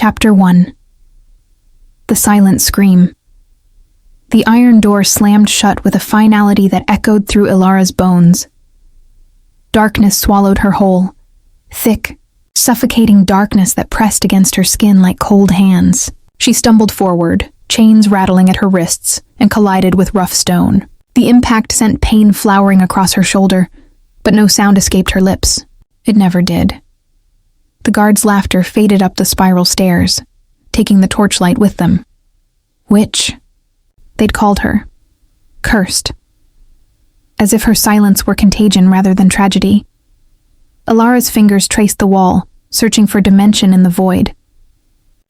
Chapter 1. The Silent Scream. The iron door slammed shut with a finality that echoed through Ilara's bones. Darkness swallowed her whole, thick, suffocating darkness that pressed against her skin like cold hands. She stumbled forward, chains rattling at her wrists, and collided with rough stone. The impact sent pain flowering across her shoulder, but no sound escaped her lips. It never did. The guards' laughter faded up the spiral stairs, taking the torchlight with them. Witch. They'd called her. Cursed. As if her silence were contagion rather than tragedy. Ilara's fingers traced the wall, searching for dimension in the void.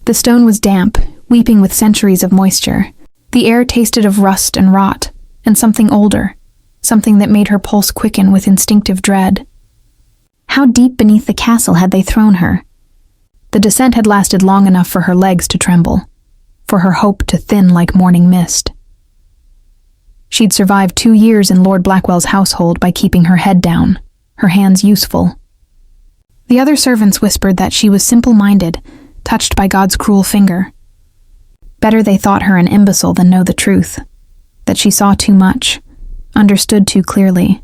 The stone was damp, weeping with centuries of moisture. The air tasted of rust and rot, and something older, something that made her pulse quicken with instinctive dread. How deep beneath the castle had they thrown her? The descent had lasted long enough for her legs to tremble, for her hope to thin like morning mist. She'd survived 2 years in Lord Blackwell's household by keeping her head down, her hands useful. The other servants whispered that she was simple-minded, touched by God's cruel finger. Better they thought her an imbecile than know the truth, that she saw too much, understood too clearly,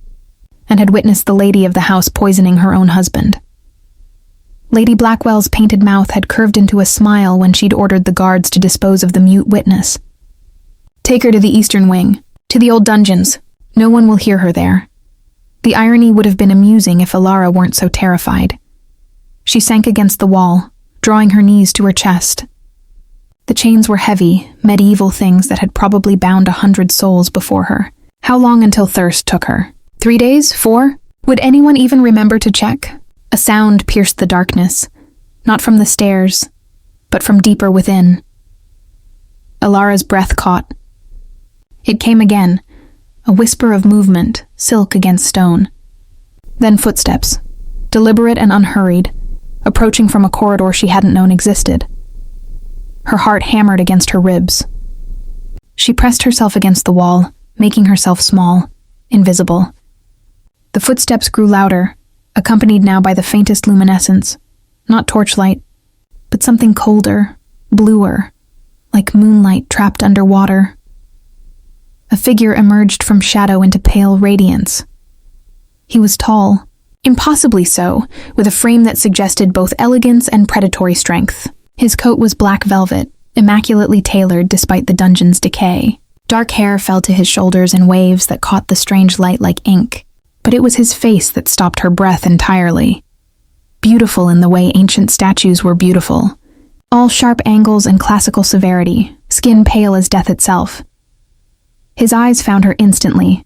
and had witnessed the lady of the house poisoning her own husband. Lady Blackwell's painted mouth had curved into a smile when she'd ordered the guards to dispose of the mute witness. Take her to the eastern wing, to the old dungeons. No one will hear her there. The irony would have been amusing if Ilara weren't so terrified. She sank against the wall, drawing her knees to her chest. The chains were heavy, medieval things that had probably bound 100 souls before her. How long until thirst took her? 3 days? 4? Would anyone even remember to check? A sound pierced the darkness, not from the stairs, but from deeper within. Ilara's breath caught. It came again, a whisper of movement, silk against stone. Then footsteps, deliberate and unhurried, approaching from a corridor she hadn't known existed. Her heart hammered against her ribs. She pressed herself against the wall, making herself small, invisible. The footsteps grew louder, accompanied now by the faintest luminescence, not torchlight, but something colder, bluer, like moonlight trapped underwater. A figure emerged from shadow into pale radiance. He was tall, impossibly so, with a frame that suggested both elegance and predatory strength. His coat was black velvet, immaculately tailored despite the dungeon's decay. Dark hair fell to his shoulders in waves that caught the strange light like ink. But it was his face that stopped her breath entirely. Beautiful in the way ancient statues were beautiful. All sharp angles and classical severity, skin pale as death itself. His eyes found her instantly.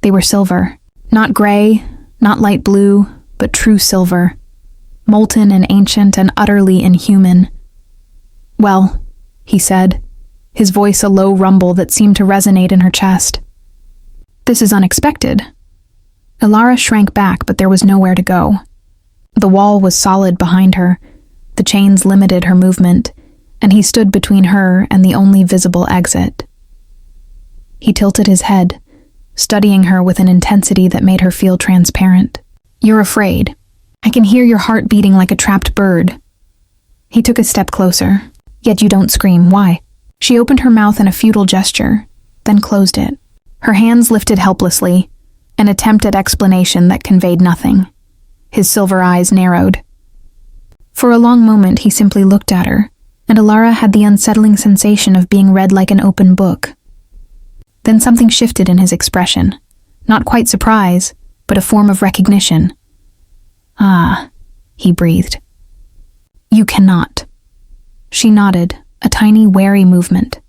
They were silver. Not gray, not light blue, but true silver. Molten and ancient and utterly inhuman. "Well," he said, his voice a low rumble that seemed to resonate in her chest. "This is unexpected." Ilara shrank back, but there was nowhere to go. The wall was solid behind her, the chains limited her movement, and he stood between her and the only visible exit. He tilted his head, studying her with an intensity that made her feel transparent. "You're afraid. I can hear your heart beating like a trapped bird." He took a step closer. "Yet you don't scream. Why?" She opened her mouth in a futile gesture, then closed it. Her hands lifted helplessly, an attempt at explanation that conveyed nothing. His silver eyes narrowed. For a long moment he simply looked at her, and Ilara had the unsettling sensation of being read like an open book. Then something shifted in his expression. Not quite surprise, but a form of recognition. "Ah," he breathed. "You cannot." She nodded, a tiny, wary movement.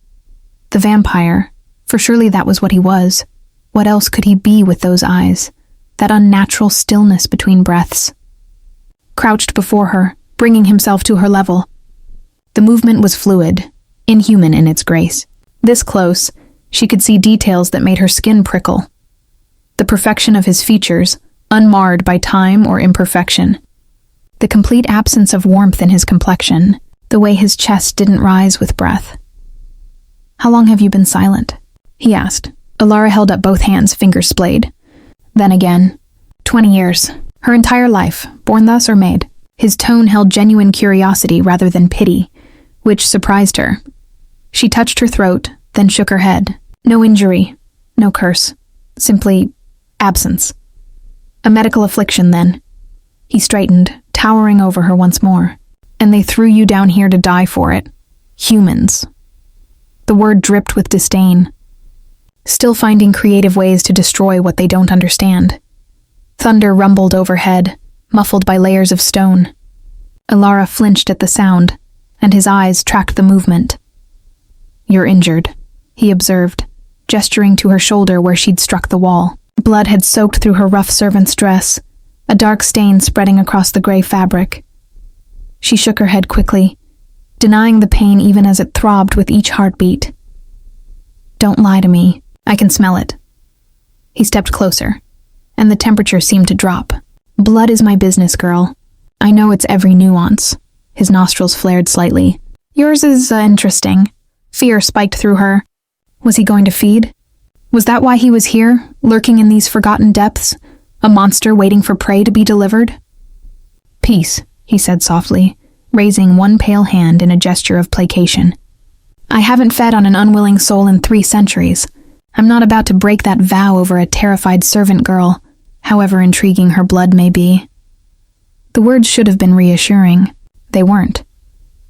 The vampire, for surely that was what he was. What else could he be with those eyes, that unnatural stillness between breaths? Crouched before her, bringing himself to her level. The movement was fluid, inhuman in its grace. This close, she could see details that made her skin prickle. The perfection of his features, unmarred by time or imperfection. The complete absence of warmth in his complexion, the way his chest didn't rise with breath. "How long have you been silent?" he asked. Ilara held up both hands, fingers splayed. Then again, 20 years. Her entire life, born thus or made. His tone held genuine curiosity rather than pity, which surprised her. She touched her throat, then shook her head. No injury, no curse, simply absence. A medical affliction, then. He straightened, towering over her once more. And they threw you down here to die for it. Humans. The word dripped with disdain. Still finding creative ways to destroy what they don't understand. Thunder rumbled overhead, muffled by layers of stone. Ilara flinched at the sound, and his eyes tracked the movement. You're injured, he observed, gesturing to her shoulder where she'd struck the wall. Blood had soaked through her rough servant's dress, a dark stain spreading across the gray fabric. She shook her head quickly, denying the pain even as it throbbed with each heartbeat. Don't lie to me. I can smell it. He stepped closer, and the temperature seemed to drop. Blood is my business, girl. I know its every nuance. His nostrils flared slightly. Yours is interesting. Fear spiked through her. Was he going to feed? Was that why he was here, lurking in these forgotten depths? A monster waiting for prey to be delivered? Peace, he said softly, raising one pale hand in a gesture of placation. I haven't fed on an unwilling soul in 3 centuries. I'm not about to break that vow over a terrified servant girl, however intriguing her blood may be. The words should have been reassuring. They weren't.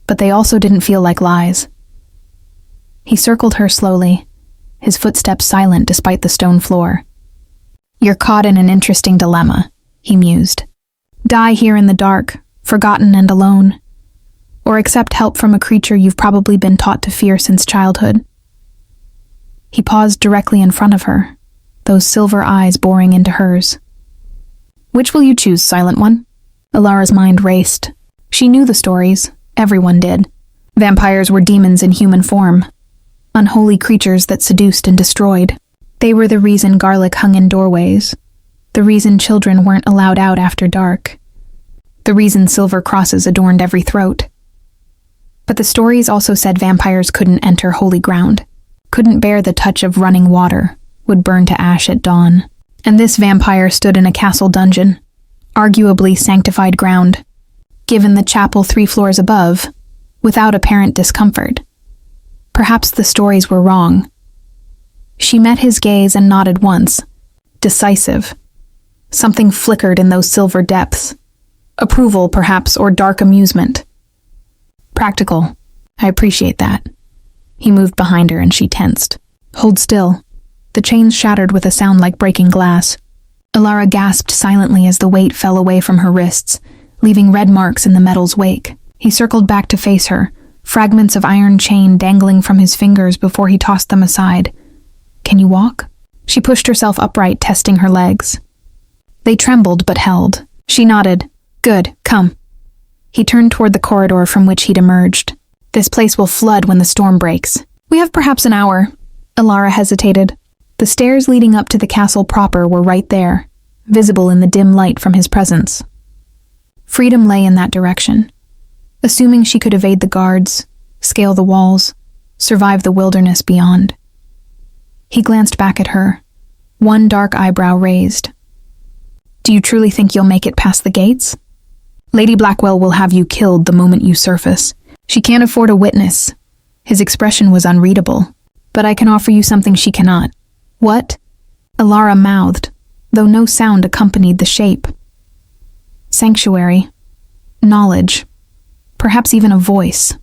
But they also didn't feel like lies. He circled her slowly, his footsteps silent despite the stone floor. You're caught in an interesting dilemma, he mused. Die here in the dark, forgotten and alone, or accept help from a creature you've probably been taught to fear since childhood. He paused directly in front of her, those silver eyes boring into hers. Which will you choose, Silent One? Ilara's mind raced. She knew the stories. Everyone did. Vampires were demons in human form. Unholy creatures that seduced and destroyed. They were the reason garlic hung in doorways. The reason children weren't allowed out after dark. The reason silver crosses adorned every throat. But the stories also said vampires couldn't enter holy ground, couldn't bear the touch of running water, would burn to ash at dawn. And this vampire stood in a castle dungeon, arguably sanctified ground, given the chapel 3 floors above, without apparent discomfort. Perhaps the stories were wrong. She met his gaze and nodded once, decisive. Something flickered in those silver depths. Approval, perhaps, or dark amusement. Practical. I appreciate that. He moved behind her and she tensed. Hold still. The chains shattered with a sound like breaking glass. Ilara gasped silently as the weight fell away from her wrists, leaving red marks in the metal's wake. He circled back to face her, fragments of iron chain dangling from his fingers before he tossed them aside. Can you walk? She pushed herself upright, testing her legs. They trembled but held. She nodded. Good, come. He turned toward the corridor from which he'd emerged. This place will flood when the storm breaks. We have perhaps an hour. Ilara hesitated. The stairs leading up to the castle proper were right there, visible in the dim light from his presence. Freedom lay in that direction. Assuming she could evade the guards, scale the walls, survive the wilderness beyond. He glanced back at her, one dark eyebrow raised. Do you truly think you'll make it past the gates? Lady Blackwell will have you killed the moment you surface. She can't afford a witness. His expression was unreadable. But I can offer you something she cannot. What? Ilara mouthed, though no sound accompanied the shape. Sanctuary. Knowledge. Perhaps even a voice.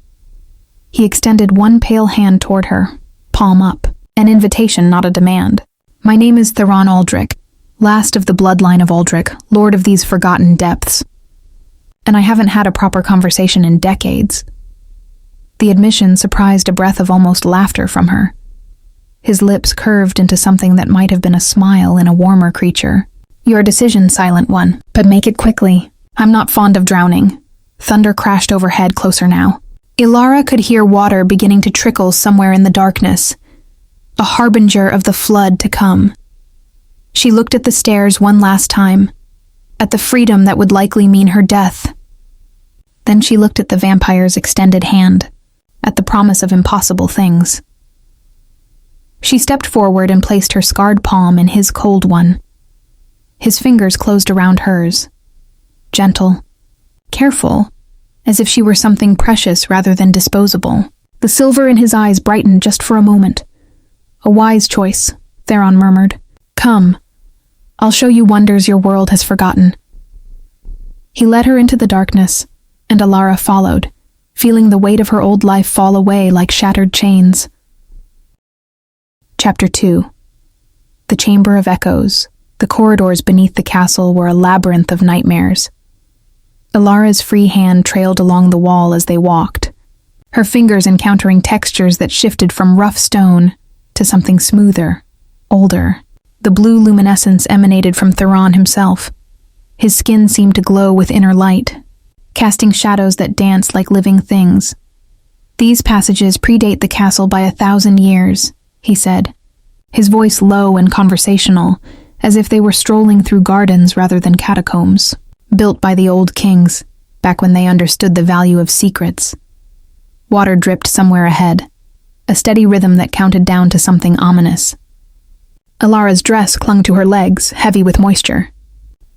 He extended one pale hand toward her, palm up. An invitation, not a demand. My name is Theron Aldrich, last of the bloodline of Aldrich, lord of these forgotten depths. And I haven't had a proper conversation in decades. The admission surprised a breath of almost laughter from her. His lips curved into something that might have been a smile in a warmer creature. Your decision, Silent One, but make it quickly. I'm not fond of drowning. Thunder crashed overhead closer now. Ilara could hear water beginning to trickle somewhere in the darkness, a harbinger of the flood to come. She looked at the stairs one last time, at the freedom that would likely mean her death. Then she looked at the vampire's extended hand, at the promise of impossible things. She stepped forward and placed her scarred palm in his cold one. His fingers closed around hers, gentle, careful, as if she were something precious rather than disposable. The silver in his eyes brightened just for a moment. "A wise choice," Theron murmured. "Come, I'll show you wonders your world has forgotten." He led her into the darkness, and Alara followed, feeling the weight of her old life fall away like shattered chains. Chapter 2. The Chamber of Echoes. The corridors beneath the castle were a labyrinth of nightmares. Alara's free hand trailed along the wall as they walked, her fingers encountering textures that shifted from rough stone to something smoother, older. The blue luminescence emanated from Theron himself. His skin seemed to glow with inner light, casting shadows that danced like living things. "These passages predate the castle by 1,000 years, he said, his voice low and conversational, as if they were strolling through gardens rather than catacombs, built by the old kings, back when they understood the value of secrets. Water dripped somewhere ahead, a steady rhythm that counted down to something ominous. Alara's dress clung to her legs, heavy with moisture.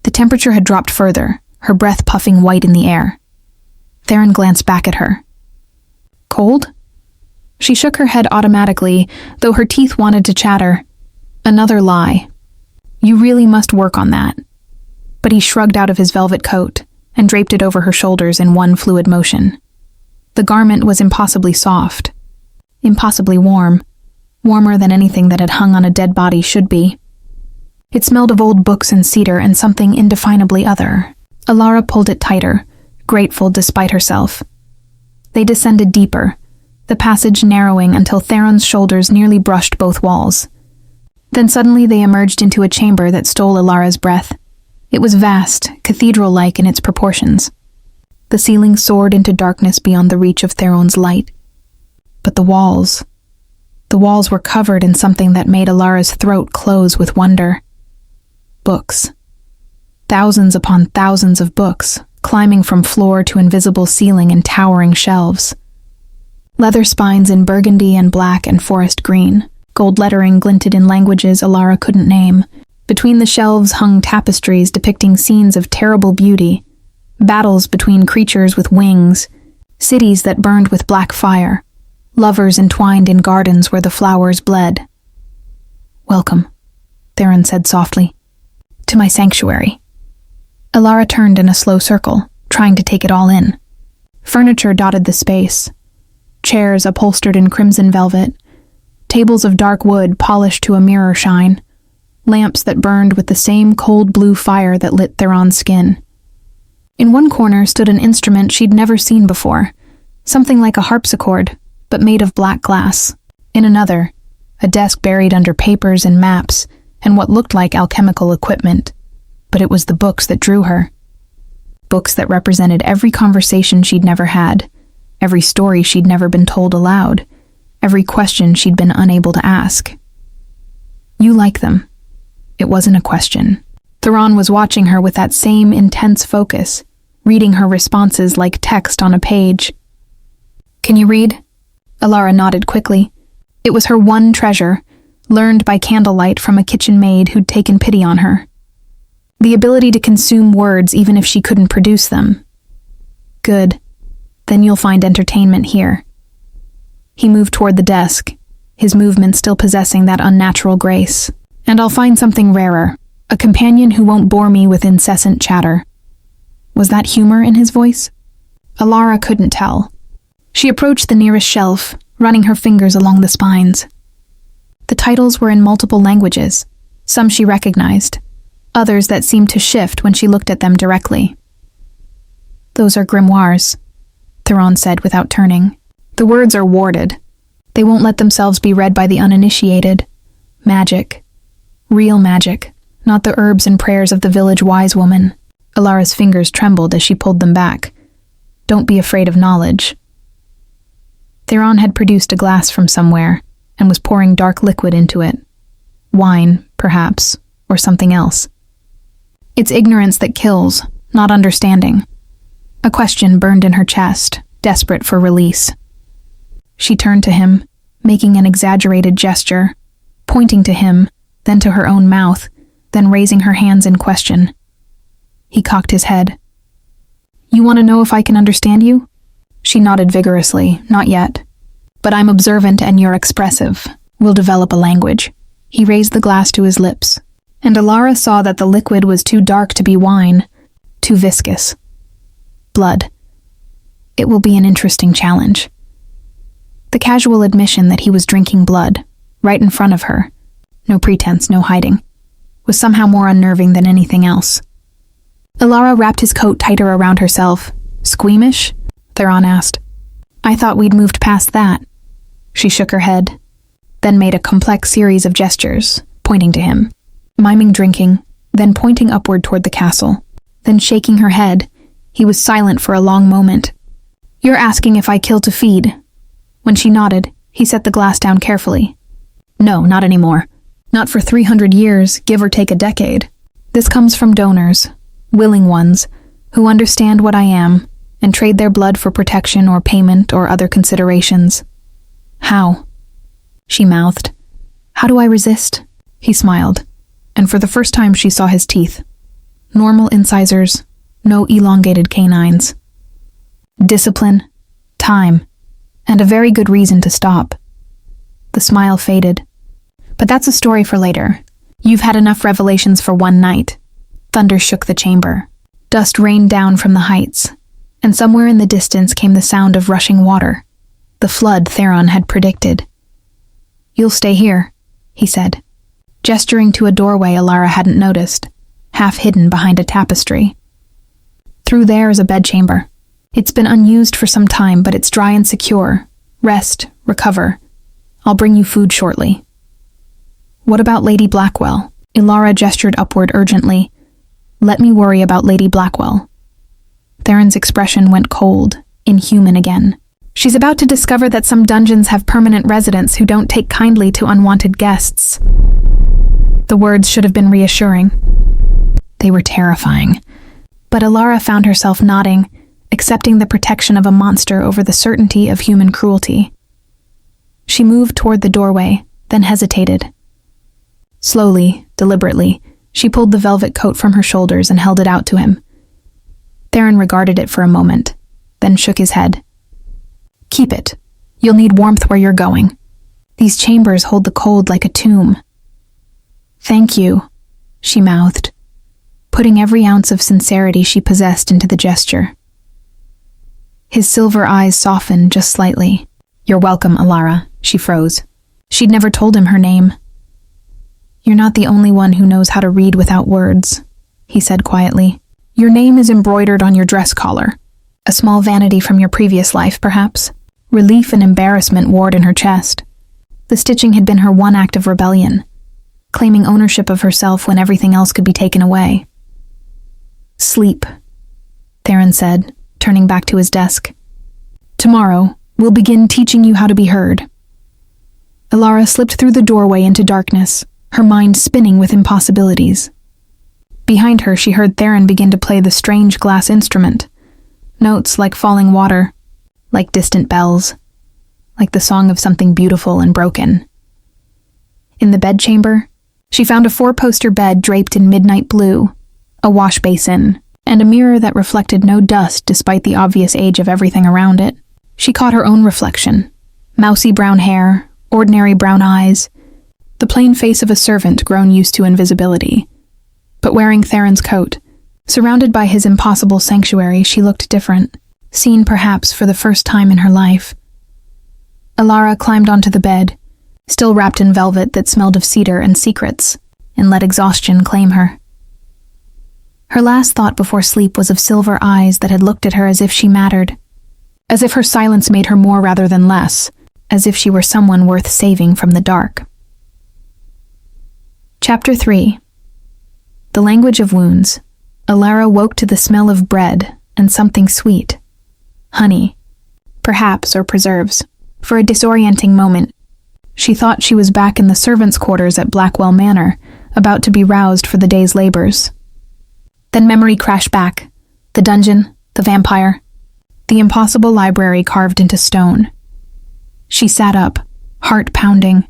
The temperature had dropped further, her breath puffing white in the air. Theron glanced back at her. "Cold?" She shook her head automatically, though her teeth wanted to chatter. "Another lie. You really must work on that." But he shrugged out of his velvet coat and draped it over her shoulders in one fluid motion. The garment was impossibly soft, impossibly warm, warmer than anything that had hung on a dead body should be. It smelled of old books and cedar and something indefinably other. Alara pulled it tighter, grateful despite herself. They descended deeper, the passage narrowing until Theron's shoulders nearly brushed both walls. Then suddenly they emerged into a chamber that stole Alara's breath. It was vast, cathedral-like in its proportions. The ceiling soared into darkness beyond the reach of Theron's light. But the walls were covered in something that made Alara's throat close with wonder. Books. Thousands upon thousands of books, climbing from floor to invisible ceiling in towering shelves. Leather spines in burgundy and black and forest green. Gold lettering glinted in languages Alara couldn't name. Between the shelves hung tapestries depicting scenes of terrible beauty, battles between creatures with wings, cities that burned with black fire, lovers entwined in gardens where the flowers bled. "Welcome," Theron said softly, "to my sanctuary." Alara turned in a slow circle, trying to take it all in. Furniture dotted the space. Chairs upholstered in crimson velvet, tables of dark wood polished to a mirror shine, lamps that burned with the same cold blue fire that lit Theron's skin. In one corner stood an instrument she'd never seen before, something like a harpsichord, but made of black glass. In another, a desk buried under papers and maps and what looked like alchemical equipment, but it was the books that drew her. Books that represented every conversation she'd never had, every story she'd never been told aloud, every question she'd been unable to ask. "You like them." It wasn't a question. Theron was watching her with that same intense focus, reading her responses like text on a page. "Can you read?" Alara nodded quickly. It was her one treasure, learned by candlelight from a kitchen maid who'd taken pity on her. The ability to consume words even if she couldn't produce them. "Good. Then you'll find entertainment here." He moved toward the desk, his movement still possessing that unnatural grace. "And I'll find something rarer, a companion who won't bore me with incessant chatter." Was that humor in his voice? Alara couldn't tell. She approached the nearest shelf, running her fingers along the spines. The titles were in multiple languages, some she recognized, others that seemed to shift when she looked at them directly. "Those are grimoires," Theron said without turning. "The words are warded. They won't let themselves be read by the uninitiated. Magic. Real magic, not the herbs and prayers of the village wise woman." Alara's fingers trembled as she pulled them back. "Don't be afraid of knowledge." Theron had produced a glass from somewhere and was pouring dark liquid into it. Wine, perhaps, or something else. "It's ignorance that kills, not understanding." A question burned in her chest, desperate for release. She turned to him, making an exaggerated gesture, pointing to him, then to her own mouth, then raising her hands in question. He cocked his head. You want to know if I can understand you? She nodded vigorously. Not yet. But I'm observant and you're expressive. We'll develop a language. He raised the glass to his lips, and Alara saw that the liquid was too dark to be wine, too viscous. Blood. It will be an interesting challenge. The casual admission that he was drinking blood, right in front of her, no pretense, no hiding, was somehow more unnerving than anything else. Alara wrapped his coat tighter around herself. Squeamish? Theron asked. I thought we'd moved past that. She shook her head, then made a complex series of gestures, pointing to him, miming drinking, then pointing upward toward the castle, then shaking her head. He was silent for a long moment. You're asking if I kill to feed. When she nodded, he set the glass down carefully. No, not anymore. Not for 300 years, give or take a decade. This comes from donors, willing ones, who understand what I am and trade their blood for protection or payment or other considerations. How? She mouthed. How do I resist? He smiled, and for the first time she saw his teeth. Normal incisors, no elongated canines. Discipline, time, and a very good reason to stop. The smile faded. But that's a story for later. You've had enough revelations for one night. Thunder shook the chamber. Dust rained down from the heights, and somewhere in the distance came the sound of rushing water. The flood Theron had predicted. You'll stay here, he said, gesturing to a doorway Alara hadn't noticed, half hidden behind a tapestry. Through there is a bedchamber. It's been unused for some time, but it's dry and secure. Rest, recover. I'll bring you food shortly. What about Lady Blackwell? Alara gestured upward urgently. Let me worry about Lady Blackwell. Theron's expression went cold, inhuman again. She's about to discover that some dungeons have permanent residents who don't take kindly to unwanted guests. The words should have been reassuring. They were terrifying. But Alara found herself nodding, accepting the protection of a monster over the certainty of human cruelty. She moved toward the doorway, then hesitated. Slowly, deliberately, she pulled the velvet coat from her shoulders and held it out to him. Theron regarded it for a moment, then shook his head. Keep it. You'll need warmth where you're going. These chambers hold the cold like a tomb. Thank you, she mouthed, putting every ounce of sincerity she possessed into the gesture. His silver eyes softened just slightly. You're welcome, Alara, she froze. She'd never told him her name. You're not the only one who knows how to read without words, he said quietly. Your name is embroidered on your dress collar. A small vanity from your previous life, perhaps. Relief and embarrassment warred in her chest. The stitching had been her one act of rebellion, claiming ownership of herself when everything else could be taken away. Sleep, Theron said, turning back to his desk. Tomorrow, we'll begin teaching you how to be heard. Alara slipped through the doorway into darkness, her mind spinning with impossibilities. Behind her, she heard Theron begin to play the strange glass instrument. Notes like falling water, like distant bells, like the song of something beautiful and broken. In the bedchamber, she found a 4-poster bed draped in midnight blue, a wash basin, and a mirror that reflected no dust despite the obvious age of everything around it. She caught her own reflection. Mousy brown hair, ordinary brown eyes, the plain face of a servant grown used to invisibility. But wearing Theron's coat, surrounded by his impossible sanctuary, she looked different, seen perhaps for the first time in her life. Alara climbed onto the bed, still wrapped in velvet that smelled of cedar and secrets, and let exhaustion claim her. Her last thought before sleep was of silver eyes that had looked at her as if she mattered, as if her silence made her more rather than less, as if she were someone worth saving from the dark. Chapter 3. The Language of Wounds. Alara woke to the smell of bread and something sweet. Honey. Perhaps, or preserves. For a disorienting moment, she thought she was back in the servants' quarters at Blackwell Manor, about to be roused for the day's labors. Then memory crashed back. The dungeon, the vampire, the impossible library carved into stone. She sat up, heart pounding,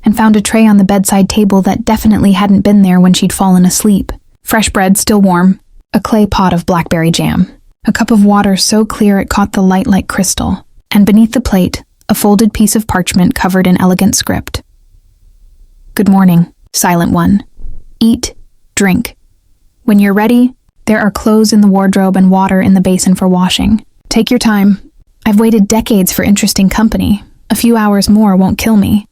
and found a tray on the bedside table that definitely hadn't been there when she'd fallen asleep. Fresh bread still warm, a clay pot of blackberry jam. a cup of water so clear it caught the light like crystal, and beneath the plate, a folded piece of parchment covered in elegant script. Good morning, Silent One. Eat, drink. When you're ready, there are clothes in the wardrobe and water in the basin for washing. Take your time. I've waited decades for interesting company. A few hours more won't kill me.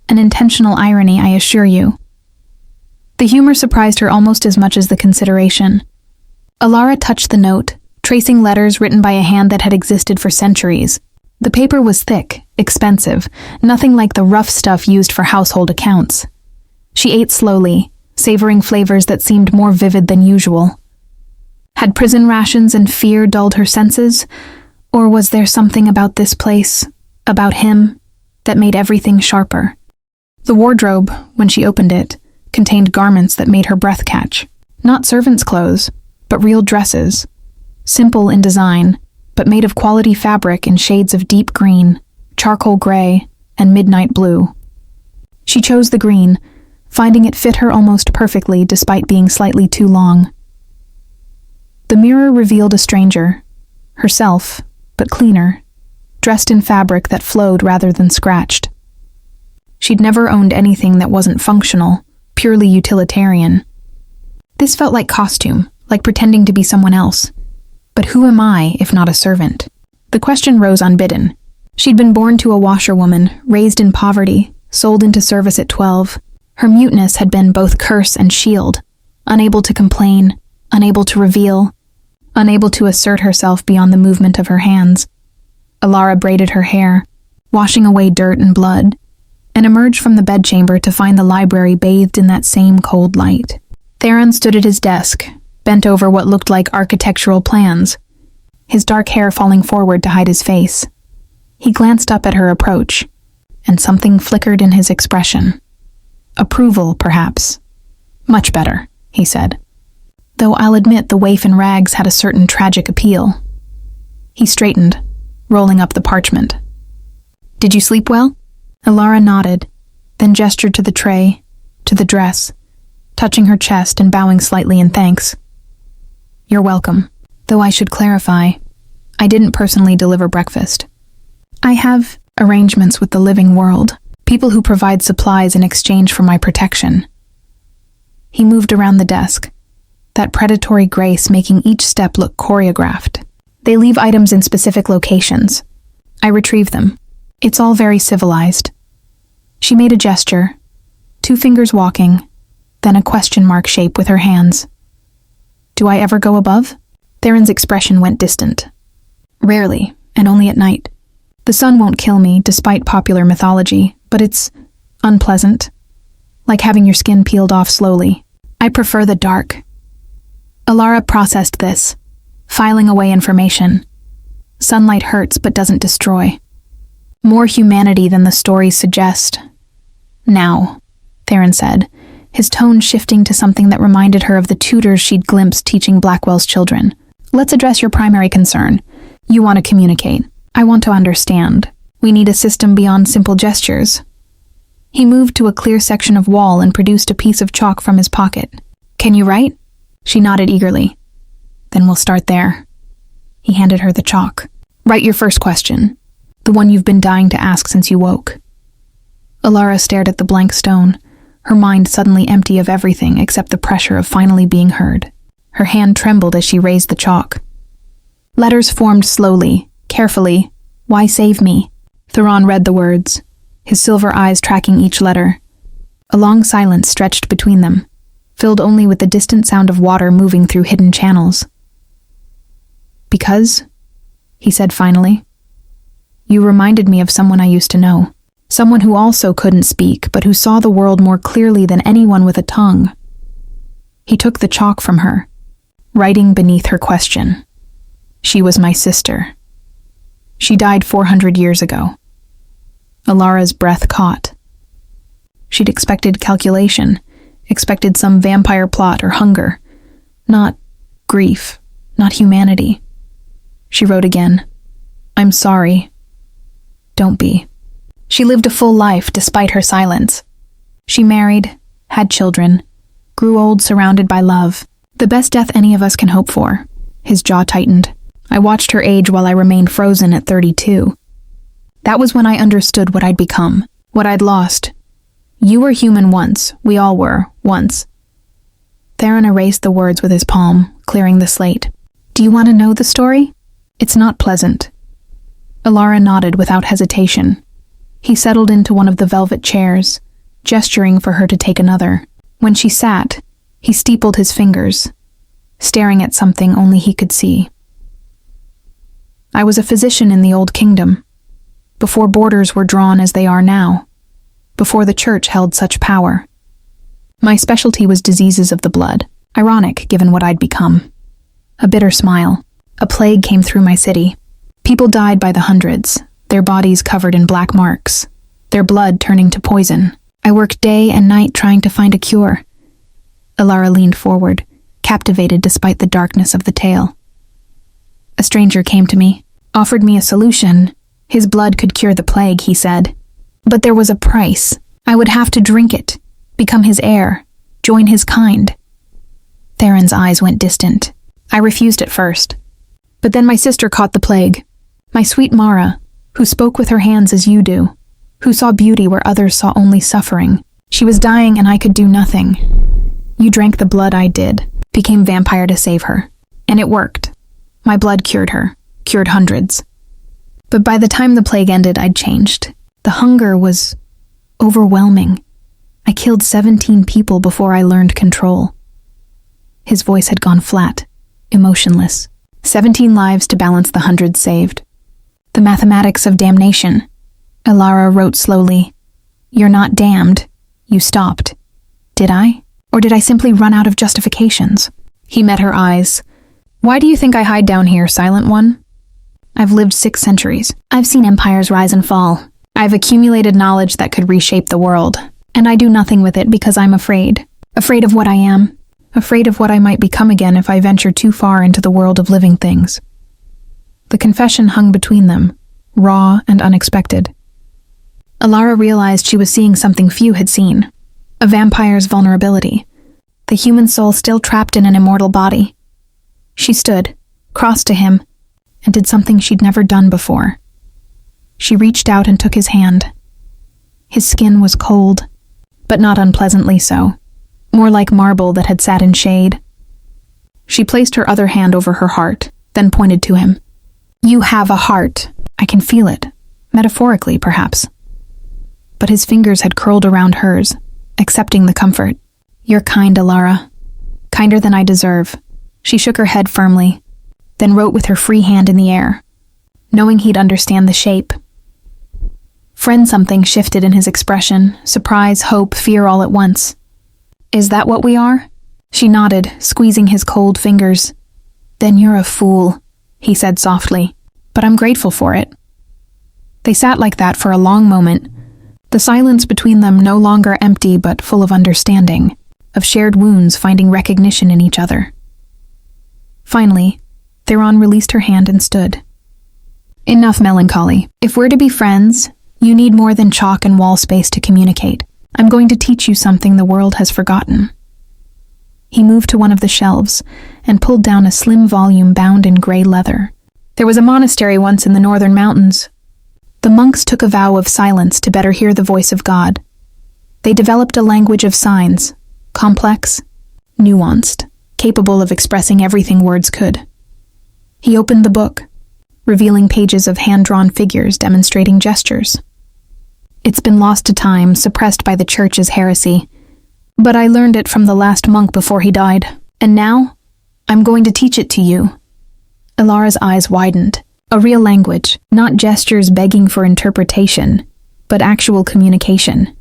An intentional irony, I assure you. The humor surprised her almost as much as the consideration. Alara touched the note, tracing letters written by a hand that had existed for centuries. The paper was thick, expensive, nothing like the rough stuff used for household accounts. She ate slowly, savoring flavors that seemed more vivid than usual. Had prison rations and fear dulled her senses? Or was there something about this place, about him, that made everything sharper? The wardrobe, when she opened it, contained garments that made her breath catch. Not servants' clothes, but real dresses. Simple in design, but made of quality fabric in shades of deep green, charcoal gray, and midnight blue. She chose the green, finding it fit her almost perfectly despite being slightly too long. The mirror revealed a stranger, herself, but cleaner, dressed in fabric that flowed rather than scratched. She'd never owned anything that wasn't functional, purely utilitarian. This felt like costume, like pretending to be someone else. But who am I, if not a servant? The question rose unbidden. She'd been born to a washerwoman, raised in poverty, sold into service at 12. Her muteness had been both curse and shield, unable to complain, unable to reveal, unable to assert herself beyond the movement of her hands. Alara braided her hair, washing away dirt and blood, and emerged from the bedchamber to find the library bathed in that same cold light. Theron stood at his desk, bent over what looked like architectural plans, his dark hair falling forward to hide his face. He glanced up at her approach, and something flickered in his expression. Approval, perhaps. Much better, he said. Though I'll admit the waif in rags had a certain tragic appeal. He straightened, rolling up the parchment. Did you sleep well? Alara nodded, then gestured to the tray, to the dress, touching her chest and bowing slightly in thanks. You're welcome. Though I should clarify, I didn't personally deliver breakfast. I have arrangements with the living world, people who provide supplies in exchange for my protection. He moved around the desk, that predatory grace making each step look choreographed. They leave items in specific locations. I retrieve them. It's all very civilized. She made a gesture, 2 fingers walking, then a question mark shape with her hands. Do I ever go above? Theron's expression went distant. Rarely, and only at night. The sun won't kill me, despite popular mythology, but it's unpleasant. Like having your skin peeled off slowly. I prefer the dark. Alara processed this, filing away information. Sunlight hurts but doesn't destroy. More humanity than the stories suggest. Now, Theron said, his tone shifting to something that reminded her of the tutors she'd glimpsed teaching Blackwell's children. Let's address your primary concern. You want to communicate. I want to understand. We need a system beyond simple gestures. He moved to a clear section of wall and produced a piece of chalk from his pocket. Can you write? She nodded eagerly. Then we'll start there. He handed her the chalk. Write your first question, the one you've been dying to ask since you woke. Alara stared at the blank stone, her mind suddenly empty of everything except the pressure of finally being heard. Her hand trembled as she raised the chalk. Letters formed slowly, carefully. Why save me? Theron read the words, his silver eyes tracking each letter. A long silence stretched between them, filled only with the distant sound of water moving through hidden channels. Because, he said finally, you reminded me of someone I used to know. Someone who also couldn't speak, but who saw the world more clearly than anyone with a tongue. He took the chalk from her, writing beneath her question. She was my sister. She died 400 years ago. Alara's breath caught. She'd expected calculation, expected some vampire plot or hunger, not grief, not humanity. She wrote again, I'm sorry. Don't be. She lived a full life despite her silence. She married, had children, grew old surrounded by love, the best death any of us can hope for. His jaw tightened. I watched her age while I remained frozen at 32. That was when I understood what I'd become, what I'd lost. You were human once. We all were, once. Theron erased the words with his palm, clearing the slate. Do you want to know the story? It's not pleasant. Alara nodded without hesitation. He settled into one of the velvet chairs, gesturing for her to take another. When she sat, he steepled his fingers, staring at something only he could see. I was a physician in the Old Kingdom, before borders were drawn as they are now, before the church held such power. My specialty was diseases of the blood, ironic given what I'd become. A bitter smile. A plague came through my city. People died by the hundreds, their bodies covered in black marks, their blood turning to poison. I worked day and night trying to find a cure. Alara leaned forward, captivated despite the darkness of the tale. A stranger came to me, offered me a solution. His blood could cure the plague, he said. But there was a price. I would have to drink it, become his heir, join his kind. Theron's eyes went distant. I refused at first. But then my sister caught the plague. My sweet Mara, who spoke with her hands as you do, who saw beauty where others saw only suffering. She was dying and I could do nothing. You drank the blood I did, became vampire to save her. And it worked. My blood cured her, cured hundreds. But by the time the plague ended, I'd changed. The hunger was overwhelming. I killed 17 people before I learned control. His voice had gone flat, emotionless. 17 lives to balance the hundreds saved. The mathematics of damnation. Alara wrote slowly. You're not damned. You stopped. Did I? Or did I simply run out of justifications? He met her eyes. Why do you think I hide down here, Silent One? I've lived 6 centuries. I've seen empires rise and fall. I've accumulated knowledge that could reshape the world. And I do nothing with it because I'm afraid. Afraid of what I am. Afraid of what I might become again if I venture too far into the world of living things. The confession hung between them, raw and unexpected. Alara realized she was seeing something few had seen. A vampire's vulnerability. The human soul still trapped in an immortal body. She stood, crossed to him, and did something she'd never done before. She reached out and took his hand. His skin was cold, but not unpleasantly so. More like marble that had sat in shade. She placed her other hand over her heart, then pointed to him. You have a heart. I can feel it. Metaphorically, perhaps. But his fingers had curled around hers, accepting the comfort. You're kind, Alara. Kinder than I deserve. She shook her head firmly, then wrote with her free hand in the air, knowing he'd understand the shape. Friend something shifted in his expression, surprise, hope, fear all at once. Is that what we are? She nodded, squeezing his cold fingers. Then you're a fool, he said softly, but I'm grateful for it. They sat like that for a long moment, the silence between them no longer empty but full of understanding, of shared wounds finding recognition in each other. Finally, Theron released her hand and stood. Enough melancholy. If we're to be friends, you need more than chalk and wall space to communicate. I'm going to teach you something the world has forgotten. He moved to one of the shelves and pulled down a slim volume bound in gray leather. There was a monastery once in the northern mountains. The monks took a vow of silence to better hear the voice of God. They developed a language of signs, complex, nuanced, capable of expressing everything words could. He opened the book, revealing pages of hand-drawn figures demonstrating gestures. It's been lost to time, suppressed by the church's heresy, but I learned it from the last monk before he died, and now I'm going to teach it to you. Alara's eyes widened. A real language, not gestures begging for interpretation, but actual communication.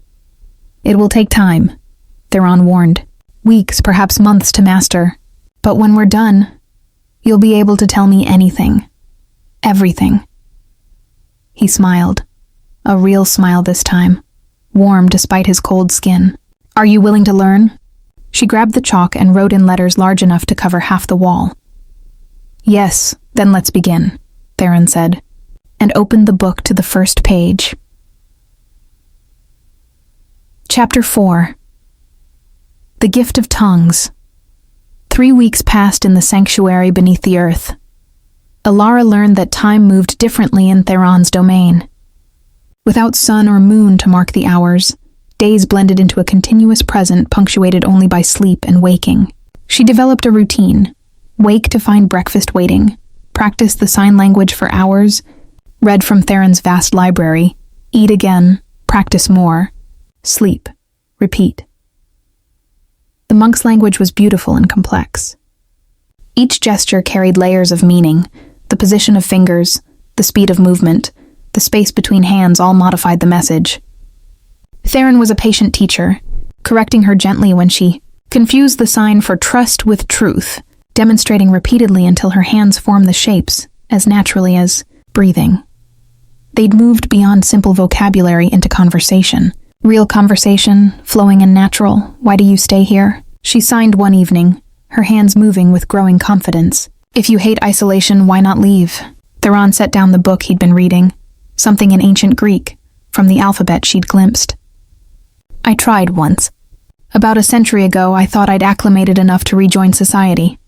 It will take time, Theron warned. Weeks, perhaps months to master. But when we're done, you'll be able to tell me anything. Everything. He smiled. A real smile this time, warm despite his cold skin. Are you willing to learn? She grabbed the chalk and wrote in letters large enough to cover half the wall. Yes, then let's begin, Theron said, and opened the book to the first page. Chapter 4. The Gift of Tongues. 3 weeks passed in the sanctuary beneath the earth. Alara learned that time moved differently in Theron's domain. Without sun or moon to mark the hours, days blended into a continuous present punctuated only by sleep and waking. She developed a routine: wake to find breakfast waiting, practice the sign language for hours, read from Theron's vast library, eat again, practice more, sleep, repeat. The monk's language was beautiful and complex. Each gesture carried layers of meaning: the position of fingers, the speed of movement, the space between hands all modified the message. Theron was a patient teacher, correcting her gently when she confused the sign for trust with truth, demonstrating repeatedly until her hands formed the shapes as naturally as breathing. They'd moved beyond simple vocabulary into conversation. Real conversation, flowing and natural. Why do you stay here? She signed one evening, her hands moving with growing confidence. If you hate isolation, why not leave? Theron set down the book he'd been reading, something in ancient Greek, from the alphabet she'd glimpsed. I tried once. About a century ago, I thought I'd acclimated enough to rejoin society.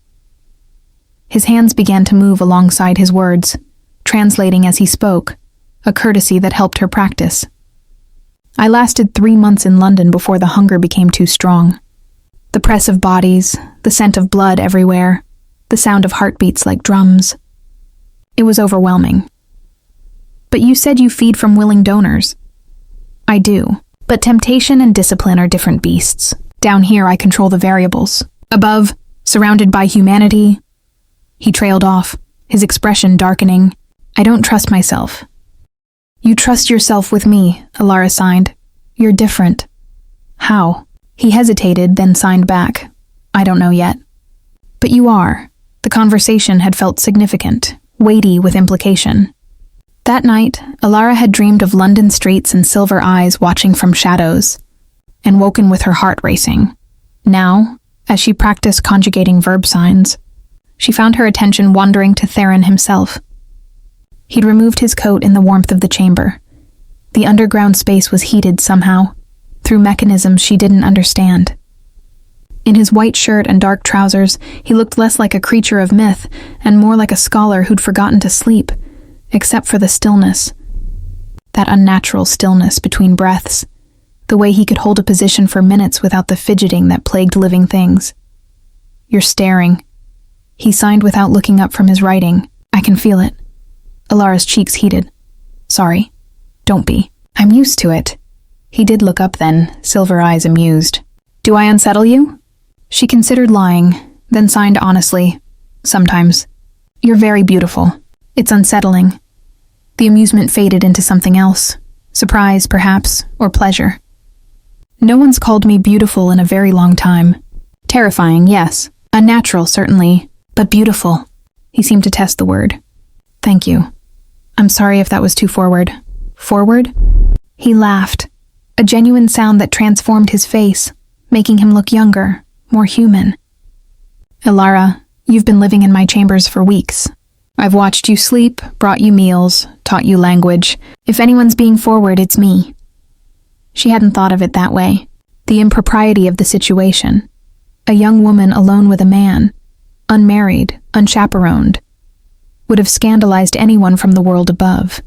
His hands began to move alongside his words, translating as he spoke, a courtesy that helped her practice. I lasted 3 months in London before the hunger became too strong. The press of bodies, the scent of blood everywhere, the sound of heartbeats like drums. It was overwhelming. But you said you feed from willing donors. I do, but temptation and discipline are different beasts. Down here I control the variables. Above, surrounded by humanity. He trailed off, his expression darkening. I don't trust myself. You trust yourself with me, Alara signed. You're different. How? He hesitated, then signed back. I don't know yet. But you are. The conversation had felt significant, weighty with implication. That night, Alara had dreamed of London streets and silver eyes watching from shadows, and woken with her heart racing. Now, as she practiced conjugating verb signs, she found her attention wandering to Theron himself. He'd removed his coat in the warmth of the chamber. The underground space was heated somehow, through mechanisms she didn't understand. In his white shirt and dark trousers, he looked less like a creature of myth and more like a scholar who'd forgotten to sleep, except for the stillness. That unnatural stillness between breaths, the way he could hold a position for minutes without the fidgeting that plagued living things. You're staring. He signed without looking up from his writing. I can feel it. Alara's cheeks heated. Sorry. Don't be. I'm used to it. He did look up then, silver eyes amused. Do I unsettle you? She considered lying, then signed honestly. Sometimes. You're very beautiful. It's unsettling. The amusement faded into something else. Surprise, perhaps, or pleasure. No one's called me beautiful in a very long time. Terrifying, yes. Unnatural, certainly. But beautiful. He seemed to test the word. Thank you. I'm sorry if that was too forward. Forward? He laughed, a genuine sound that transformed his face, making him look younger, more human. Alara, you've been living in my chambers for weeks. I've watched you sleep, brought you meals, taught you language. If anyone's being forward, it's me. She hadn't thought of it that way. The impropriety of the situation. A young woman alone with a man, unmarried, unchaperoned, would have scandalized anyone from the world above.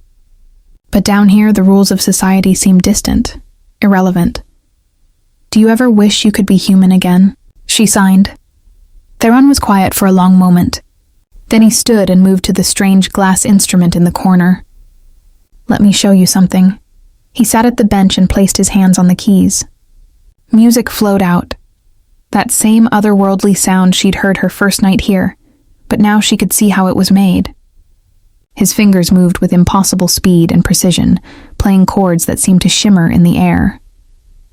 But down here, the rules of society seem distant, irrelevant. Do you ever wish you could be human again? She signed. Theron was quiet for a long moment. Then he stood and moved to the strange glass instrument in the corner. Let me show you something. He sat at the bench and placed his hands on the keys. Music flowed out. That same otherworldly sound she'd heard her first night here, but now she could see how it was made. His fingers moved with impossible speed and precision, playing chords that seemed to shimmer in the air.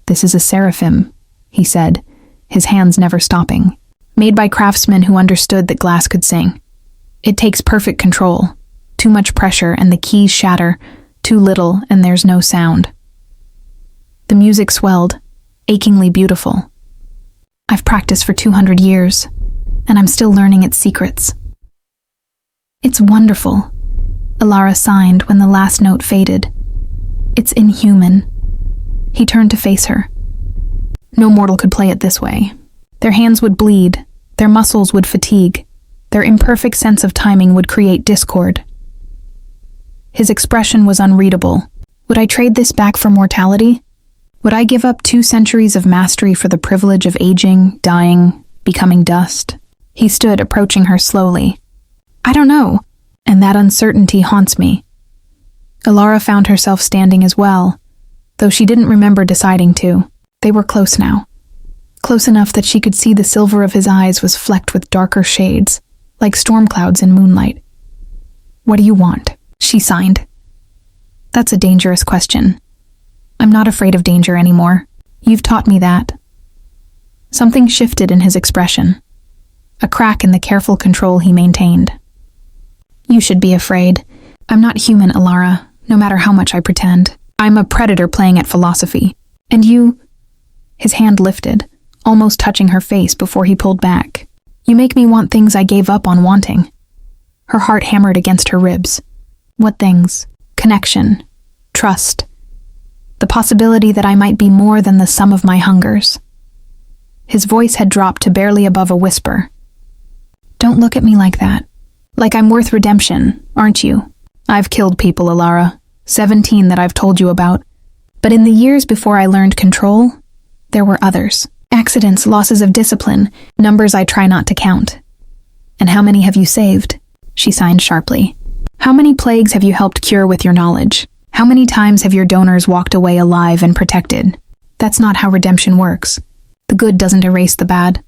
This is a seraphim, he said, his hands never stopping, made by craftsmen who understood that glass could sing. It takes perfect control. Too much pressure and the keys shatter, too little and there's no sound. The music swelled, achingly beautiful. I've practiced for 200 years, and I'm still learning its secrets. It's wonderful, Alara signed when the last note faded. It's inhuman. He turned to face her. No mortal could play it this way. Their hands would bleed, Their muscles would fatigue. Their imperfect sense of timing would create discord. His expression was unreadable. Would I trade this back for mortality? Would I give up 2 centuries of mastery for the privilege of aging, dying, becoming dust? He stood, approaching her slowly. I don't know, and that uncertainty haunts me. Alara found herself standing as well, though she didn't remember deciding to. They were close now. Close enough that she could see the silver of his eyes was flecked with darker shades, like storm clouds in moonlight. What do you want? She signed. That's a dangerous question. I'm not afraid of danger anymore. You've taught me that. Something shifted in his expression, a crack in the careful control he maintained. You should be afraid. I'm not human, Alara, no matter how much I pretend. I'm a predator playing at philosophy. And you... His hand lifted, almost touching her face before he pulled back. You make me want things I gave up on wanting. Her heart hammered against her ribs. What things? Connection. Trust. The possibility that I might be more than the sum of my hungers. His voice had dropped to barely above a whisper. Don't look at me like that. Like I'm worth redemption, aren't you? I've killed people, Alara. 17 that I've told you about. But in the years before I learned control, there were others. Accidents, losses of discipline, numbers I try not to count. And how many have you saved? She signed sharply. How many plagues have you helped cure with your knowledge? How many times have your donors walked away alive and protected? That's not how redemption works. The good doesn't erase the bad.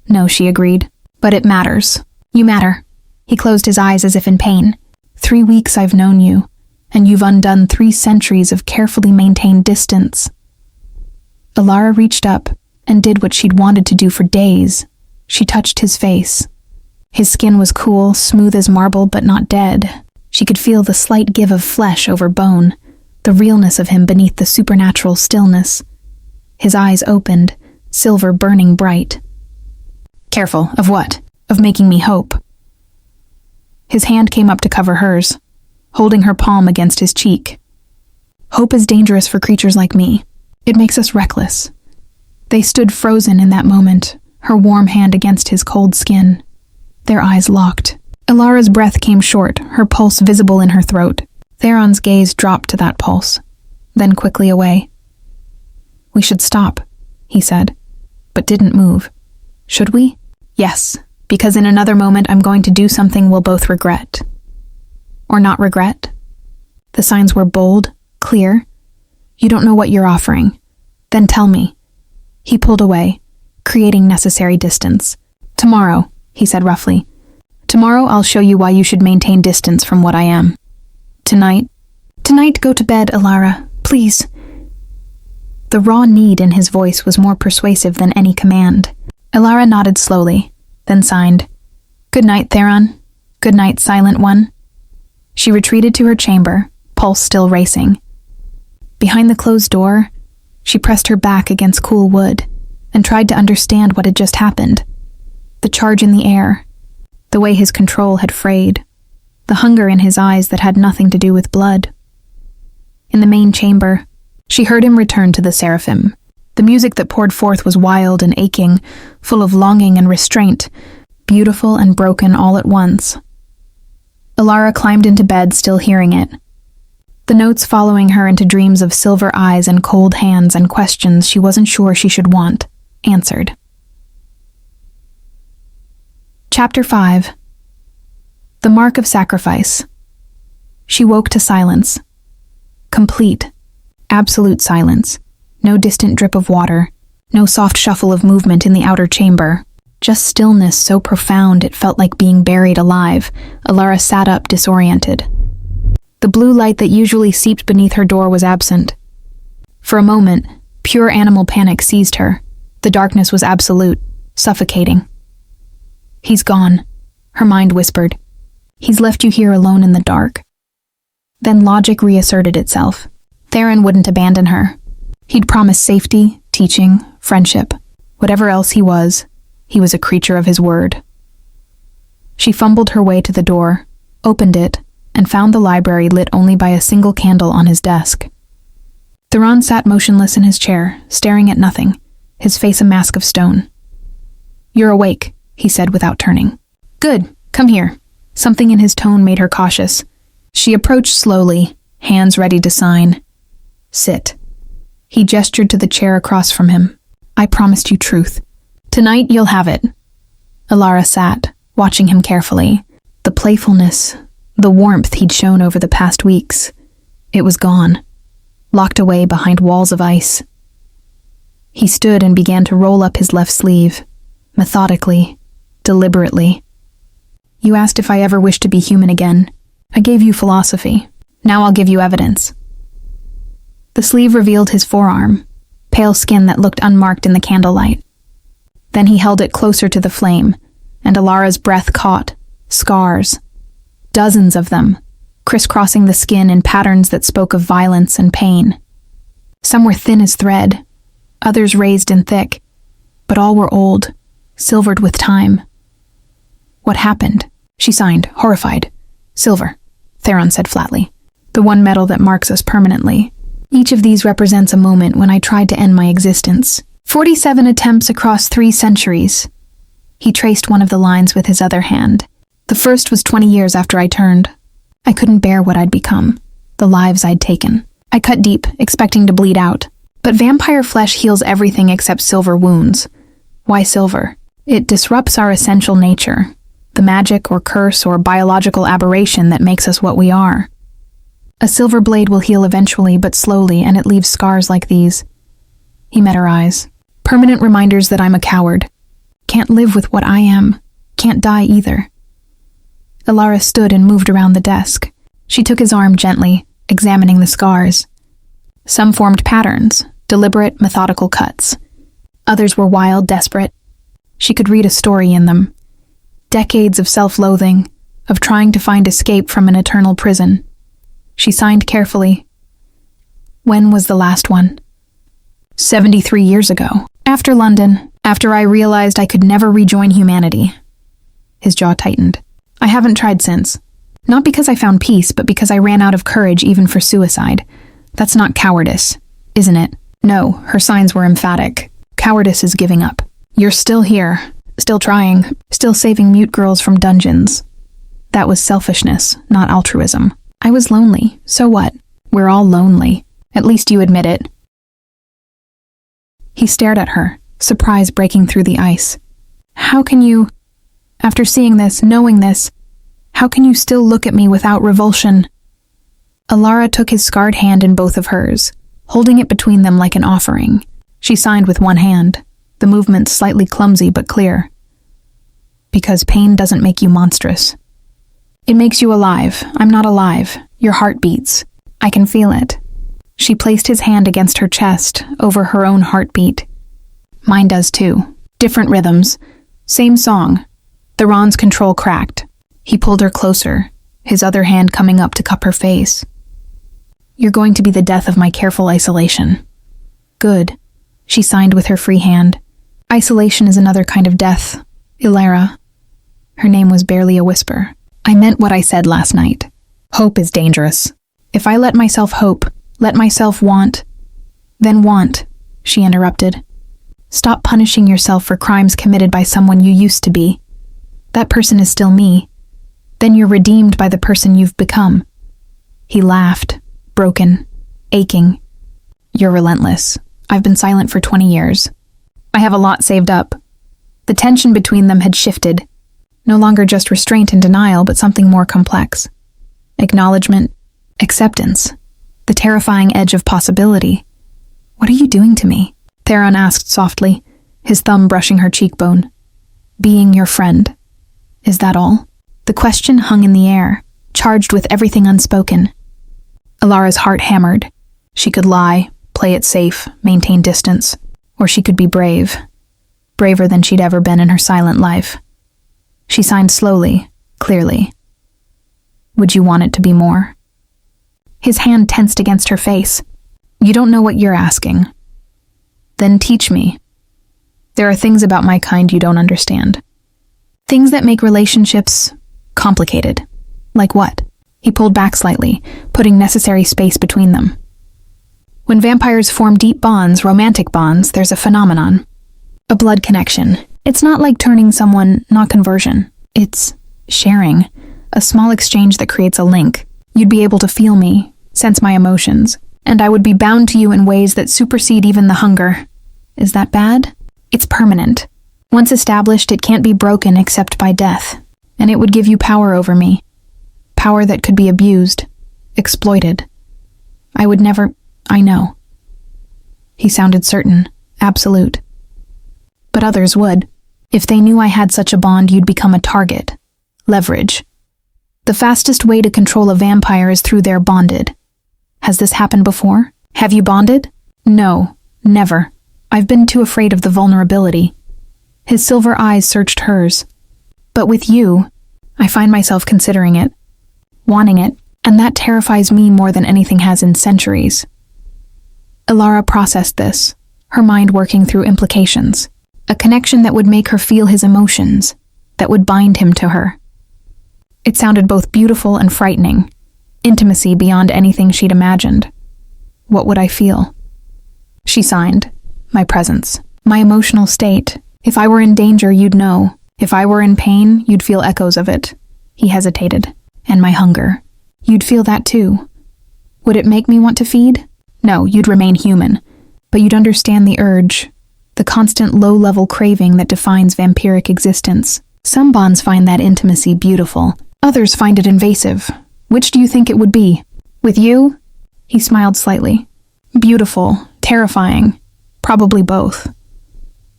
No, she agreed. But it matters. You matter. He closed his eyes as if in pain. 3 weeks I've known you, and you've undone 3 centuries of carefully maintained distance. Alara reached up and did what she'd wanted to do for days. She touched his face. His skin was cool, smooth as marble, but not dead. She could feel the slight give of flesh over bone, the realness of him beneath the supernatural stillness. His eyes opened, silver burning bright. Careful, of what? Of making me hope. His hand came up to cover hers, holding her palm against his cheek. Hope is dangerous for creatures like me. It makes us reckless. They stood frozen in that moment, her warm hand against his cold skin. Their eyes locked. Alara's breath came short, her pulse visible in her throat. Theron's gaze dropped to that pulse, then quickly away. We should stop, he said, but didn't move. Should we? Yes, because in another moment I'm going to do something we'll both regret. Or not regret? The signs were bold, clear. You don't know what you're offering. Then tell me. He pulled away, creating necessary distance. Tomorrow, he said roughly. Tomorrow I'll show you why you should maintain distance from what I am. Tonight, go to bed, Alara, please. The raw need in his voice was more persuasive than any command. Alara nodded slowly, then signed. Good night, Theron. Good night, Silent One. She retreated to her chamber, pulse still racing. Behind the closed door, she pressed her back against cool wood and tried to understand what had just happened. The charge in the air, the way his control had frayed, the hunger in his eyes that had nothing to do with blood. In the main chamber, she heard him return to the seraphim. The music that poured forth was wild and aching, full of longing and restraint, beautiful and broken all at once. Alara climbed into bed, still hearing it. The notes following her into dreams of silver eyes and cold hands and questions she wasn't sure she should want, answered. Chapter 5. The Mark of Sacrifice. She woke to silence. Complete, absolute silence. No distant drip of water, no soft shuffle of movement in the outer chamber. Just stillness so profound it felt like being buried alive. Alara sat up, disoriented. The blue light that usually seeped beneath her door was absent. For a moment, pure animal panic seized her. The darkness was absolute, suffocating. He's gone, her mind whispered. He's left you here alone in the dark. Then logic reasserted itself. Theron wouldn't abandon her. He'd promised safety, teaching, friendship. Whatever else he was a creature of his word. She fumbled her way to the door, opened it, and found the library lit only by a single candle on his desk. Theron sat motionless in his chair, staring at nothing, his face a mask of stone. You're awake, he said without turning. Good, come here. Something in his tone made her cautious. She approached slowly, hands ready to sign. Sit. He gestured to the chair across from him. I promised you truth. Tonight you'll have it. Alara sat, watching him carefully. The playfulness, the warmth he'd shown over the past weeks. It was gone, locked away behind walls of ice. He stood and began to roll up his left sleeve, methodically, deliberately. You asked if I ever wished to be human again. I gave you philosophy. Now I'll give you evidence. The sleeve revealed his forearm, pale skin that looked unmarked in the candlelight. Then he held it closer to the flame, and Alara's breath caught. Scars. Dozens of them, crisscrossing the skin in patterns that spoke of violence and pain. Some were thin as thread, others raised and thick, but all were old, silvered with time. What happened? She signed, horrified. Silver, Theron said flatly. The one metal that marks us permanently. Each of these represents a moment when I tried to end my existence. 47 attempts across 3 centuries. He traced one of the lines with his other hand. The first was 20 years after I turned. I couldn't bear what I'd become, the lives I'd taken. I cut deep, expecting to bleed out. But vampire flesh heals everything except silver wounds. Why silver? It disrupts our essential nature, the magic or curse or biological aberration that makes us what we are. A silver blade will heal eventually, but slowly, and it leaves scars like these. He met her eyes. Permanent reminders that I'm a coward. Can't live with what I am. Can't die either. Alara stood and moved around the desk. She took his arm gently, examining the scars. Some formed patterns, deliberate, methodical cuts. Others were wild, desperate. She could read a story in them. Decades of self-loathing, of trying to find escape from an eternal prison. She signed carefully. When was the last one? 73 years ago. After London, after I realized I could never rejoin humanity. His jaw tightened. I haven't tried since. Not because I found peace, but because I ran out of courage even for suicide. That's not cowardice, isn't it? No, her signs were emphatic. Cowardice is giving up. You're still here, still trying, still saving mute girls from dungeons. That was selfishness, not altruism. I was lonely, so what? We're all lonely. At least you admit it. He stared at her, surprise breaking through the ice. How can you... After seeing this, knowing this, how can you still look at me without revulsion? Alara took his scarred hand in both of hers, holding it between them like an offering. She signed with one hand, the movement slightly clumsy but clear. Because pain doesn't make you monstrous. It makes you alive. I'm not alive. Your heart beats. I can feel it. She placed his hand against her chest, over her own heartbeat. Mine does too. Different rhythms. Same song. Theron's control cracked. He pulled her closer, his other hand coming up to cup her face. You're going to be the death of my careful isolation. Good. She signed with her free hand. Isolation is another kind of death. Ilara. Her name was barely a whisper. I meant what I said last night. Hope is dangerous. If I let myself hope, let myself want, then want, she interrupted. Stop punishing yourself for crimes committed by someone you used to be. That person is still me. Then you're redeemed by the person you've become. He laughed, broken, aching. You're relentless. I've been silent for 20 years. I have a lot saved up. The tension between them had shifted. No longer just restraint and denial, but something more complex. Acknowledgement, acceptance, the terrifying edge of possibility. What are you doing to me? Theron asked softly, his thumb brushing her cheekbone. Being your friend. Is that all? The question hung in the air, charged with everything unspoken. Alara's heart hammered. She could lie, play it safe, maintain distance, or she could be brave. Braver than she'd ever been in her silent life. She signed slowly, clearly. Would you want it to be more? His hand tensed against her face. You don't know what you're asking. Then teach me. There are things about my kind you don't understand. Things that make relationships complicated. Like what? He pulled back slightly, putting necessary space between them. When vampires form deep bonds, romantic bonds, there's a phenomenon. A blood connection. It's not like turning someone, not conversion. It's sharing. A small exchange that creates a link. You'd be able to feel me, sense my emotions, and I would be bound to you in ways that supersede even the hunger. Is that bad? It's permanent. Once established, it can't be broken except by death, and it would give you power over me. Power that could be abused, exploited. I would never... I know. He sounded certain, absolute. But others would. If they knew I had such a bond, you'd become a target. Leverage. The fastest way to control a vampire is through their bonded. Has this happened before? Have you bonded? No, never. I've been too afraid of the vulnerability. His silver eyes searched hers. But with you, I find myself considering it, wanting it, and that terrifies me more than anything has in centuries. Ilara processed this, her mind working through implications. A connection that would make her feel his emotions, that would bind him to her. It sounded both beautiful and frightening, intimacy beyond anything she'd imagined. What would I feel? She signed. My presence. My emotional state. If I were in danger, you'd know. If I were in pain, you'd feel echoes of it. He hesitated. And my hunger. You'd feel that too. Would it make me want to feed? No, you'd remain human. But you'd understand the urge. The constant low-level craving that defines vampiric existence. Some bonds find that intimacy beautiful. Others find it invasive. Which do you think it would be? With you? He smiled slightly. Beautiful, terrifying. Probably both.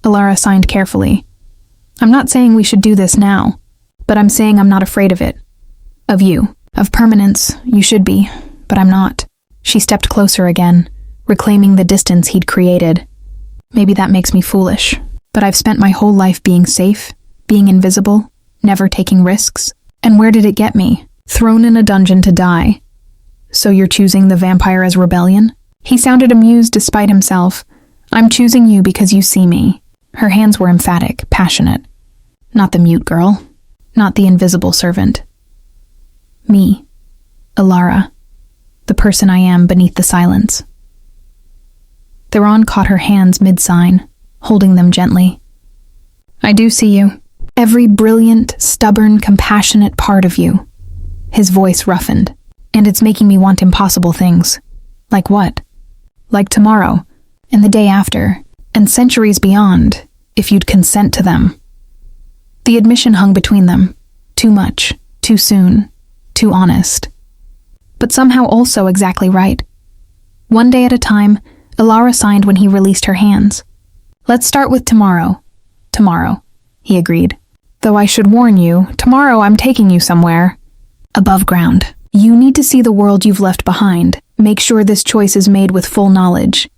Ilara signed carefully. I'm not saying we should do this now, but I'm saying I'm not afraid of it. Of you. Of permanence, you should be, but I'm not. She stepped closer again, reclaiming the distance he'd created. Maybe that makes me foolish, but I've spent my whole life being safe, being invisible, never taking risks. And where did it get me? Thrown in a dungeon to die. So you're choosing the vampire as rebellion? He sounded amused despite himself. I'm choosing you because you see me. Her hands were emphatic, passionate. Not the mute girl. Not the invisible servant. Me. Ilara. The person I am beneath the silence. Theron caught her hands mid-sign, holding them gently. I do see you. Every brilliant, stubborn, compassionate part of you. His voice roughened. And it's making me want impossible things. Like what? Like tomorrow, and the day after, and centuries beyond, if you'd consent to them. The admission hung between them. Too much, too soon, too honest. But somehow also exactly right. One day at a time, Ilara signed when he released her hands. Let's start with tomorrow. Tomorrow, he agreed. Though I should warn you, tomorrow I'm taking you somewhere. Above ground. You need to see the world you've left behind. Make sure this choice is made with full knowledge.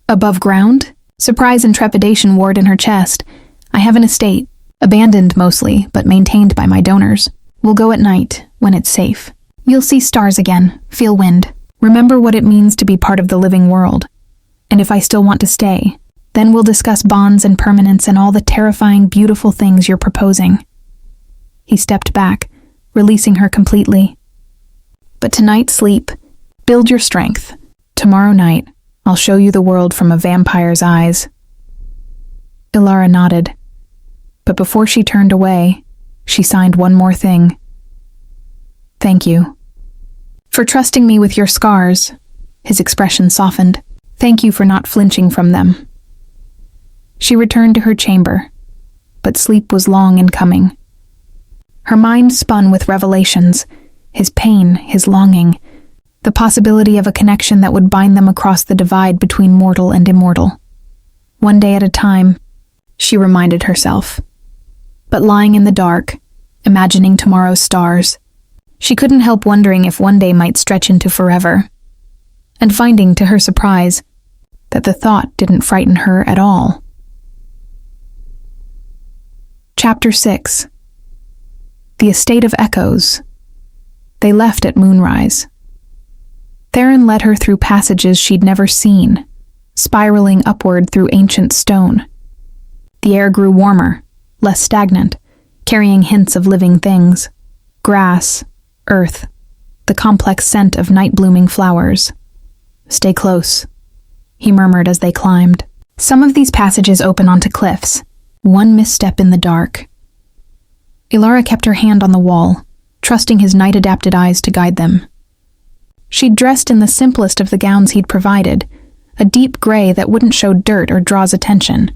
Above ground? Surprise and trepidation warred in her chest. I have an estate. Abandoned mostly, but maintained by my donors. We'll go at night, when it's safe. You'll see stars again, feel wind. Remember what it means to be part of the living world. And if I still want to stay, then we'll discuss bonds and permanence and all the terrifying, beautiful things you're proposing. He stepped back, releasing her completely. But tonight, sleep. Build your strength. Tomorrow night, I'll show you the world from a vampire's eyes. Ilara nodded. But before she turned away, she signed one more thing. Thank you. For trusting me with your scars. His expression softened. Thank you for not flinching from them. She returned to her chamber, but sleep was long in coming. Her mind spun with revelations, his pain, his longing, the possibility of a connection that would bind them across the divide between mortal and immortal. One day at a time, she reminded herself. But lying in the dark, imagining tomorrow's stars, she couldn't help wondering if one day might stretch into forever, and finding, to her surprise, that the thought didn't frighten her at all. Chapter 6. The Estate of Echoes. They left at moonrise. Theron led her through passages she'd never seen, spiraling upward through ancient stone. The air grew warmer, less stagnant, carrying hints of living things. Grass, earth, the complex scent of night-blooming flowers. Stay close, he murmured as they climbed. Some of these passages open onto cliffs, One misstep in the dark. Ilara kept her hand on the wall, trusting his night-adapted eyes to guide them. She'd dressed in the simplest of the gowns he'd provided, a deep gray that wouldn't show dirt or draws attention.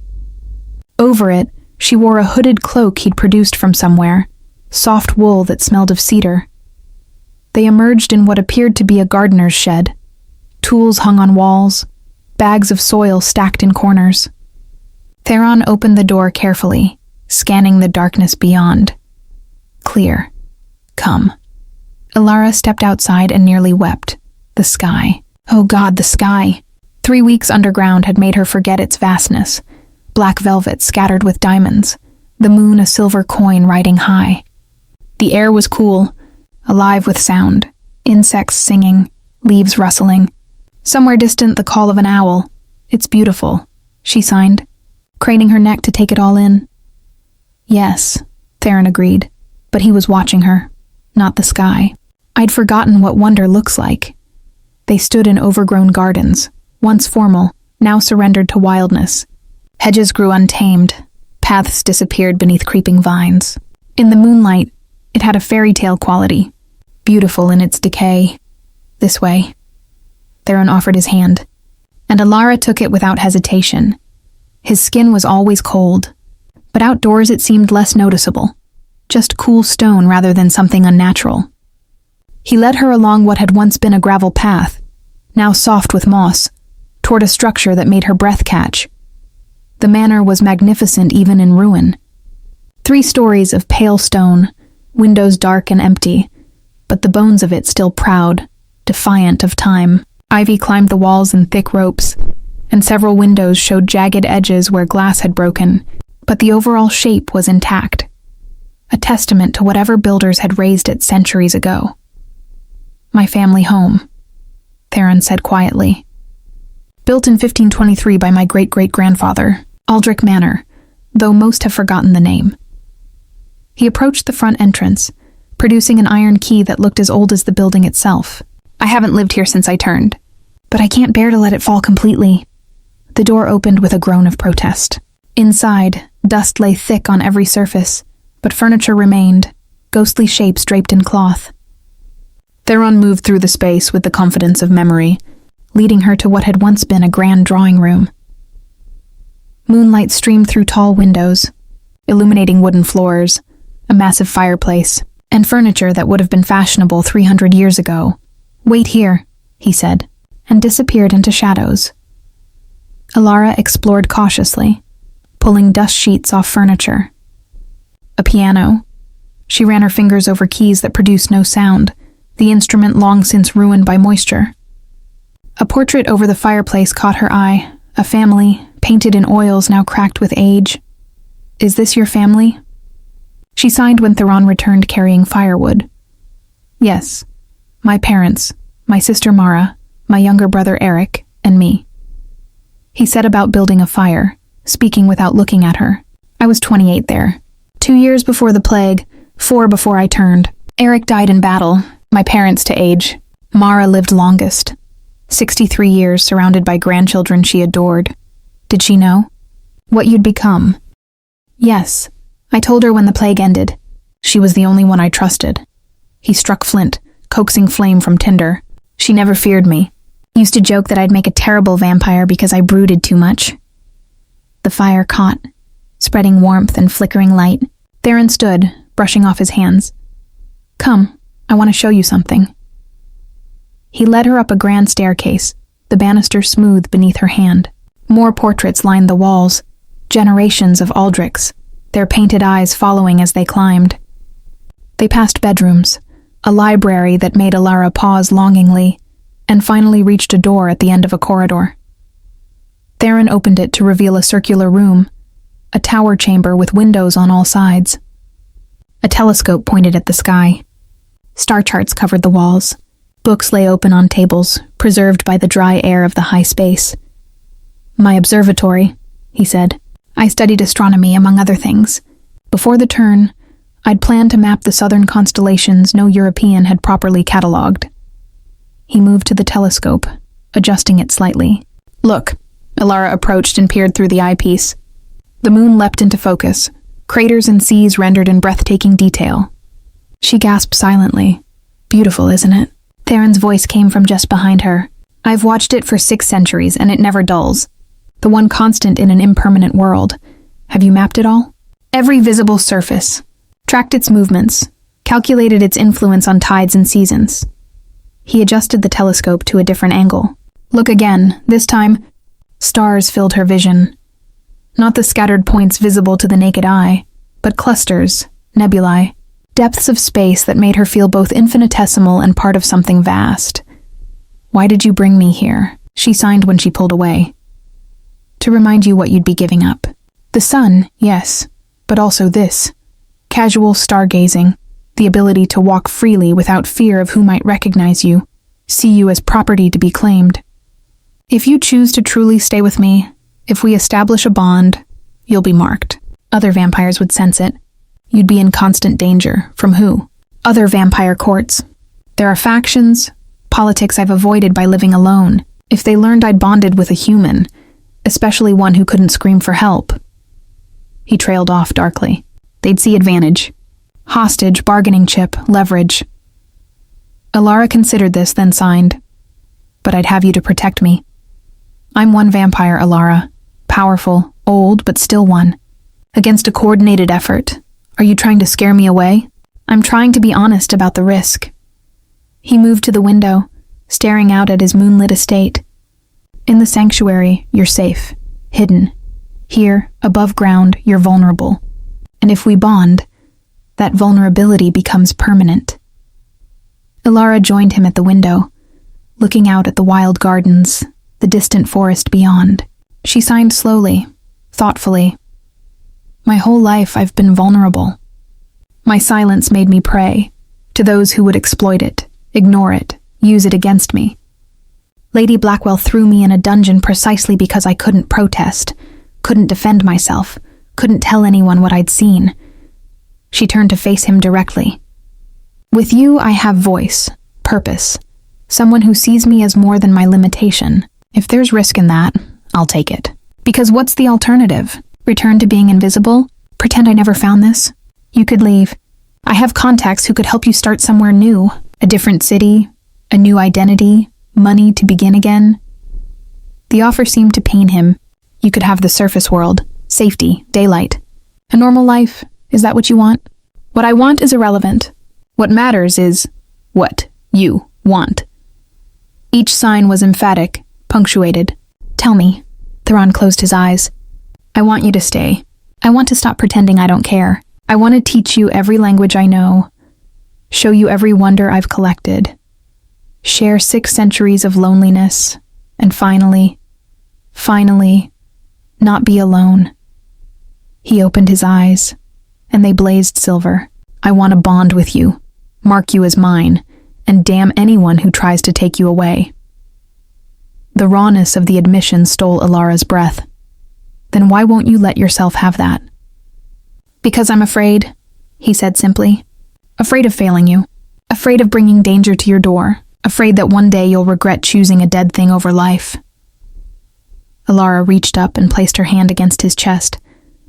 Over it, she wore a hooded cloak he'd produced from somewhere, soft wool that smelled of cedar. They emerged in what appeared to be a gardener's shed. Tools hung on walls, bags of soil stacked in corners. Theron opened the door carefully, scanning the darkness beyond. Clear. Come. Ilara stepped outside and nearly wept. The sky. Oh God, the sky. 3 weeks underground had made her forget its vastness. Black velvet scattered with diamonds, the moon a silver coin riding high. The air was cool, alive with sound, insects singing, leaves rustling. Somewhere distant, the call of an owl. It's beautiful, she signed, craning her neck to take it all in. Yes, Theron agreed, but he was watching her, not the sky. I'd forgotten what wonder looks like. They stood in overgrown gardens, once formal, now surrendered to wildness. Hedges grew untamed, paths disappeared beneath creeping vines. In the moonlight, it had a fairy tale quality, beautiful in its decay. This way. Theron offered his hand, and Ilara took it without hesitation. His skin was always cold, but outdoors it seemed less noticeable, just cool stone rather than something unnatural. He led her along what had once been a gravel path, now soft with moss, toward a structure that made her breath catch. The manor was magnificent even in ruin. 3 stories of pale stone, windows dark and empty, but the bones of it still proud, defiant of time. Ivy climbed the walls in thick ropes, and several windows showed jagged edges where glass had broken, but the overall shape was intact, a testament to whatever builders had raised it centuries ago. My family home, Theron said quietly. Built in 1523 by my great-great-grandfather, Aldrich Manor, though most have forgotten the name. He approached the front entrance, producing an iron key that looked as old as the building itself. I haven't lived here since I turned, but I can't bear to let it fall completely. The door opened with a groan of protest. Inside, dust lay thick on every surface, but furniture remained, ghostly shapes draped in cloth. Theron moved through the space with the confidence of memory, leading her to what had once been a grand drawing room. Moonlight streamed through tall windows, illuminating wooden floors, a massive fireplace, and furniture that would have been fashionable 300 years ago. Wait here, he said, and disappeared into shadows. Ilara explored cautiously, pulling dust sheets off furniture. A piano. She ran her fingers over keys that produced no sound, the instrument long since ruined by moisture. A portrait over the fireplace caught her eye, a family, painted in oils now cracked with age. Is this your family? She signed when Theron returned carrying firewood. Yes. My parents, my sister Mara, my younger brother Eric, and me. He set about building a fire, speaking without looking at her. I was 28 there. 2 years before the plague, 4 before I turned. Eric died in battle, my parents to age. Mara lived longest. 63 years surrounded by grandchildren she adored. Did she know? What you'd become? Yes. I told her when the plague ended. She was the only one I trusted. He struck flint, coaxing flame from tinder. She never feared me. Used to joke that I'd make a terrible vampire because I brooded too much. The fire caught, spreading warmth and flickering light. Theron stood, brushing off his hands. Come, I want to show you something. He led her up a grand staircase, the banister smooth beneath her hand. More portraits lined the walls, generations of Aldrichs, their painted eyes following as they climbed. They passed bedrooms, a library that made Ilara pause longingly, and finally reached a door at the end of a corridor. Theron opened it to reveal a circular room, a tower chamber with windows on all sides. A telescope pointed at the sky. Star charts covered the walls. Books lay open on tables, preserved by the dry air of the high space. My observatory, he said. I studied astronomy, among other things. Before the turn, I'd planned to map the southern constellations no European had properly catalogued. He moved to the telescope, adjusting it slightly. Look, Ilara approached and peered through the eyepiece. The moon leapt into focus, craters and seas rendered in breathtaking detail. She gasped silently. Beautiful, isn't it? Theron's voice came from just behind her. I've watched it for 6 centuries, and it never dulls. The one constant in an impermanent world. Have you mapped it all? Every visible surface. Tracked its movements. Calculated its influence on tides and seasons. He adjusted the telescope to a different angle. Look again. This time, stars filled her vision. Not the scattered points visible to the naked eye, but clusters, nebulae, depths of space that made her feel both infinitesimal and part of something vast. Why did you bring me here? She signed when she pulled away. To remind you what you'd be giving up. The sun, yes, but also this. Casual stargazing, the ability to walk freely without fear of who might recognize you, see you as property to be claimed. If you choose to truly stay with me, if we establish a bond, you'll be marked. Other vampires would sense it. You'd be in constant danger. From who? Other vampire courts. There are factions, politics I've avoided by living alone. If they learned I'd bonded with a human, especially one who couldn't scream for help. He trailed off darkly. They'd see advantage. Hostage, bargaining chip, leverage. Alara considered this, then signed. But I'd have you to protect me. I'm one vampire, Alara. Powerful, old, but still one. Against a coordinated effort. Are you trying to scare me away? I'm trying to be honest about the risk. He moved to the window, staring out at his moonlit estate. In the sanctuary, you're safe, hidden. Here, above ground, you're vulnerable. And if we bond, that vulnerability becomes permanent. Alara joined him at the window, looking out at the wild gardens, the distant forest beyond. She signed slowly, thoughtfully. My whole life I've been vulnerable. My silence made me prey to those who would exploit it, ignore it, use it against me. Lady Blackwell threw me in a dungeon precisely because I couldn't protest, couldn't defend myself, couldn't tell anyone what I'd seen. She turned to face him directly. With you, I have voice, purpose, someone who sees me as more than my limitation. If there's risk in that, I'll take it. Because what's the alternative? Return to being invisible? Pretend I never found this? You could leave. I have contacts who could help you start somewhere new, a different city, a new identity, money to begin again. The offer seemed to pain him. You could have the surface world, safety, daylight. A normal life, is that what you want? What I want is irrelevant. What matters is what you want. Each sign was emphatic, punctuated. Tell me. Theron closed his eyes. I want you to stay. I want to stop pretending I don't care. I want to teach you every language I know, show you every wonder I've collected, share 6 centuries of loneliness, and finally, not be alone. He opened his eyes, and they blazed silver. I want to bond with you, mark you as mine, and damn anyone who tries to take you away. The rawness of the admission stole Alara's breath. Then why won't you let yourself have that? Because I'm afraid, he said simply. Afraid of failing you. Afraid of bringing danger to your door. Afraid that one day you'll regret choosing a dead thing over life. Alara reached up and placed her hand against his chest,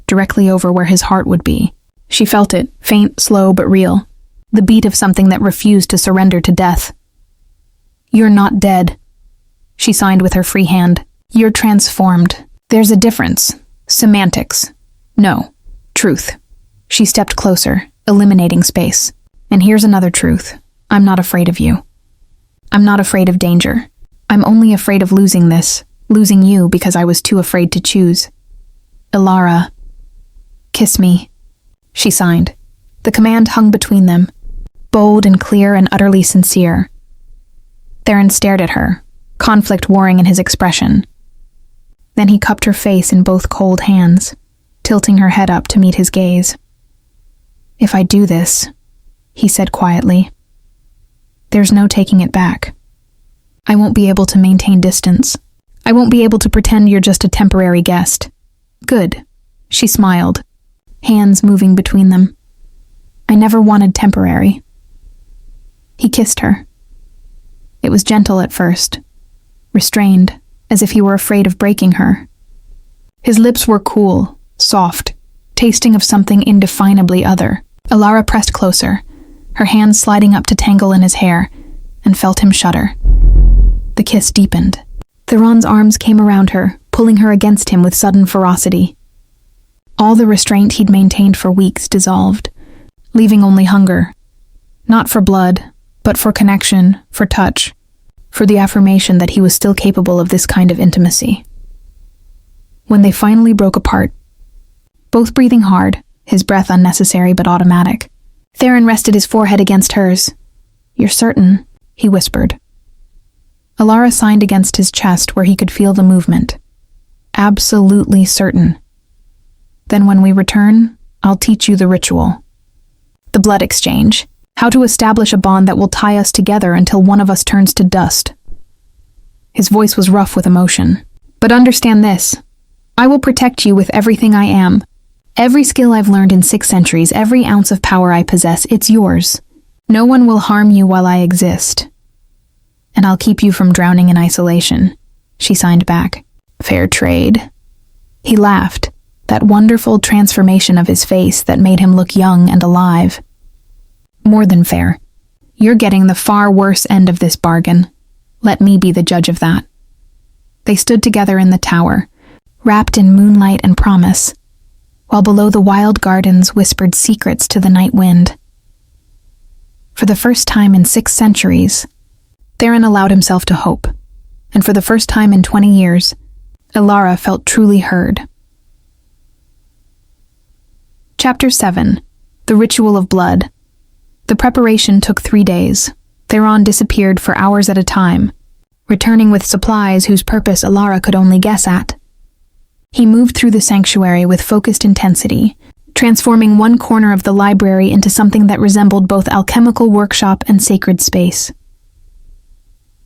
directly over where his heart would be. She felt it, faint, slow, but real. The beat of something that refused to surrender to death. You're not dead, she signed with her free hand. You're transformed. There's a difference. Semantics. No. Truth. She stepped closer, eliminating space. And here's another truth. I'm not afraid of you. I'm not afraid of danger. I'm only afraid of losing this, losing you because I was too afraid to choose. Alara. Kiss me, she signed. The command hung between them, bold and clear and utterly sincere. Theron stared at her, conflict warring in his expression. Then he cupped her face in both cold hands, tilting her head up to meet his gaze. If I do this, he said quietly, there's no taking it back. I won't be able to maintain distance. I won't be able to pretend you're just a temporary guest. Good, she smiled, hands moving between them. I never wanted temporary. He kissed her. It was gentle at first, restrained, as if he were afraid of breaking her. His lips were cool, soft, tasting of something indefinably other. Alara pressed closer, her hands sliding up to tangle in his hair, and felt him shudder. The kiss deepened. Theron's arms came around her, pulling her against him with sudden ferocity. All the restraint he'd maintained for weeks dissolved, leaving only hunger. Not for blood, but for connection, for touch, for the affirmation that he was still capable of this kind of intimacy. When they finally broke apart, both breathing hard, his breath unnecessary but automatic, Theron rested his forehead against hers. "You're certain?" he whispered. Alara signed against his chest where he could feel the movement. "Absolutely certain. Then when we return, I'll teach you the ritual. The blood exchange. How to establish a bond that will tie us together until one of us turns to dust." His voice was rough with emotion. "But understand this. I will protect you with everything I am. Every skill I've learned in 6 centuries, every ounce of power I possess, it's yours. No one will harm you while I exist. And I'll keep you from drowning in isolation," she signed back. "Fair trade." He laughed, that wonderful transformation of his face that made him look young and alive. "More than fair. You're getting the far worse end of this bargain. Let me be the judge of that." They stood together in the tower, wrapped in moonlight and promise, while below the wild gardens whispered secrets to the night wind. For the first time in 6 centuries, Theron allowed himself to hope, and for the first time in 20 years, Alara felt truly heard. Chapter 7. The Ritual of Blood. The preparation took 3 days. Theron disappeared for hours at a time, returning with supplies whose purpose Alara could only guess at. He moved through the sanctuary with focused intensity, transforming one corner of the library into something that resembled both alchemical workshop and sacred space.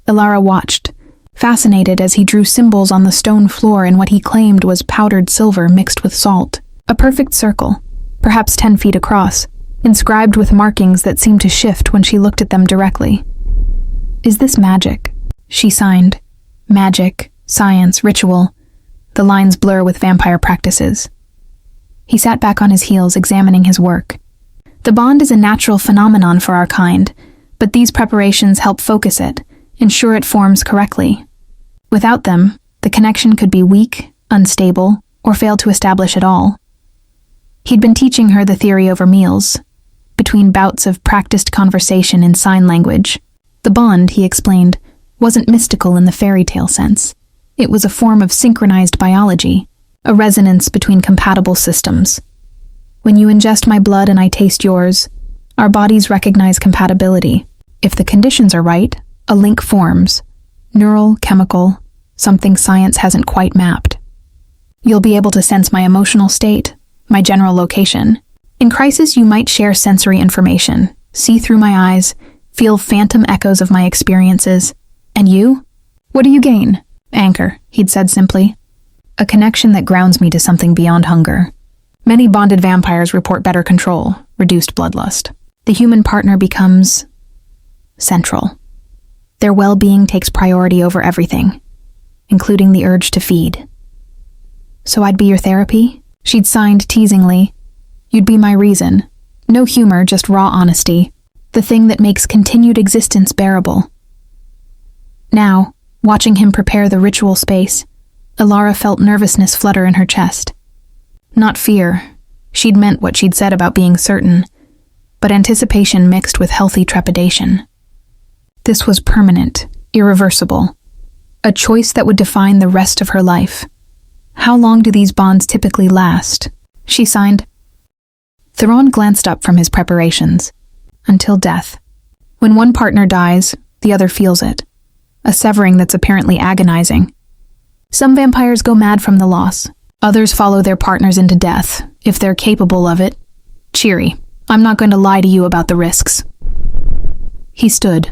Alara watched, fascinated as he drew symbols on the stone floor in what he claimed was powdered silver mixed with salt. A perfect circle, perhaps 10 feet across, inscribed with markings that seemed to shift when she looked at them directly. "Is this magic?" she signed. "Magic, science, ritual. The lines blur with vampire practices." He sat back on his heels, examining his work. "The bond is a natural phenomenon for our kind, but these preparations help focus it, ensure it forms correctly. Without them, the connection could be weak, unstable, or fail to establish at all." He'd been teaching her the theory over meals, between bouts of practiced conversation in sign language. The bond, he explained, wasn't mystical in the fairy tale sense. It was a form of synchronized biology, a resonance between compatible systems. When you ingest my blood and I taste yours, our bodies recognize compatibility. If the conditions are right, a link forms, neural, chemical, something science hasn't quite mapped. You'll be able to sense my emotional state, my general location. In crisis, you might share sensory information, see through my eyes, feel phantom echoes of my experiences. And you? What do you gain? Anchor, he'd said simply. A connection that grounds me to something beyond hunger. Many bonded vampires report better control, reduced bloodlust. The human partner becomes central. Their well-being takes priority over everything, including the urge to feed. "So I'd be your therapy?" She'd signed teasingly. "You'd be my reason. No humor, just raw honesty. The thing that makes continued existence bearable." Now, watching him prepare the ritual space, Alara felt nervousness flutter in her chest. Not fear. She'd meant what she'd said about being certain, but anticipation mixed with healthy trepidation. This was permanent, irreversible. A choice that would define the rest of her life. How long do these bonds typically last? She signed. Theron glanced up from his preparations. Until death. When one partner dies, the other feels it. A severing that's apparently agonizing. Some vampires go mad from the loss. Others follow their partners into death, if they're capable of it. Cheery. I'm not going to lie to you about the risks. He stood,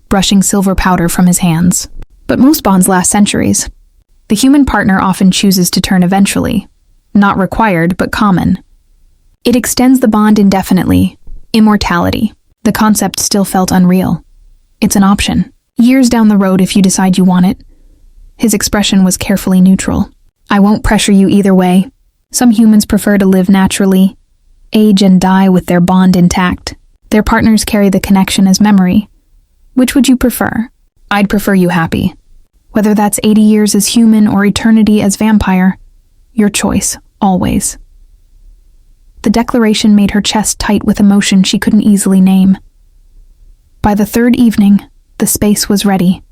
brushing silver powder from his hands. But most bonds last centuries. The human partner often chooses to turn eventually. Not required, but common. It extends the bond indefinitely. Immortality. The concept still felt unreal. It's an option. Years down the road if you decide you want it. His expression was carefully neutral. I won't pressure you either way. Some humans prefer to live naturally, age and die with their bond intact. Their partners carry the connection as memory. Which would you prefer? I'd prefer you happy. Whether that's 80 years as human or eternity as vampire, your choice, always. The declaration made her chest tight with emotion she couldn't easily name. By the third evening, the space was ready.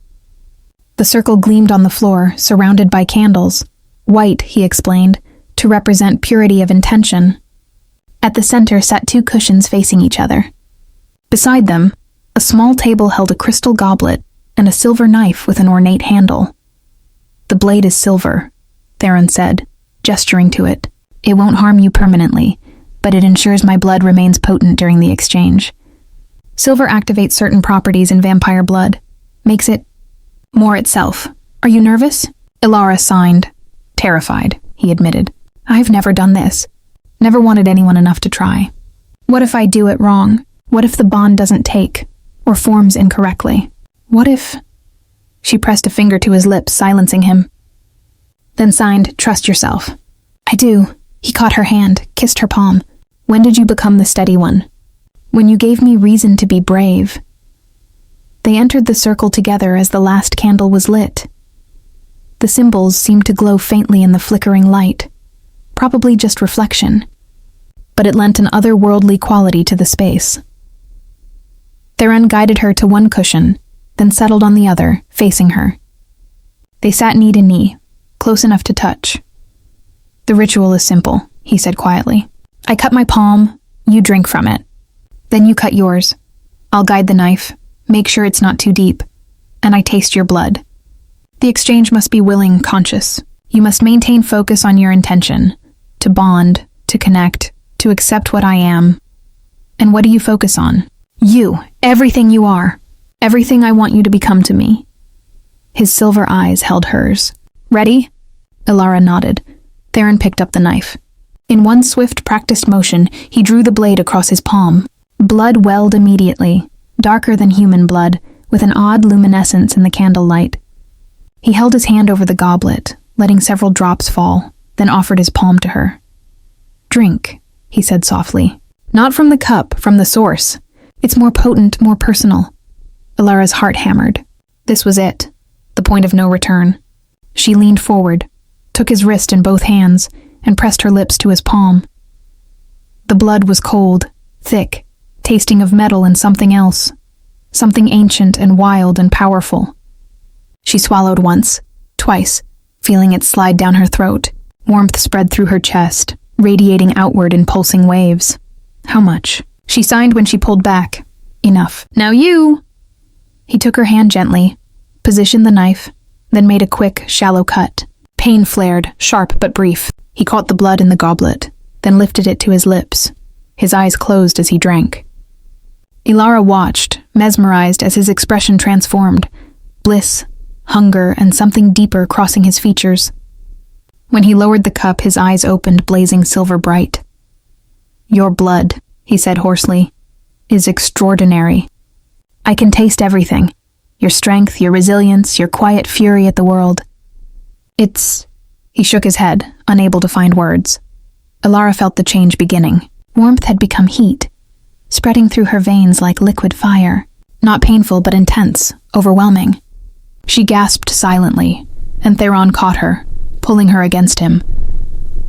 The circle gleamed on the floor, surrounded by candles. White, he explained, to represent purity of intention. At the center sat 2 cushions facing each other. Beside them, a small table held a crystal goblet and a silver knife with an ornate handle. The blade is silver, Theron said, gesturing to it. It won't harm you permanently, but it ensures my blood remains potent during the exchange. Silver activates certain properties in vampire blood, makes it more itself. Are you nervous? Ilara signed. Terrified, he admitted. I've never done this. Never wanted anyone enough to try. What if I do it wrong? What if the bond doesn't take, or forms incorrectly? What if... She pressed a finger to his lips, silencing him. Then signed, trust yourself. I do. He caught her hand, kissed her palm. When did you become the steady one? When you gave me reason to be brave. They entered the circle together as the last candle was lit. The symbols seemed to glow faintly in the flickering light, probably just reflection, but it lent an otherworldly quality to the space. Theron guided her to one cushion, then settled on the other, facing her. They sat knee to knee, close enough to touch. The ritual is simple, he said quietly. I cut my palm, you drink from it. Then you cut yours. I'll guide the knife, make sure it's not too deep, and I taste your blood. The exchange must be willing, conscious. You must maintain focus on your intention, to bond, to connect, to accept what I am. And what do you focus on? You, everything you are, everything I want you to become to me. His silver eyes held hers. Ready? Ilara nodded. Theron picked up the knife. In one swift, practiced motion, he drew the blade across his palm. Blood welled immediately, darker than human blood, with an odd luminescence in the candlelight. He held his hand over the goblet, letting several drops fall, then offered his palm to her. Drink, he said softly. Not from the cup, from the source. It's more potent, more personal. Ilara's heart hammered. This was it, the point of no return. She leaned forward, took his wrist in both hands, and pressed her lips to his palm. The blood was cold, thick, tasting of metal and something else, something ancient and wild and powerful. She swallowed once, twice, feeling it slide down her throat. Warmth spread through her chest, radiating outward in pulsing waves. How much? She signed when she pulled back. Enough. Now you! He took her hand gently, positioned the knife, then made a quick, shallow cut. Pain flared, sharp but brief. He caught the blood in the goblet, then lifted it to his lips. His eyes closed as he drank. Ilara watched, mesmerized as his expression transformed. Bliss, hunger, and something deeper crossing his features. When he lowered the cup, his eyes opened, blazing silver bright. Your blood, he said hoarsely, is extraordinary. I can taste everything. Your strength, your resilience, your quiet fury at the world. He shook his head, unable to find words. Ilara felt the change beginning. Warmth had become heat, spreading through her veins like liquid fire. Not painful, but intense, overwhelming. She gasped silently, and Theron caught her, pulling her against him.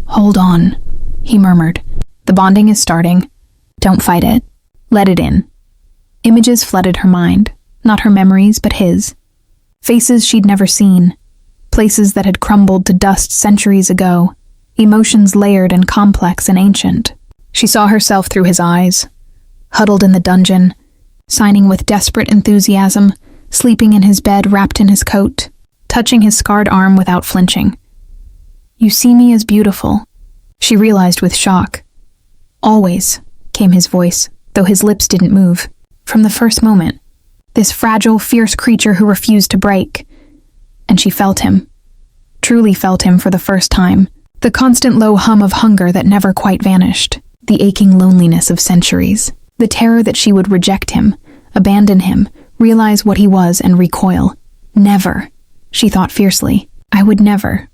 Hold on, he murmured. The bonding is starting. Don't fight it. Let it in. Images flooded her mind, not her memories, but his. Faces she'd never seen. Places that had crumbled to dust centuries ago. Emotions layered and complex and ancient. She saw herself through his eyes, huddled in the dungeon, signing with desperate enthusiasm, sleeping in his bed wrapped in his coat, touching his scarred arm without flinching. You see me as beautiful, she realized with shock. Always, came his voice, though his lips didn't move. From the first moment, this fragile, fierce creature who refused to break. And she felt him, truly felt him for the first time. The constant low hum of hunger that never quite vanished. The aching loneliness of centuries. The terror that she would reject him, abandon him, realize what he was and recoil. Never, she thought fiercely. I would never.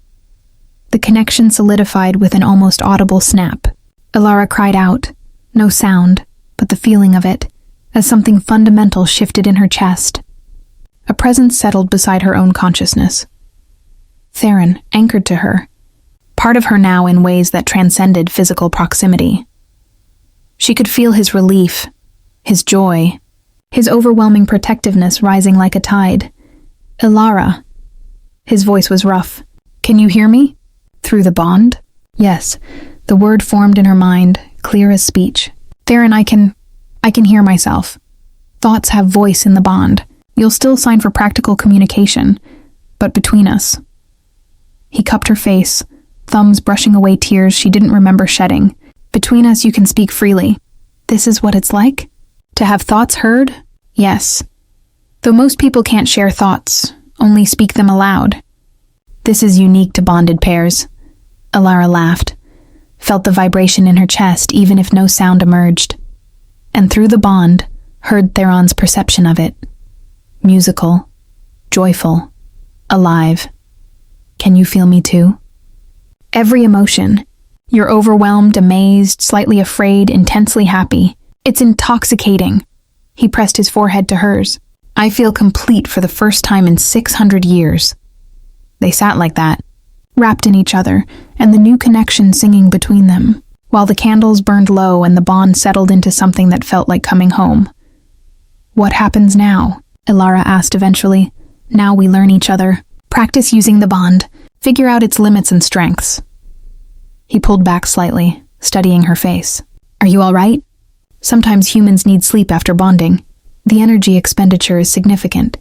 The connection solidified with an almost audible snap. Elara cried out, no sound, but the feeling of it, as something fundamental shifted in her chest. A presence settled beside her own consciousness. Theron, anchored to her, part of her now in ways that transcended physical proximity. She could feel his relief, his joy, his overwhelming protectiveness rising like a tide. Elara. His voice was rough. Can you hear me? Through the bond? Yes. The word formed in her mind, clear as speech. Theron, I can hear myself. Thoughts have voice in the bond. You'll still sign for practical communication, but between us. He cupped her face, thumbs brushing away tears she didn't remember shedding. Between us, you can speak freely. This is what it's like? To have thoughts heard? Yes. Though most people can't share thoughts, only speak them aloud. This is unique to bonded pairs. Elara laughed, felt the vibration in her chest even if no sound emerged, and through the bond, heard Theron's perception of it. Musical, joyful, alive. Can you feel me too? Every emotion. You're overwhelmed, amazed, slightly afraid, intensely happy. It's intoxicating. He pressed his forehead to hers. I feel complete for the first time in 600 years. They sat like that, wrapped in each other, and the new connection singing between them, while the candles burned low and the bond settled into something that felt like coming home. What happens now? Elara asked eventually. Now we learn each other. Practice using the bond. Figure out its limits and strengths. He pulled back slightly, studying her face. Are you all right? Sometimes humans need sleep after bonding. The energy expenditure is significant.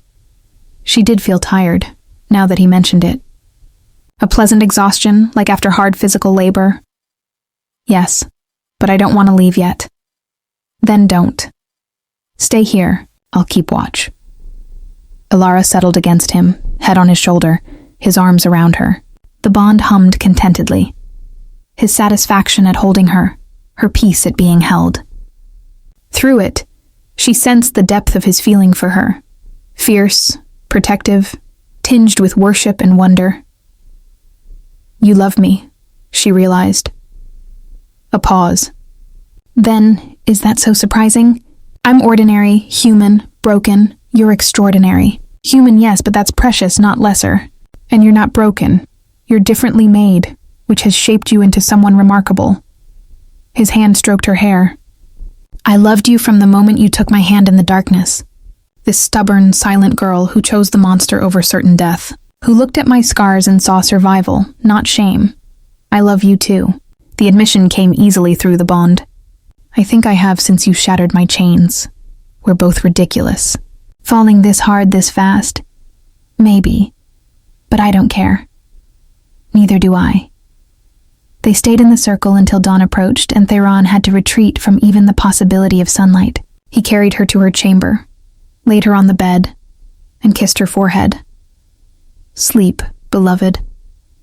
She did feel tired, now that he mentioned it. A pleasant exhaustion, like after hard physical labor? Yes, but I don't want to leave yet. Then don't. Stay here. I'll keep watch. Elara settled against him, head on his shoulder, his arms around her. The bond hummed contentedly. His satisfaction at holding her, her peace at being held. Through it, she sensed the depth of his feeling for her. Fierce, protective, tinged with worship and wonder. You love me, she realized. A pause. Then, is that so surprising? I'm ordinary, human, broken. You're extraordinary. Human, yes, but that's precious, not lesser. And you're not broken. You're differently made, which has shaped you into someone remarkable. His hand stroked her hair. I loved you from the moment you took my hand in the darkness. This stubborn, silent girl who chose the monster over certain death, who looked at my scars and saw survival, not shame. I love you too. The admission came easily through the bond. I think I have since you shattered my chains. We're both ridiculous. Falling this hard this fast? Maybe. But I don't care. Neither do I. They stayed in the circle until dawn approached and Theron had to retreat from even the possibility of sunlight. He carried her to her chamber, laid her on the bed, and kissed her forehead. Sleep, beloved,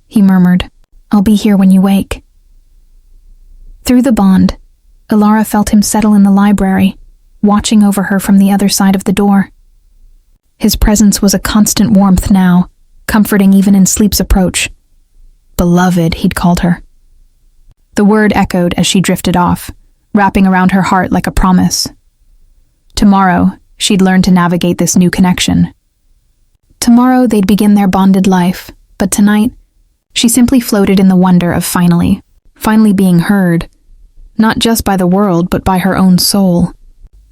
he murmured. I'll be here when you wake. Through the bond, Elara felt him settle in the library, watching over her from the other side of the door. His presence was a constant warmth now, comforting even in sleep's approach. Beloved, he'd called her. The word echoed as she drifted off, wrapping around her heart like a promise. Tomorrow, she'd learn to navigate this new connection. Tomorrow, they'd begin their bonded life, but tonight, she simply floated in the wonder of finally being heard, not just by the world, but by her own soul,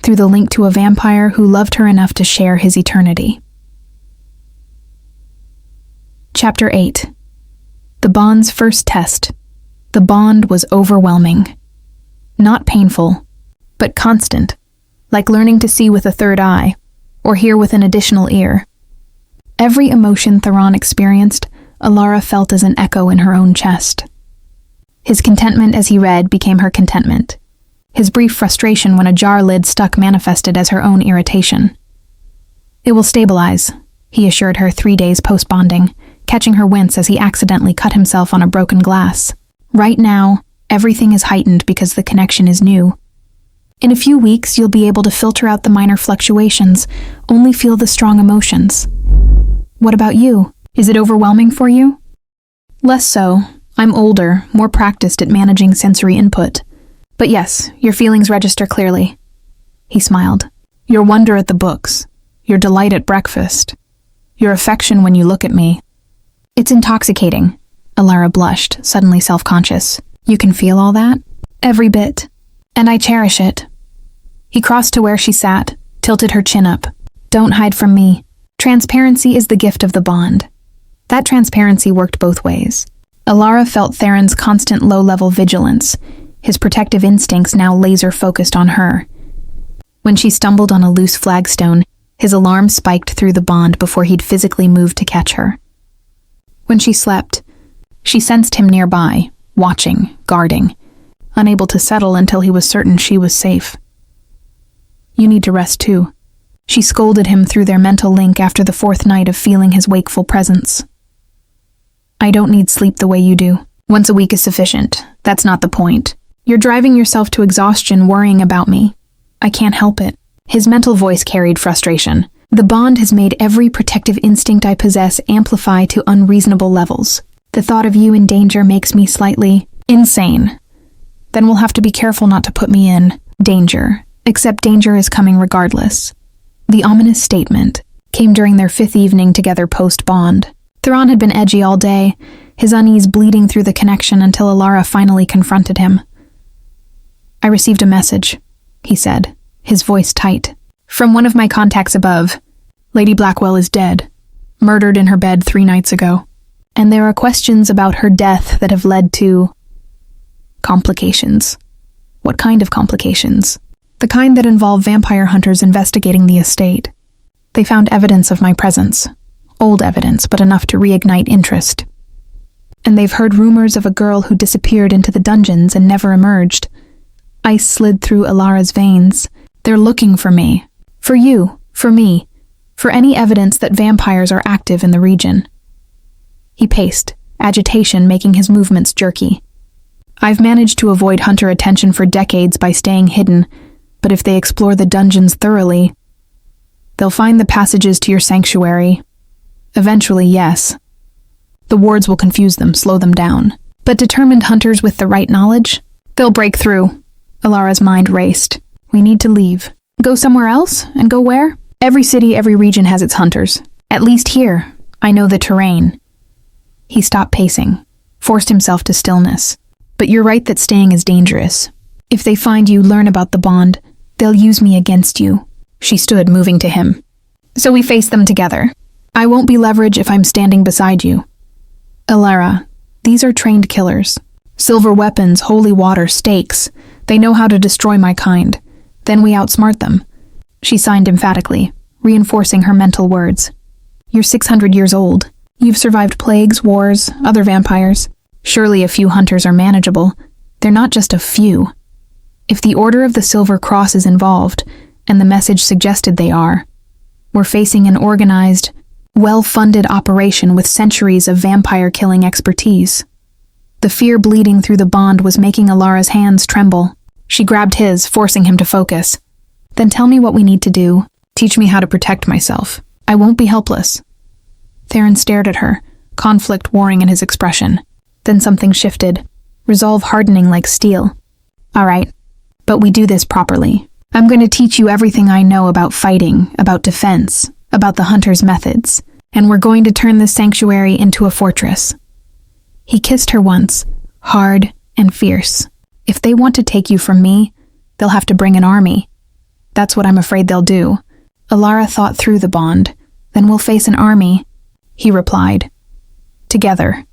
through the link to a vampire who loved her enough to share his eternity. Chapter 8. The bond's first test. The bond was overwhelming. Not painful, but constant, like learning to see with a third eye, or hear with an additional ear. Every emotion Theron experienced, Elara felt as an echo in her own chest. His contentment as he read became her contentment. His brief frustration when a jar lid stuck manifested as her own irritation. It will stabilize, he assured her 3 days post-bonding, catching her wince as he accidentally cut himself on a broken glass. Right now, everything is heightened because the connection is new. In a few weeks, you'll be able to filter out the minor fluctuations, only feel the strong emotions. What about you? Is it overwhelming for you? Less so. I'm older, more practiced at managing sensory input. But yes, your feelings register clearly. He smiled. Your wonder at the books, your delight at breakfast, your affection when you look at me. It's intoxicating. Alara blushed, suddenly self-conscious. You can feel all that? Every bit. And I cherish it. He crossed to where she sat, tilted her chin up. Don't hide from me. Transparency is the gift of the bond. That transparency worked both ways. Alara felt Theron's constant low-level vigilance, his protective instincts now laser-focused on her. When she stumbled on a loose flagstone, his alarm spiked through the bond before he'd physically moved to catch her. When she slept, she sensed him nearby, watching, guarding, unable to settle until he was certain she was safe. You need to rest too. She scolded him through their mental link after the fourth night of feeling his wakeful presence. I don't need sleep the way you do. Once a week is sufficient. That's not the point. You're driving yourself to exhaustion worrying about me. I can't help it. His mental voice carried frustration. The bond has made every protective instinct I possess amplify to unreasonable levels. The thought of you in danger makes me slightly insane. Then we'll have to be careful not to put me in danger. Except danger is coming regardless. The ominous statement came during their 5th evening together post-bond. Theron had been edgy all day, his unease bleeding through the connection until Alara finally confronted him. I received a message, he said, his voice tight. From one of my contacts above. Lady Blackwell is dead, murdered in her bed 3 nights ago. And there are questions about her death that have led to complications. What kind of complications? The kind that involve vampire hunters investigating the estate. They found evidence of my presence. Old evidence, but enough to reignite interest. And they've heard rumors of a girl who disappeared into the dungeons and never emerged. Ice slid through Alara's veins. They're looking for me. For you. For me. For any evidence that vampires are active in the region. He paced, agitation making his movements jerky. I've managed to avoid hunter attention for decades by staying hidden, but if they explore the dungeons thoroughly, they'll find the passages to your sanctuary. Eventually, yes. The wards will confuse them, slow them down. But determined hunters with the right knowledge, they'll break through. Alara's mind raced. We need to leave. Go somewhere else? And go where? Every city, every region has its hunters. At least here, I know the terrain. He stopped pacing, forced himself to stillness. But you're right that staying is dangerous. If they find you, learn about the bond, they'll use me against you. She stood, moving to him. So we face them together. I won't be leverage if I'm standing beside you. Alara, these are trained killers. Silver weapons, holy water, stakes. They know how to destroy my kind. Then we outsmart them. She signed emphatically, reinforcing her mental words. You're 600 years old. You've survived plagues, wars, other vampires. Surely a few hunters are manageable. They're not just a few. If the Order of the Silver Cross is involved, and the message suggested they are, we're facing an organized, well-funded operation with centuries of vampire-killing expertise. The fear bleeding through the bond was making Alara's hands tremble. She grabbed his, forcing him to focus. Then tell me what we need to do. Teach me how to protect myself. I won't be helpless. Theron stared at her, conflict warring in his expression. Then something shifted, resolve hardening like steel. All right, but we do this properly. I'm going to teach you everything I know about fighting, about defense, about the hunter's methods, and we're going to turn this sanctuary into a fortress. He kissed her once, hard and fierce. If they want to take you from me, they'll have to bring an army. That's what I'm afraid they'll do. Alara thought through the bond. Then we'll face an army, he replied. Together.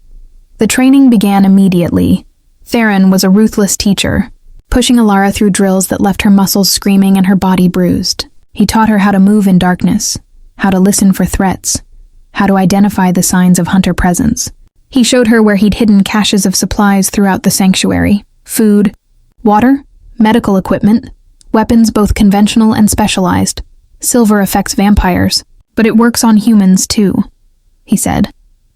The training began immediately. Theron was a ruthless teacher, pushing Alara through drills that left her muscles screaming and her body bruised. He taught her how to move in darkness, how to listen for threats, how to identify the signs of hunter presence. He showed her where he'd hidden caches of supplies throughout the sanctuary. Food, water, medical equipment, weapons both conventional and specialized. Silver affects vampires, but it works on humans too, he said,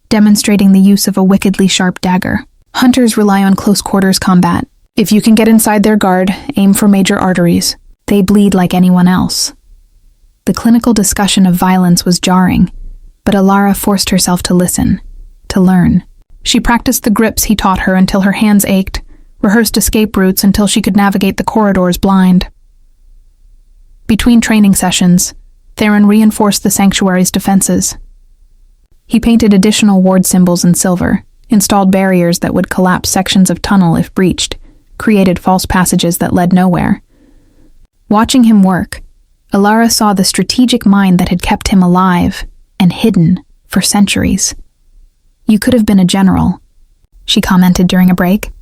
demonstrating the use of a wickedly sharp dagger. Hunters rely on close-quarters combat. If you can get inside their guard, aim for major arteries. They bleed like anyone else. The clinical discussion of violence was jarring, but Alara forced herself to listen, to learn. She practiced the grips he taught her until her hands ached, rehearsed escape routes until she could navigate the corridors blind. Between training sessions, Theron reinforced the sanctuary's defenses. He painted additional ward symbols in silver, installed barriers that would collapse sections of tunnel if breached, created false passages that led nowhere. Watching him work, Alara saw the strategic mind that had kept him alive and hidden for centuries. "You could have been a general," she commented during a break.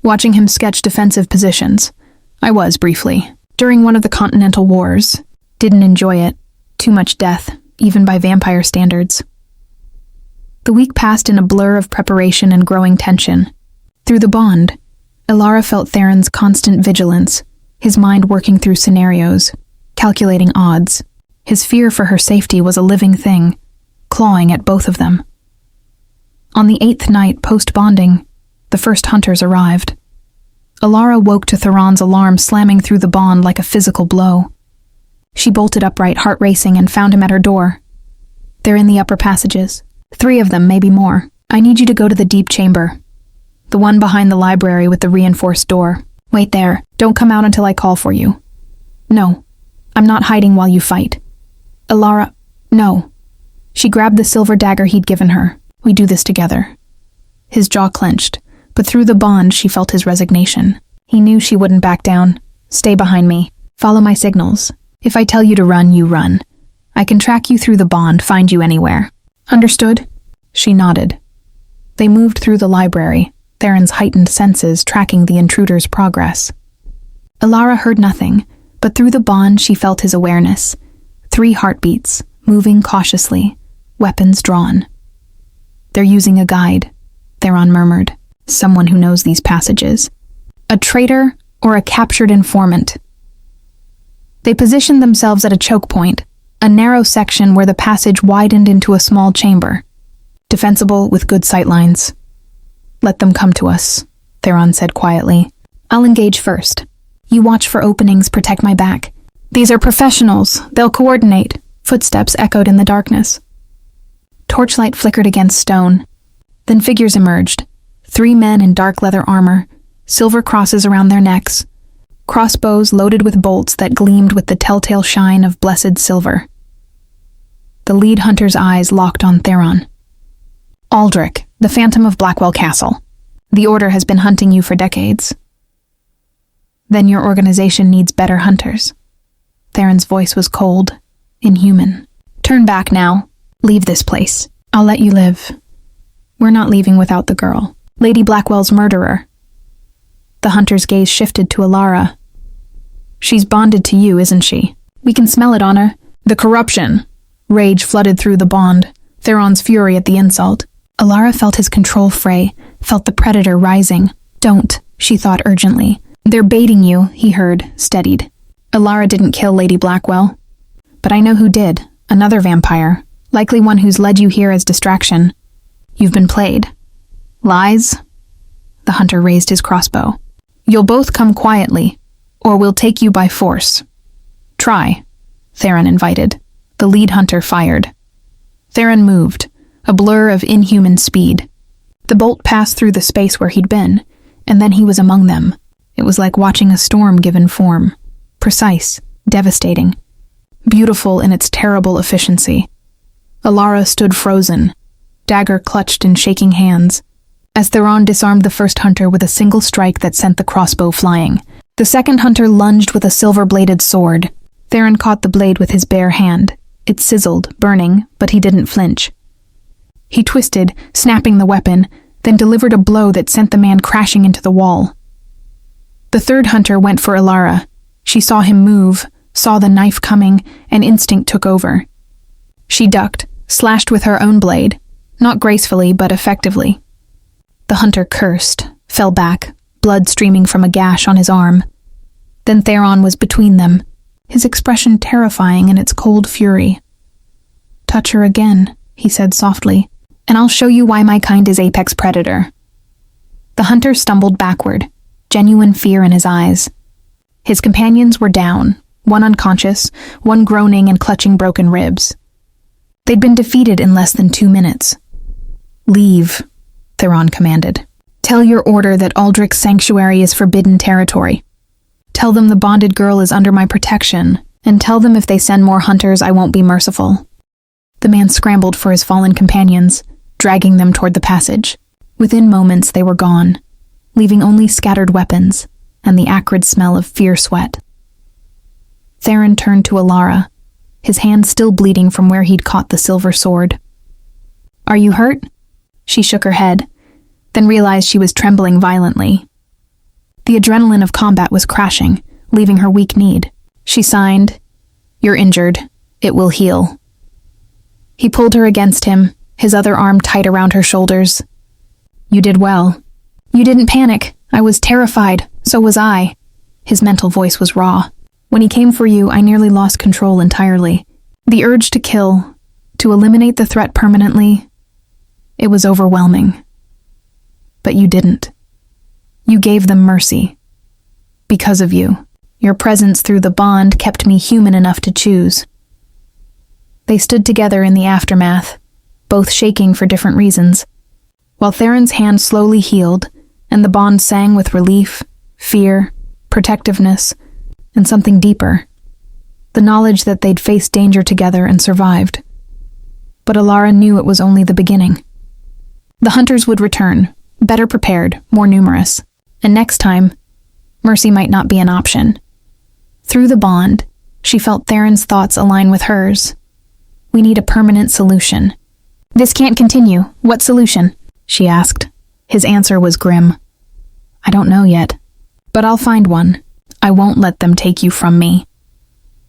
Watching him sketch defensive positions. "I was, briefly. During one of the Continental Wars. Didn't enjoy it. Too much death, even by vampire standards." The week passed in a blur of preparation and growing tension. Through the bond, Alara felt Theron's constant vigilance, his mind working through scenarios, calculating odds. His fear for her safety was a living thing, clawing at both of them. On the 8th night post-bonding, the first hunters arrived. Alara woke to Theron's alarm slamming through the bond like a physical blow. She bolted upright, heart racing, and found him at her door. "They're in the upper passages. 3 of them, maybe more. I need you to go to the deep chamber. The one behind the library with the reinforced door. Wait there. Don't come out until I call for you." "No. I'm not hiding while you fight." "Alara, no." She grabbed the silver dagger he'd given her. "We do this together." His jaw clenched, but through the bond she felt his resignation. He knew she wouldn't back down. "Stay behind me. Follow my signals. If I tell you to run, you run. I can track you through the bond, find you anywhere." "Understood?" She nodded. They moved through the library, Theron's heightened senses tracking the intruder's progress. Alara heard nothing, but through the bond she felt his awareness. 3 heartbeats, moving cautiously, weapons drawn. "They're using a guide," Theron murmured. "Someone who knows these passages. A traitor or a captured informant." They positioned themselves at a choke point, a narrow section where the passage widened into a small chamber. Defensible with good sightlines. "Let them come to us," Theron said quietly. "I'll engage first. You watch for openings, protect my back. These are professionals. They'll coordinate." Footsteps echoed in the darkness. Torchlight flickered against stone. Then figures emerged. 3 men in dark leather armor, silver crosses around their necks, crossbows loaded with bolts that gleamed with the telltale shine of blessed silver. The lead hunter's eyes locked on Theron. "Aldrich, the Phantom of Blackwell Castle. The Order has been hunting you for decades." "Then your organization needs better hunters." Theron's voice was cold, inhuman. "Turn back now. Leave this place. I'll let you live. We're not leaving without the girl. Lady Blackwell's murderer." The hunter's gaze shifted to Alara. "She's bonded to you, isn't she? We can smell it on her." "The corruption." Rage flooded through the bond, Theron's fury at the insult. Alara felt his control fray, felt the predator rising. "Don't," she thought urgently. "They're baiting you," he heard, steadied. "Alara didn't kill Lady Blackwell. But I know who did. Another vampire. Likely one who's led you here as distraction. You've been played." "Lies?" The hunter raised his crossbow. "You'll both come quietly, or we'll take you by force." "Try," Theron invited. The lead hunter fired. Theron moved, a blur of inhuman speed. The bolt passed through the space where he'd been, and then he was among them. It was like watching a storm given form. Precise, devastating, beautiful in its terrible efficiency. Alara stood frozen, dagger clutched in shaking hands, as Theron disarmed the first hunter with a single strike that sent the crossbow flying. The second hunter lunged with a silver-bladed sword. Theron caught the blade with his bare hand. It sizzled, burning, but he didn't flinch. He twisted, snapping the weapon, then delivered a blow that sent the man crashing into the wall. The third hunter went for Alara. She saw him move, saw the knife coming, and instinct took over. She ducked, slashed with her own blade, not gracefully but effectively. The hunter cursed, fell back, blood streaming from a gash on his arm. Then Theron was between them, his expression terrifying in its cold fury. "Touch her again," he said softly, "and I'll show you why my kind is apex predator." The hunter stumbled backward, genuine fear in his eyes. His companions were down, one unconscious, one groaning and clutching broken ribs. They'd been defeated in less than 2 minutes. "Leave," Theron commanded. Tell your order that Aldrich's sanctuary is forbidden territory. Tell them the bonded girl is under my protection, and tell them if they send more hunters, I won't be merciful. The man scrambled for his fallen companions, dragging them toward the passage. Within moments, they were gone, leaving only scattered weapons and the acrid smell of fierce sweat. Theron turned to Alara, his hand still bleeding from where he'd caught the silver sword. Are you hurt? She shook her head, then realized she was trembling violently. The adrenaline of combat was crashing, leaving her weak-kneed. She signed, You're injured. It will heal. He pulled her against him, his other arm tight around her shoulders. You did well. You didn't panic. I was terrified. So was I. His mental voice was raw. When he came for you, I nearly lost control entirely. The urge to kill, to eliminate the threat permanently, it was overwhelming. But you didn't. You gave them mercy. Because of you, your presence through the bond kept me human enough to choose. They stood together in the aftermath, both shaking for different reasons, while Theron's hand slowly healed and the bond sang with relief, fear, protectiveness, and something deeper, the knowledge that they'd faced danger together and survived. But Alara knew it was only the beginning. The hunters would return, better prepared, more numerous, and next time, mercy might not be an option. Through the bond, she felt Theron's thoughts align with hers. We need a permanent solution. This can't continue. What solution? She asked. His answer was grim. I don't know yet, but I'll find one. I won't let them take you from me.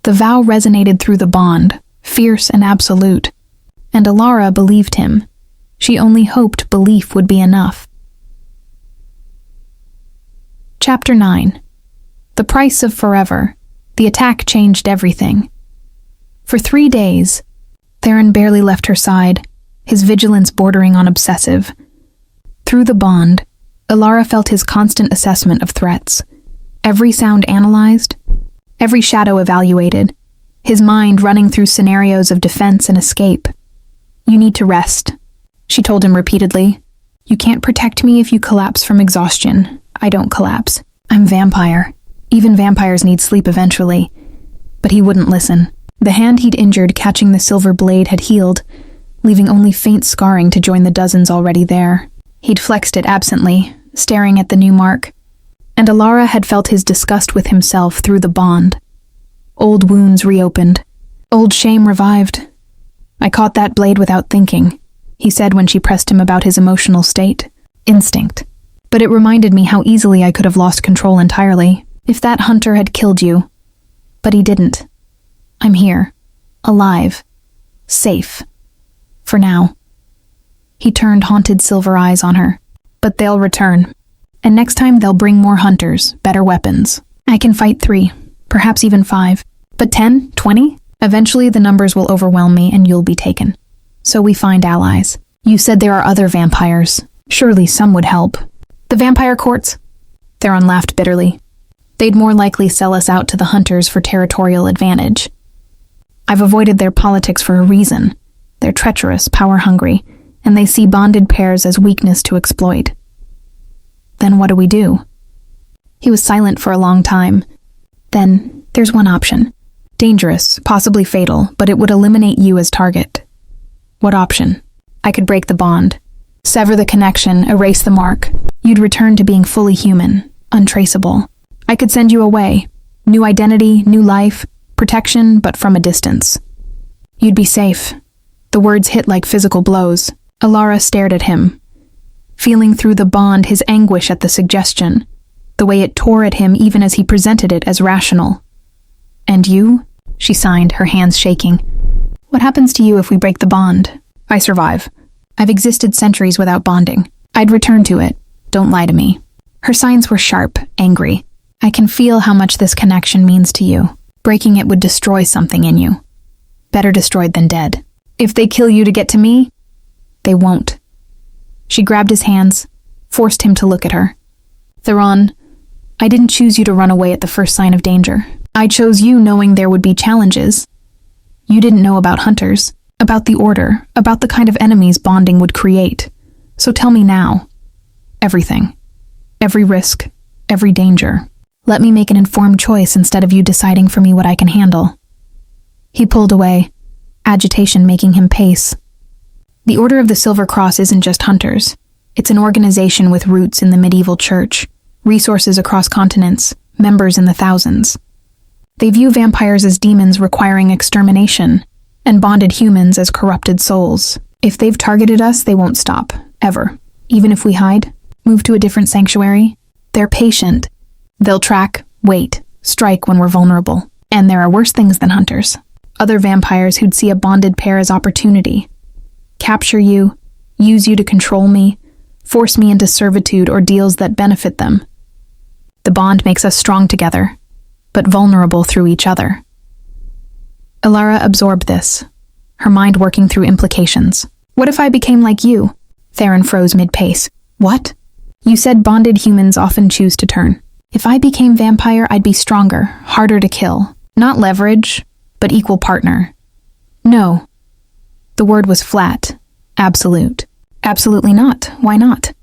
The vow resonated through the bond, fierce and absolute, and Alara believed him. She only hoped belief would be enough. Chapter 9. The Price of Forever. The attack changed everything. For 3 days, Theron barely left her side, his vigilance bordering on obsessive. Through the bond, Alara felt his constant assessment of threats. Every sound analyzed, every shadow evaluated, his mind running through scenarios of defense and escape. You need to rest, she told him repeatedly. You can't protect me if you collapse from exhaustion. I don't collapse. I'm vampire. Even vampires need sleep eventually. But he wouldn't listen. The hand he'd injured catching the silver blade had healed, leaving only faint scarring to join the dozens already there. He'd flexed it absently, staring at the new mark, and Alara had felt his disgust with himself through the bond. Old wounds reopened. Old shame revived. I caught that blade without thinking, he said when she pressed him about his emotional state. Instinct. But it reminded me how easily I could have lost control entirely, if that hunter had killed you. But he didn't. I'm here. Alive. Safe. For now. He turned haunted silver eyes on her. But they'll return. And next time they'll bring more hunters, better weapons. I can fight 3, perhaps even 5. But 10, 20? Eventually the numbers will overwhelm me and you'll be taken. So we find allies. You said there are other vampires. Surely some would help. The vampire courts? Theron laughed bitterly. They'd more likely sell us out to the hunters for territorial advantage. I've avoided their politics for a reason. They're treacherous, power-hungry, and they see bonded pairs as weakness to exploit. Then what do we do? He was silent for a long time. Then, there's one option. Dangerous, possibly fatal, but it would eliminate you as target. What option? I could break the bond. Sever the connection, erase the mark. You'd return to being fully human, untraceable. I could send you away. New identity, new life, protection, but from a distance. You'd be safe. The words hit like physical blows. Alara stared at him, feeling through the bond his anguish at the suggestion, the way it tore at him even as he presented it as rational. And you? She signed, her hands shaking. What happens to you if we break the bond? I survive. I've existed centuries without bonding. I'd return to it. Don't lie to me. Her signs were sharp, angry. I can feel how much this connection means to you. Breaking it would destroy something in you. Better destroyed than dead. If they kill you to get to me, they won't. She grabbed his hands, forced him to look at her. Theron, I didn't choose you to run away at the first sign of danger. I chose you knowing there would be challenges. You didn't know about hunters, about the order, about the kind of enemies bonding would create. So tell me now. Everything. Every risk. Every danger. Let me make an informed choice instead of you deciding for me what I can handle." He pulled away, agitation making him pace. The Order of the Silver Cross isn't just hunters. It's an organization with roots in the medieval church, resources across continents, members in the thousands. They view vampires as demons requiring extermination, and bonded humans as corrupted souls. If they've targeted us, they won't stop, ever. Even if we hide, move to a different sanctuary, they're patient. They'll track, wait, strike when we're vulnerable. And there are worse things than hunters. Other vampires who'd see a bonded pair as opportunity. Capture you, use you to control me, force me into servitude or deals that benefit them. The bond makes us strong together, but vulnerable through each other. Ilara absorbed this, her mind working through implications. What if I became like you? Theron froze mid-pace. What? You said bonded humans often choose to turn. If I became vampire, I'd be stronger, harder to kill. Not leverage, but equal partner. No. The word was flat, absolute. Absolutely not. Why not?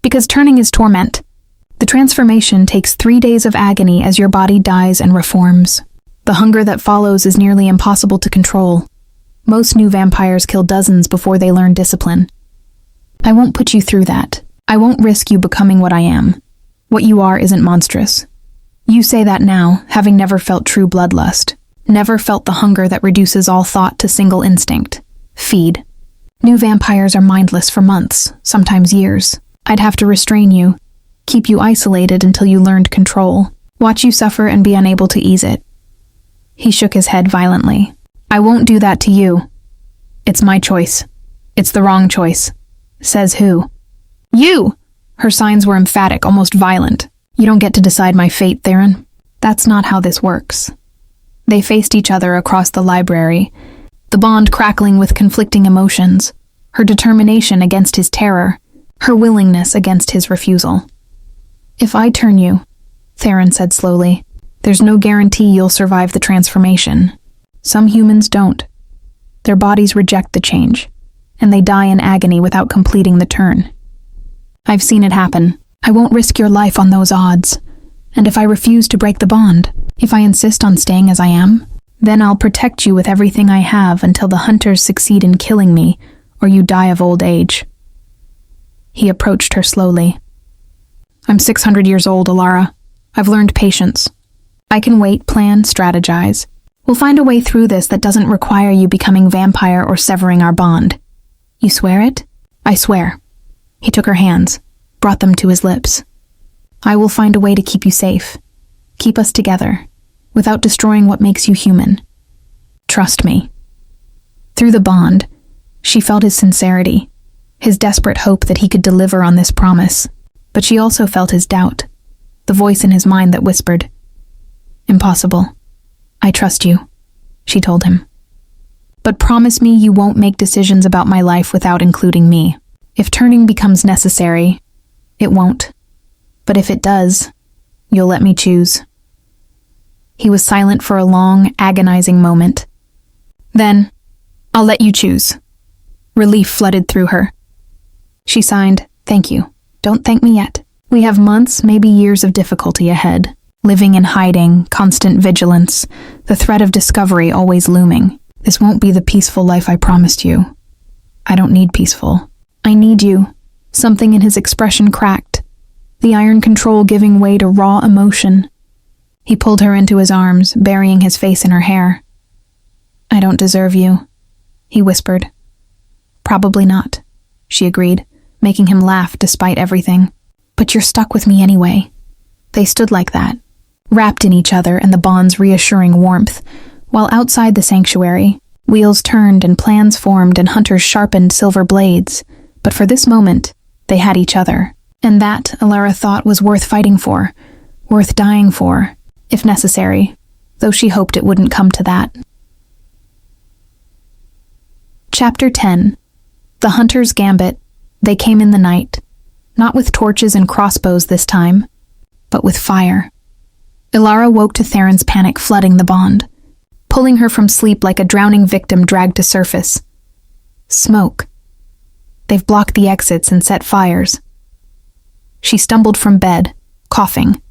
Because turning is torment. The transformation takes 3 days of agony as your body dies and reforms. The hunger that follows is nearly impossible to control. Most new vampires kill dozens before they learn discipline. I won't put you through that. I won't risk you becoming what I am. What you are isn't monstrous. You say that now, having never felt true bloodlust. Never felt the hunger that reduces all thought to single instinct. Feed. New vampires are mindless for months, sometimes years. I'd have to restrain you, keep you isolated until you learned control, watch you suffer and be unable to ease it. He shook his head violently. I won't do that to you. It's my choice. It's the wrong choice. Says who? You! Her signs were emphatic, almost violent. You don't get to decide my fate, Theron. That's not how this works. They faced each other across the library, the bond crackling with conflicting emotions, her determination against his terror, her willingness against his refusal. If I turn you, Theron said slowly, there's no guarantee you'll survive the transformation. Some humans don't. Their bodies reject the change, and they die in agony without completing the turn. I've seen it happen. I won't risk your life on those odds. And if I refuse to break the bond, if I insist on staying as I am, then I'll protect you with everything I have until the hunters succeed in killing me, or you die of old age. He approached her slowly. I'm 600 years old, Ilara. I've learned patience. I can wait, plan, strategize. We'll find a way through this that doesn't require you becoming vampire or severing our bond. You swear it? I swear. He took her hands, brought them to his lips. I will find a way to keep you safe. Keep us together, without destroying what makes you human. Trust me. Through the bond, she felt his sincerity, his desperate hope that he could deliver on this promise. But she also felt his doubt, the voice in his mind that whispered, Impossible. I trust you, she told him. But promise me you won't make decisions about my life without including me. If turning becomes necessary, it won't. But if it does, you'll let me choose. He was silent for a long, agonizing moment. Then, I'll let you choose. Relief flooded through her. She signed, Thank you. Don't thank me yet. We have months, maybe years of difficulty ahead. Living in hiding, constant vigilance, the threat of discovery always looming. This won't be the peaceful life I promised you. I don't need peaceful. I need you. Something in his expression cracked, the iron control giving way to raw emotion. He pulled her into his arms, burying his face in her hair. I don't deserve you, he whispered. Probably not, she agreed, making him laugh despite everything. But you're stuck with me anyway. They stood like that, wrapped in each other and the bond's reassuring warmth, while outside the sanctuary, wheels turned and plans formed and hunters sharpened silver blades. But for this moment, they had each other. And that, Ilara thought, was worth fighting for, worth dying for, if necessary, though she hoped it wouldn't come to that. Chapter 10. The Hunter's Gambit. They came in the night, not with torches and crossbows this time, but with fire. Ilara woke to Theron's panic flooding the bond, pulling her from sleep like a drowning victim dragged to surface. Smoke. They've blocked the exits and set fires. She stumbled from bed, coughing.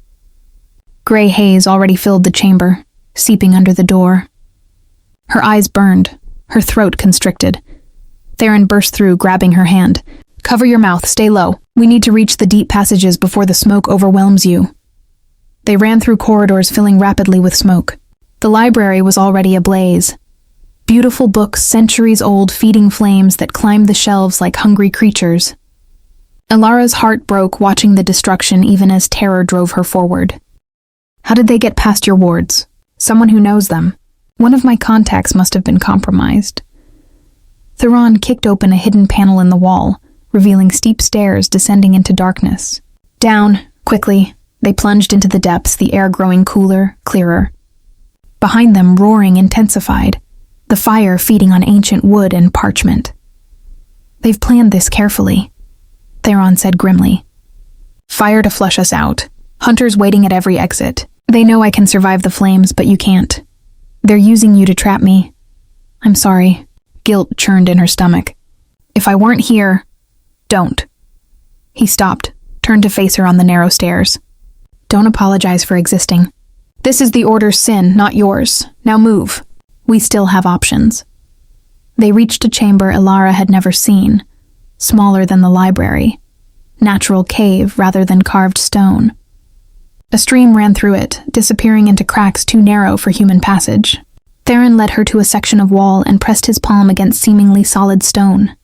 Gray haze already filled the chamber, seeping under the door. Her eyes burned, her throat constricted. Theron burst through, grabbing her hand. "Cover your mouth, stay low. We need to reach the deep passages before the smoke overwhelms you." They ran through corridors filling rapidly with smoke. The library was already ablaze. Beautiful books, centuries old, feeding flames that climbed the shelves like hungry creatures. Alara's heart broke watching the destruction even as terror drove her forward. "How did they get past your wards? Someone who knows them. One of my contacts must have been compromised." Theron kicked open a hidden panel in the wall, revealing steep stairs descending into darkness. Down, quickly, they plunged into the depths, the air growing cooler, clearer. Behind them, roaring intensified, the fire feeding on ancient wood and parchment. "They've planned this carefully," Theron said grimly. "Fire to flush us out. Hunters waiting at every exit. They know I can survive the flames, but you can't. They're using you to trap me. I'm sorry." Guilt churned in her stomach. "If I weren't here, don't." He stopped, turned to face her on the narrow stairs. "Don't apologize for existing. This is the Order's sin, not yours. Now move. We still have options." They reached a chamber Alara had never seen, smaller than the library, natural cave rather than carved stone. A stream ran through it, disappearing into cracks too narrow for human passage. Theron led her to a section of wall and pressed his palm against seemingly solid stone.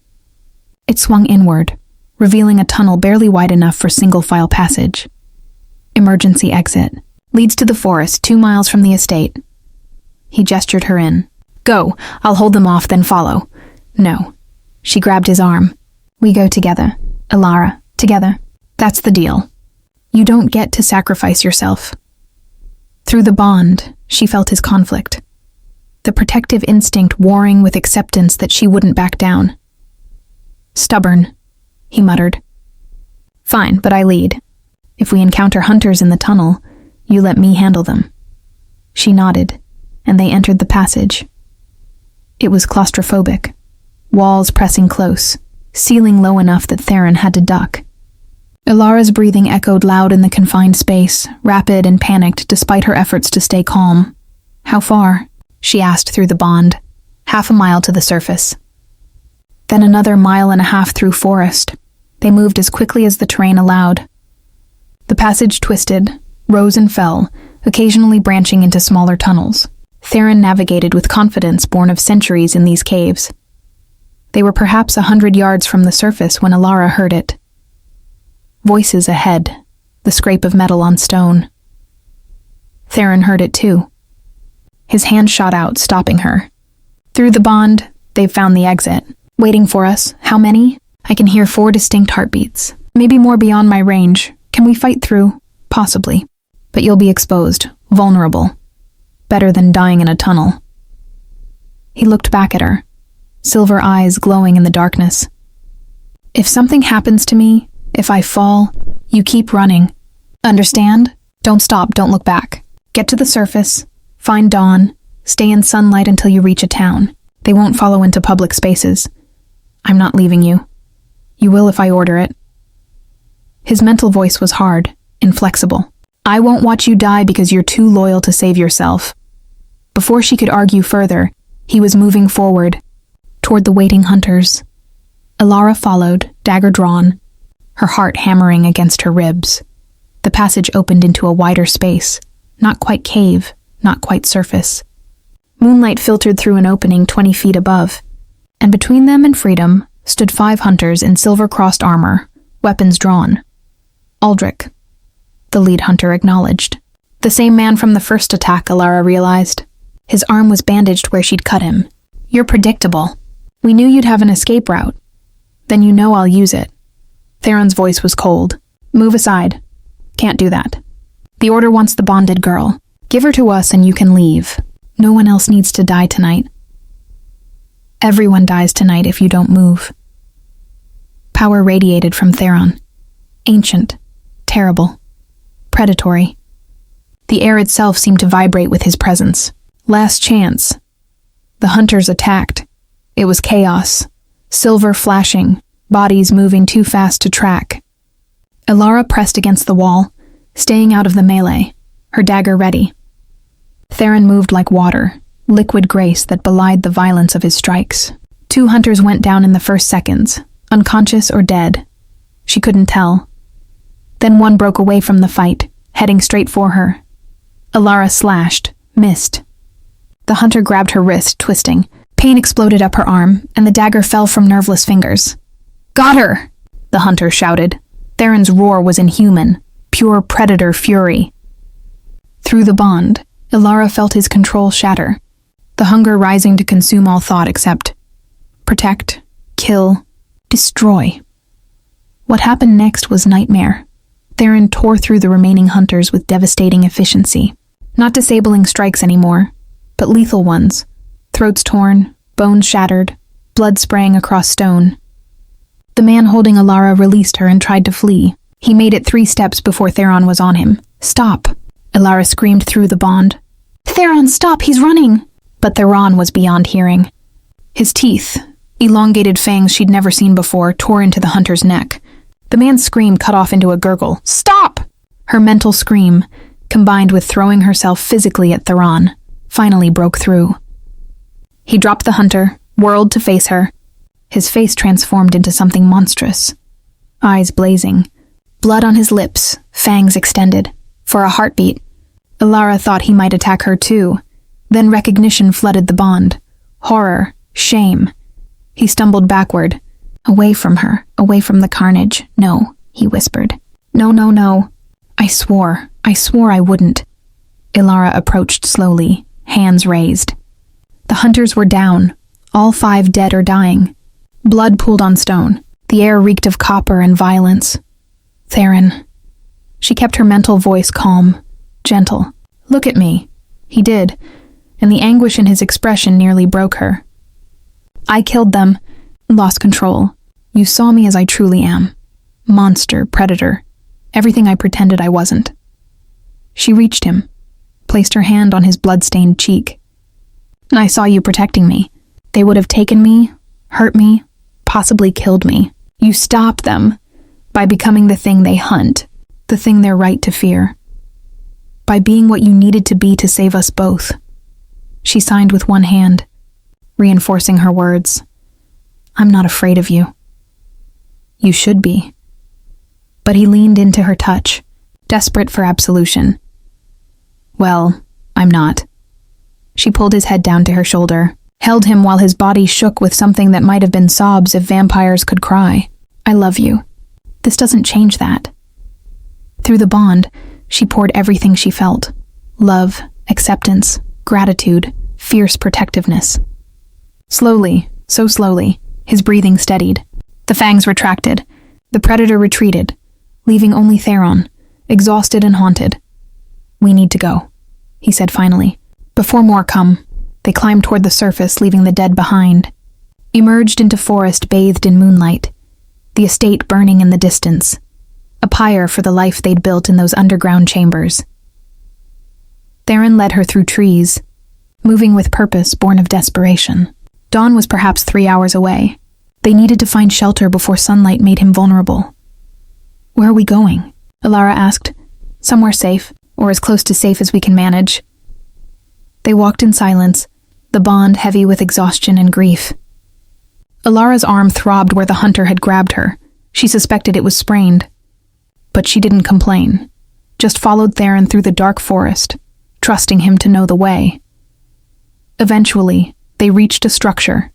It swung inward, revealing a tunnel barely wide enough for single-file passage. "Emergency exit. Leads to the forest 2 miles from the estate." He gestured her in. "Go. I'll hold them off, then follow." "No." She grabbed his arm. "We go together. Alara, together. That's the deal. You don't get to sacrifice yourself." Through the bond, she felt his conflict. The protective instinct warring with acceptance that she wouldn't back down. "Stubborn," he muttered. "Fine, but I lead. If we encounter hunters in the tunnel, you let me handle them." She nodded, and they entered the passage. It was claustrophobic, walls pressing close, ceiling low enough that Theron had to duck. Alara's breathing echoed loud in the confined space, rapid and panicked despite her efforts to stay calm. "How far?" she asked through the bond. "Half a mile to the surface." Then another 1.5 miles through forest. They moved as quickly as the terrain allowed. The passage twisted, rose and fell, occasionally branching into smaller tunnels. Theron navigated with confidence born of centuries in these caves. They were perhaps 100 yards from the surface when Alara heard it. Voices ahead, the scrape of metal on stone. Theron heard it too. His hand shot out, stopping her. "Through the bond, they've found the exit. Waiting for us. How many? I can hear 4 distinct heartbeats. Maybe more beyond my range. Can we fight through? Possibly. But you'll be exposed, vulnerable. Better than dying in a tunnel." He looked back at her, silver eyes glowing in the darkness. "If something happens to me, if I fall, you keep running. Understand? Don't stop, don't look back. Get to the surface, find dawn, stay in sunlight until you reach a town. They won't follow into public spaces. I'm not leaving you. You will if I order it." His mental voice was hard, inflexible. "I won't watch you die because you're too loyal to save yourself." Before she could argue further, he was moving forward, toward the waiting hunters. Alara followed, dagger drawn, her heart hammering against her ribs. The passage opened into a wider space, not quite cave, not quite surface. Moonlight filtered through an opening 20 feet above, and between them and freedom stood 5 hunters in silver-crossed armor, weapons drawn. Aldrich, the lead hunter acknowledged. The same man from the first attack, Alara realized. His arm was bandaged where she'd cut him. "You're predictable. We knew you'd have an escape route. Then you know I'll use it." Theron's voice was cold. "Move aside. Can't do that. The Order wants the bonded girl. Give her to us and you can leave. No one else needs to die tonight. Everyone dies tonight if you don't move." Power radiated from Theron. Ancient, terrible, predatory. The air itself seemed to vibrate with his presence. Last chance. The hunters attacked. It was chaos, silver flashing, bodies moving too fast to track. Elara pressed against the wall, staying out of the melee, her dagger ready. Theron moved like water, liquid grace that belied the violence of his strikes. 2 hunters went down in the first seconds, unconscious or dead. She couldn't tell. Then one broke away from the fight, heading straight for her. Elara slashed, missed. The hunter grabbed her wrist, twisting. Pain exploded up her arm, and the dagger fell from nerveless fingers. "Got her!" the hunter shouted. Theron's roar was inhuman, pure predator fury. Through the bond, Elara felt his control shatter, the hunger rising to consume all thought except protect, kill, destroy. What happened next was nightmare. Theron tore through the remaining hunters with devastating efficiency. Not disabling strikes anymore, but lethal ones. Throats torn, bones shattered, blood spraying across stone. The man holding Elara released her and tried to flee. He made it 3 steps before Theron was on him. "Stop!" Elara screamed through the bond. "Theron, stop! He's running!" But Theron was beyond hearing. His teeth, elongated fangs she'd never seen before, tore into the hunter's neck. The man's scream cut off into a gurgle. "Stop!" Her mental scream, combined with throwing herself physically at Theron, finally broke through. He dropped the hunter, whirled to face her. His face transformed into something monstrous. Eyes blazing, blood on his lips, fangs extended. For a heartbeat, Elara thought he might attack her too. Then recognition flooded the bond. Horror, shame. He stumbled backward, away from her, away from the carnage. "No," he whispered. "No, no, no. I swore I wouldn't." Elara approached slowly, hands raised. The hunters were down, all 5 dead or dying. Blood pooled on stone. The air reeked of copper and violence. "Theron." She kept her mental voice calm, gentle. "Look at me." He did, and the anguish in his expression nearly broke her. "I killed them, lost control. You saw me as I truly am. Monster, predator, everything I pretended I wasn't." She reached him, placed her hand on his blood-stained cheek. "I saw you protecting me. They would have taken me, hurt me, possibly killed me. You stopped them by becoming the thing they hunt, the thing they're right to fear. By being what you needed to be to save us both." She signed with one hand, reinforcing her words. "I'm not afraid of you." "You should be." But he leaned into her touch, desperate for absolution. "Well, I'm not." She pulled his head down to her shoulder, held him while his body shook with something that might have been sobs if vampires could cry. "I love you. This doesn't change that." Through the bond, she poured everything she felt. Love, acceptance, gratitude, fierce protectiveness. Slowly, so slowly, his breathing steadied. The fangs retracted. The predator retreated, leaving only Theron, exhausted and haunted. "We need to go," he said finally. Before more come, they climbed toward the surface, leaving the dead behind. Emerged into forest bathed in moonlight, the estate burning in the distance, a pyre for the life they'd built in those underground chambers. Theron led her through trees, moving with purpose born of desperation. Dawn was perhaps 3 hours away. They needed to find shelter before sunlight made him vulnerable. "Where are we going?" Elara asked. "Somewhere safe, or as close to safe as we can manage." They walked in silence, the bond heavy with exhaustion and grief. Elara's arm throbbed where the hunter had grabbed her. She suspected it was sprained. But she didn't complain, just followed Theron through the dark forest, trusting him to know the way. Eventually, they reached a structure,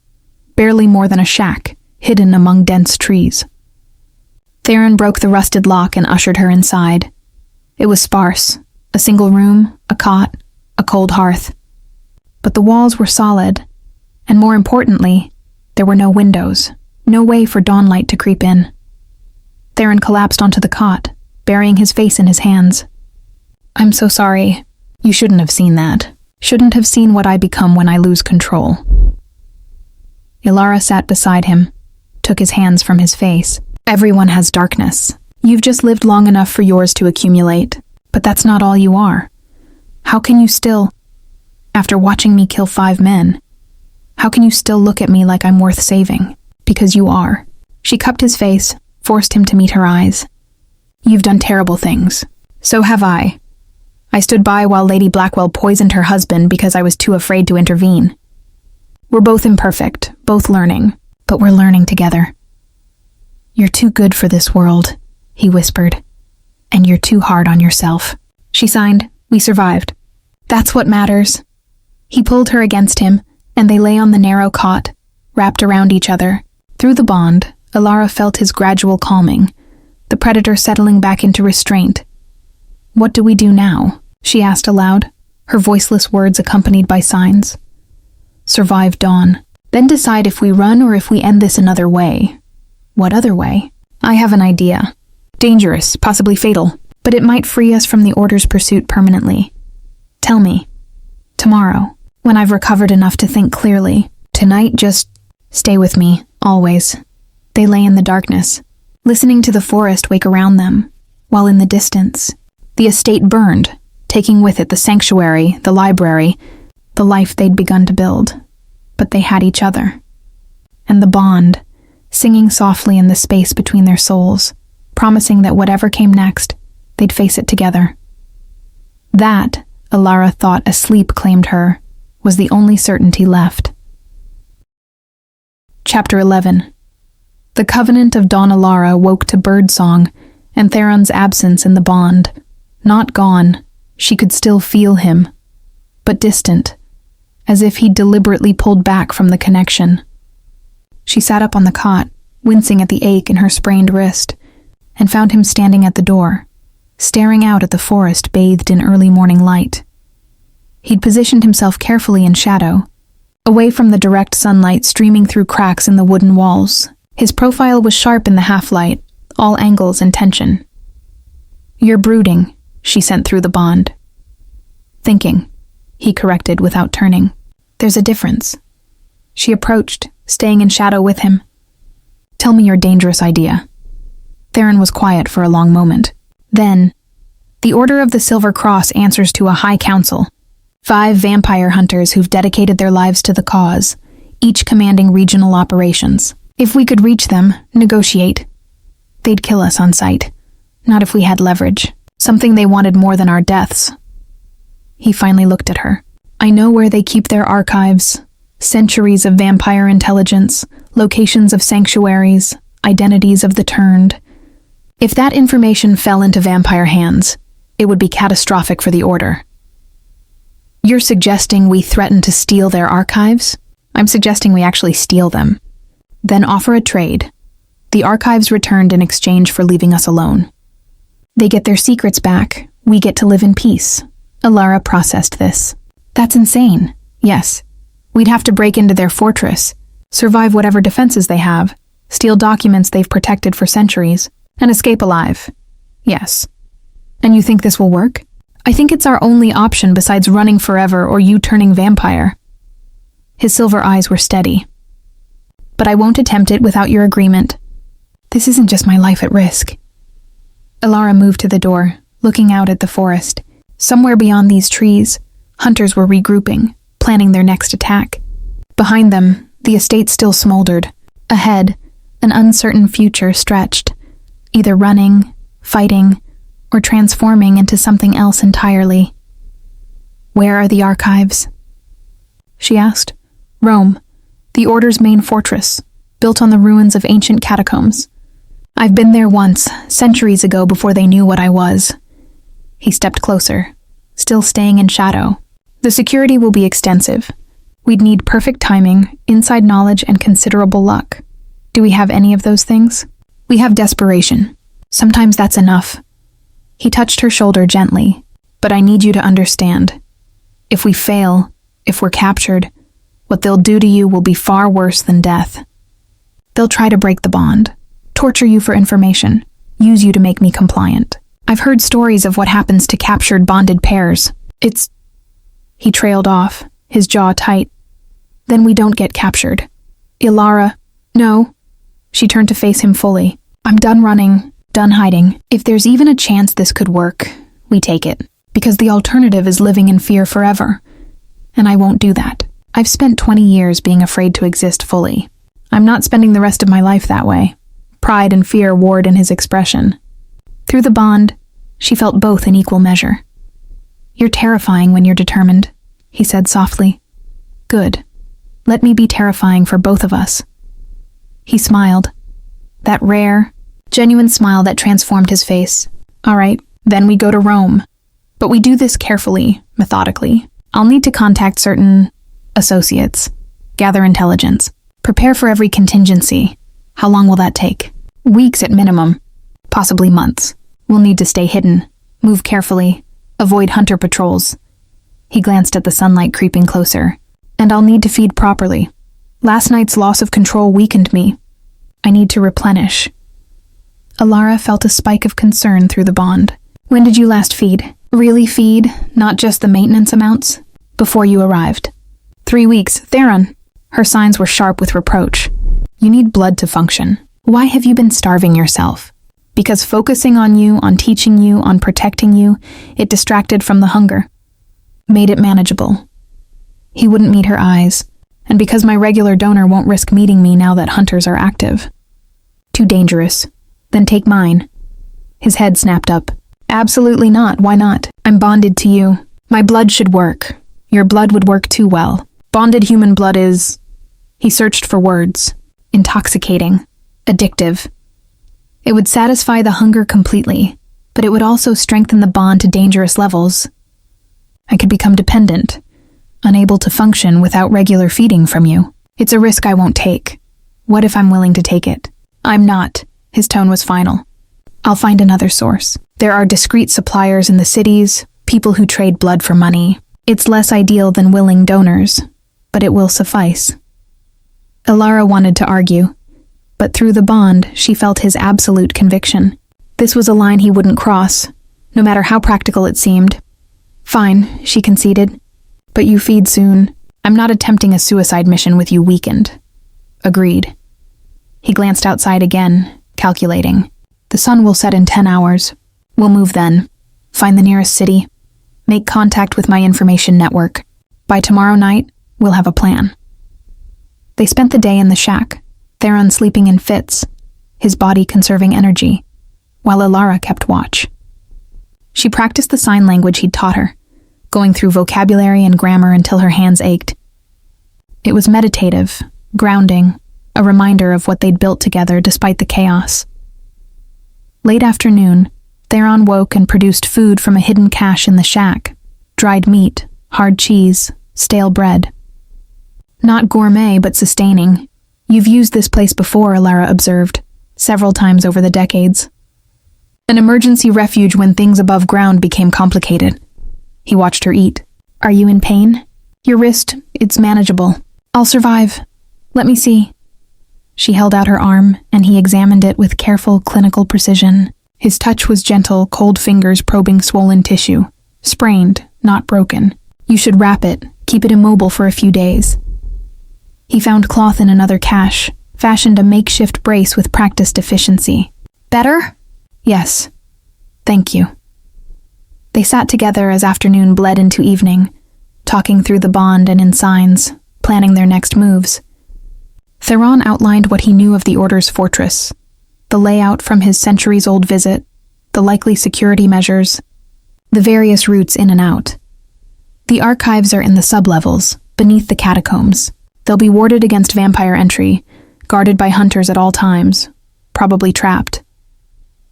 barely more than a shack, hidden among dense trees. Theron broke the rusted lock and ushered her inside. It was sparse, a single room, a cot, a cold hearth. But the walls were solid, and more importantly, there were no windows, no way for dawnlight to creep in. Theron collapsed onto the cot, burying his face in his hands. "I'm so sorry. You shouldn't have seen that. Shouldn't have seen what I become when I lose control." Elara sat beside him, took his hands from his face. "Everyone has darkness. You've just lived long enough for yours to accumulate, but that's not all you are. How can you still, after watching me kill 5 men, how can you still look at me like I'm worth saving? Because you are. She cupped his face, forced him to meet her eyes. You've done terrible things. So have I. I stood by while Lady Blackwell poisoned her husband because I was too afraid to intervene. We're both imperfect, both learning, but we're learning together. You're too good for this world, he whispered. And you're too hard on yourself. She signed. We survived. That's what matters. He pulled her against him, and they lay on the narrow cot, wrapped around each other. Through the bond, Alara felt his gradual calming, the predator settling back into restraint. What do we do now? She asked aloud, her voiceless words accompanied by signs. Survive dawn. Then decide if we run or if we end this another way. What other way? I have an idea. Dangerous, possibly fatal, but it might free us from the Order's pursuit permanently. Tell me. Tomorrow, when I've recovered enough to think clearly. Tonight, just stay with me, always. They lay in the darkness, listening to the forest wake around them, while in the distance, the estate burned, taking with it the sanctuary, the library, the life they'd begun to build. But they had each other. And the bond, singing softly in the space between their souls, promising that whatever came next, they'd face it together. That, Alara thought as sleep claimed her, was the only certainty left. Chapter 11. The covenant of Dawn Alara woke to birdsong and Theron's absence in the bond. Not gone, she could still feel him, but distant, as if he'd deliberately pulled back from the connection. She sat up on the cot, wincing at the ache in her sprained wrist, and found him standing at the door, staring out at the forest bathed in early morning light. He'd positioned himself carefully in shadow, away from the direct sunlight streaming through cracks in the wooden walls. His profile was sharp in the half-light, all angles and tension. You're brooding, she sent through the bond. Thinking, he corrected without turning. There's a difference. She approached, staying in shadow with him. Tell me your dangerous idea. Theron was quiet for a long moment. Then, the Order of the Silver Cross answers to a high council. 5 vampire hunters who've dedicated their lives to the cause, each commanding regional operations. If we could reach them, negotiate. They'd kill us on sight. Not if we had leverage. Something they wanted more than our deaths. He finally looked at her. I know where they keep their archives. Centuries of vampire intelligence, locations of sanctuaries, identities of the turned. If that information fell into vampire hands, it would be catastrophic for the Order. You're suggesting we threaten to steal their archives? I'm suggesting we actually steal them. Then offer a trade. The archives returned in exchange for leaving us alone. They get their secrets back. We get to live in peace. Alara processed this. That's insane. Yes. We'd have to break into their fortress, survive whatever defenses they have, steal documents they've protected for centuries, and escape alive. Yes. And you think this will work? I think it's our only option besides running forever or you turning vampire. His silver eyes were steady. But I won't attempt it without your agreement. This isn't just my life at risk. Alara moved to the door, looking out at the forest. Somewhere beyond these trees, hunters were regrouping, planning their next attack. Behind them, the estate still smoldered. Ahead, an uncertain future stretched, either running, fighting, or transforming into something else entirely. Where are the archives? She asked. Rome, the Order's main fortress, built on the ruins of ancient catacombs. I've been there once, centuries ago before they knew what I was. He stepped closer, still staying in shadow. The security will be extensive. We'd need perfect timing, inside knowledge, and considerable luck. Do we have any of those things? We have desperation. Sometimes that's enough. He touched her shoulder gently. But I need you to understand. If we fail, if we're captured, what they'll do to you will be far worse than death. They'll try to break the bond, torture you for information, use you to make me compliant. I've heard stories of what happens to captured bonded pairs. He trailed off, his jaw tight. Then we don't get captured. Alara, no. She turned to face him fully. I'm done running, done hiding. If there's even a chance this could work, we take it. Because the alternative is living in fear forever. And I won't do that. I've spent 20 years being afraid to exist fully. I'm not spending the rest of my life that way. Pride and fear warred in his expression. Through the bond, she felt both in equal measure. "You're terrifying when you're determined," he said softly. "Good. Let me be terrifying for both of us." He smiled. That rare, genuine smile that transformed his face. "All right, then we go to Rome. But we do this carefully, methodically. I'll need to contact certain associates, gather intelligence, prepare for every contingency. How long will that take? Weeks at minimum, possibly months. We'll need to stay hidden, move carefully, avoid hunter patrols." He glanced at the sunlight creeping closer. "And I'll need to feed properly. Last night's loss of control weakened me. I need to replenish." Alara felt a spike of concern through the bond. "When did you last feed? Really feed, not just the maintenance amounts?" "Before you arrived." 3 weeks, Theron." Her signs were sharp with reproach. "You need blood to function. Why have you been starving yourself?" "Because focusing on you, on teaching you, on protecting you, it distracted from the hunger. Made it manageable." He wouldn't meet her eyes. "And because my regular donor won't risk meeting me now that hunters are active." "Too dangerous. Then take mine." His head snapped up. "Absolutely not. Why not? I'm bonded to you. My blood should work. Your blood would work too well. Bonded human blood is..." He searched for words. "Intoxicating. Addictive. It would satisfy the hunger completely, but it would also strengthen the bond to dangerous levels. I could become dependent, unable to function without regular feeding from you. It's a risk I won't take. What if I'm willing to take it?" "I'm not." His tone was final. "I'll find another source. There are discreet suppliers in the cities, people who trade blood for money. It's less ideal than willing donors, but it will suffice." Alara wanted to argue, but through the bond, she felt his absolute conviction. This was a line he wouldn't cross, no matter how practical it seemed. "Fine," she conceded. "But you feed soon. I'm not attempting a suicide mission with you weakened." "Agreed." He glanced outside again, calculating. "The sun will set in 10 hours. We'll move then. Find the nearest city. Make contact with my information network. By tomorrow night, we'll have a plan." They spent the day in the shack, Theron sleeping in fits, his body conserving energy, while Alara kept watch. She practiced the sign language he'd taught her, going through vocabulary and grammar until her hands ached. It was meditative, grounding, a reminder of what they'd built together despite the chaos. Late afternoon, Theron woke and produced food from a hidden cache in the shack: dried meat, hard cheese, stale bread. "Not gourmet, but sustaining. You've used this place before," Alara observed, "several times over the decades. An emergency refuge when things above ground became complicated." He watched her eat. "Are you in pain?" "Your wrist, it's manageable. I'll survive. Let me see." She held out her arm, and he examined it with careful clinical precision. His touch was gentle, cold fingers probing swollen tissue. "Sprained, not broken. You should wrap it, keep it immobile for a few days." He found cloth in another cache, fashioned a makeshift brace with practiced efficiency. "Better?" "Yes. Thank you." They sat together as afternoon bled into evening, talking through the bond and in signs, planning their next moves. Theron outlined what he knew of the Order's fortress, the layout from his centuries-old visit, the likely security measures, the various routes in and out. The archives are in the sublevels, beneath the catacombs. They'll be warded against vampire entry, guarded by hunters at all times, probably trapped.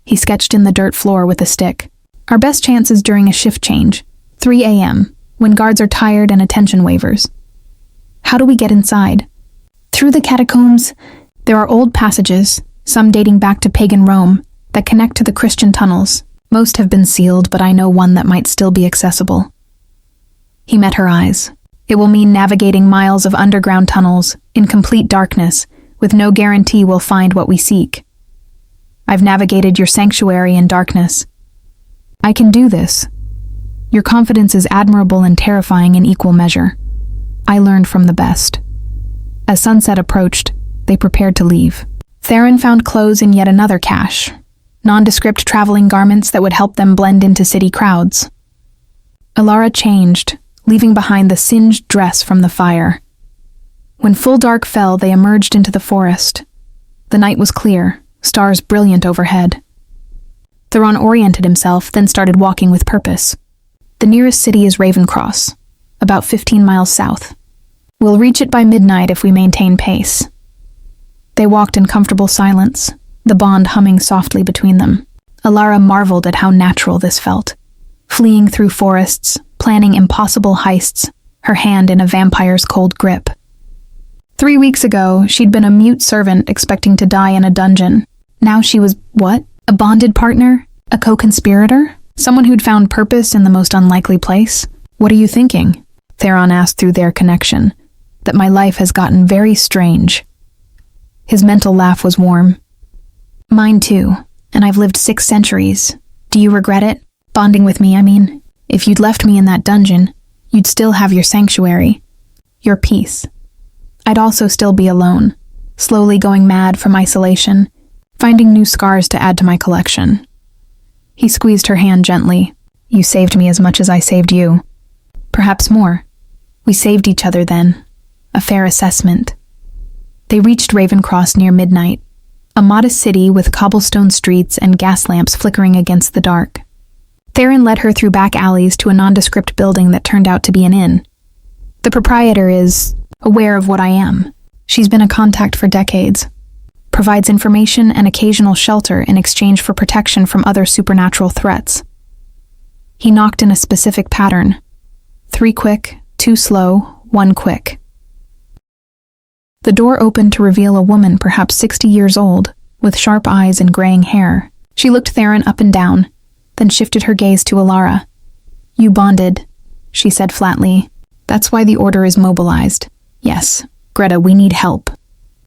He sketched in the dirt floor with a stick. "Our best chance is during a shift change, 3 a.m., when guards are tired and attention wavers." "How do we get inside?" "Through the catacombs. There are old passages, some dating back to pagan Rome, that connect to the Christian tunnels. Most have been sealed, but I know one that might still be accessible." He met her eyes. "It will mean navigating miles of underground tunnels, in complete darkness, with no guarantee we'll find what we seek. I've navigated your sanctuary in darkness. I can do this. Your confidence is admirable and terrifying in equal measure. I learned from the best." As sunset approached, they prepared to leave. Theron found clothes in yet another cache, nondescript traveling garments that would help them blend into city crowds. Alara changed, leaving behind the singed dress from the fire. When full dark fell, they emerged into the forest. The night was clear, stars brilliant overhead. Theron oriented himself, then started walking with purpose. The nearest city is Ravencross, about 15 miles south. We'll reach it by midnight if we maintain pace. They walked in comfortable silence, the bond humming softly between them. Alara marveled at how natural this felt. Fleeing through forests, planning impossible heists, her hand in a vampire's cold grip. 3 weeks ago, she'd been a mute servant expecting to die in a dungeon. Now she was, what? A bonded partner? A co-conspirator? Someone who'd found purpose in the most unlikely place? What are you thinking? Theron asked through their connection. That my life has gotten very strange. His mental laugh was warm. Mine too, and I've lived 6 centuries. Do you regret it? Bonding with me, I mean. If you'd left me in that dungeon, you'd still have your sanctuary. Your peace. I'd also still be alone, slowly going mad from isolation, finding new scars to add to my collection. He squeezed her hand gently. You saved me as much as I saved you. Perhaps more. We saved each other then. A fair assessment. They reached Ravencross near midnight, a modest city with cobblestone streets and gas lamps flickering against the dark. Theron led her through back alleys to a nondescript building that turned out to be an inn. The proprietor is aware of what I am. She's been a contact for decades. Provides information and occasional shelter in exchange for protection from other supernatural threats. He knocked in a specific pattern. 3 quick, 2 slow, 1 quick. The door opened to reveal a woman perhaps 60 years old, with sharp eyes and graying hair. She looked Theron up and down, then shifted her gaze to Alara. You bonded, she said flatly. That's why the order is mobilized. Yes, Greta, we need help.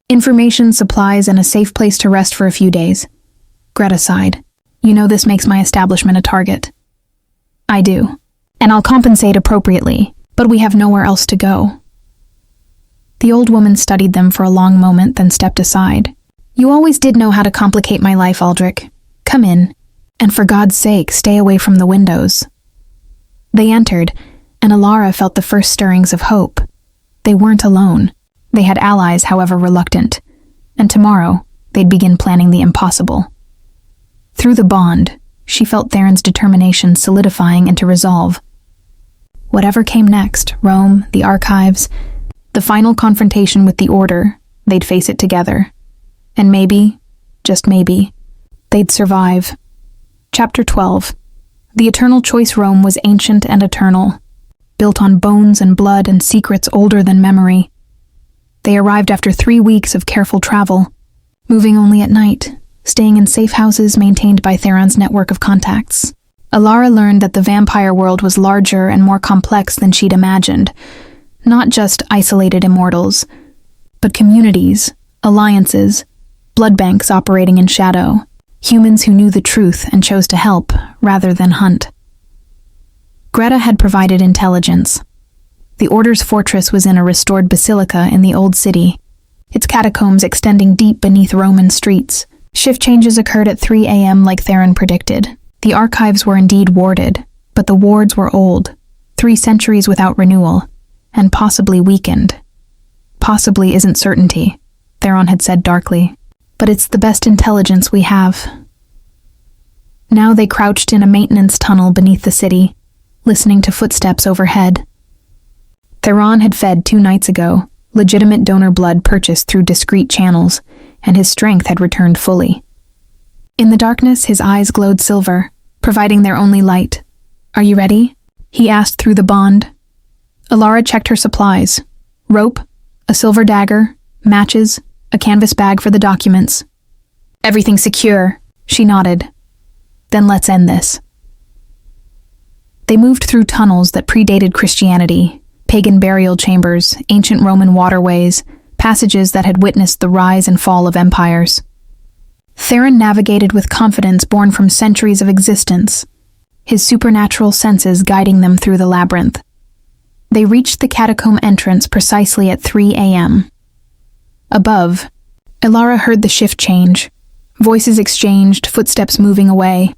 Information, supplies, and a safe place to rest for a few days. Greta sighed. You know this makes my establishment a target. I do. And I'll compensate appropriately, but we have nowhere else to go. The old woman studied them for a long moment, then stepped aside. You always did know how to complicate my life, Aldrich. Come in, and for God's sake, stay away from the windows. They entered, and Alara felt the first stirrings of hope. They weren't alone. They had allies, however reluctant, and tomorrow they'd begin planning the impossible. Through the bond, she felt Theron's determination solidifying into resolve. Whatever came next, Rome, the archives, the final confrontation with the Order, they'd face it together. And maybe, just maybe, they'd survive. Chapter 12. The Eternal Choice Rome was ancient and eternal, built on bones and blood and secrets older than memory. They arrived after 3 weeks of careful travel, moving only at night, staying in safe houses maintained by Theron's network of contacts. Alara learned that the vampire world was larger and more complex than she'd imagined. Not just isolated immortals, but communities, alliances, blood banks operating in shadow, humans who knew the truth and chose to help rather than hunt. Greta had provided intelligence. The Order's fortress was in a restored basilica in the old city, its catacombs extending deep beneath Roman streets. Shift changes occurred at 3 a.m. like Theron predicted. The archives were indeed warded, but the wards were old, 3 centuries without renewal, and possibly weakened. Possibly isn't certainty, Theron had said darkly, but it's the best intelligence we have. Now they crouched in a maintenance tunnel beneath the city, listening to footsteps overhead. Theron had fed 2 nights ago, legitimate donor blood purchased through discreet channels, and his strength had returned fully. In the darkness, his eyes glowed silver, providing their only light. Are you ready? He asked through the bond. Alara checked her supplies. Rope, a silver dagger, matches, a canvas bag for the documents. Everything secure, she nodded. Then let's end this. They moved through tunnels that predated Christianity, pagan burial chambers, ancient Roman waterways, passages that had witnessed the rise and fall of empires. Theron navigated with confidence born from centuries of existence, his supernatural senses guiding them through the labyrinth. They reached the catacomb entrance precisely at 3 a.m. Above, Alara heard the shift change, voices exchanged, footsteps moving away.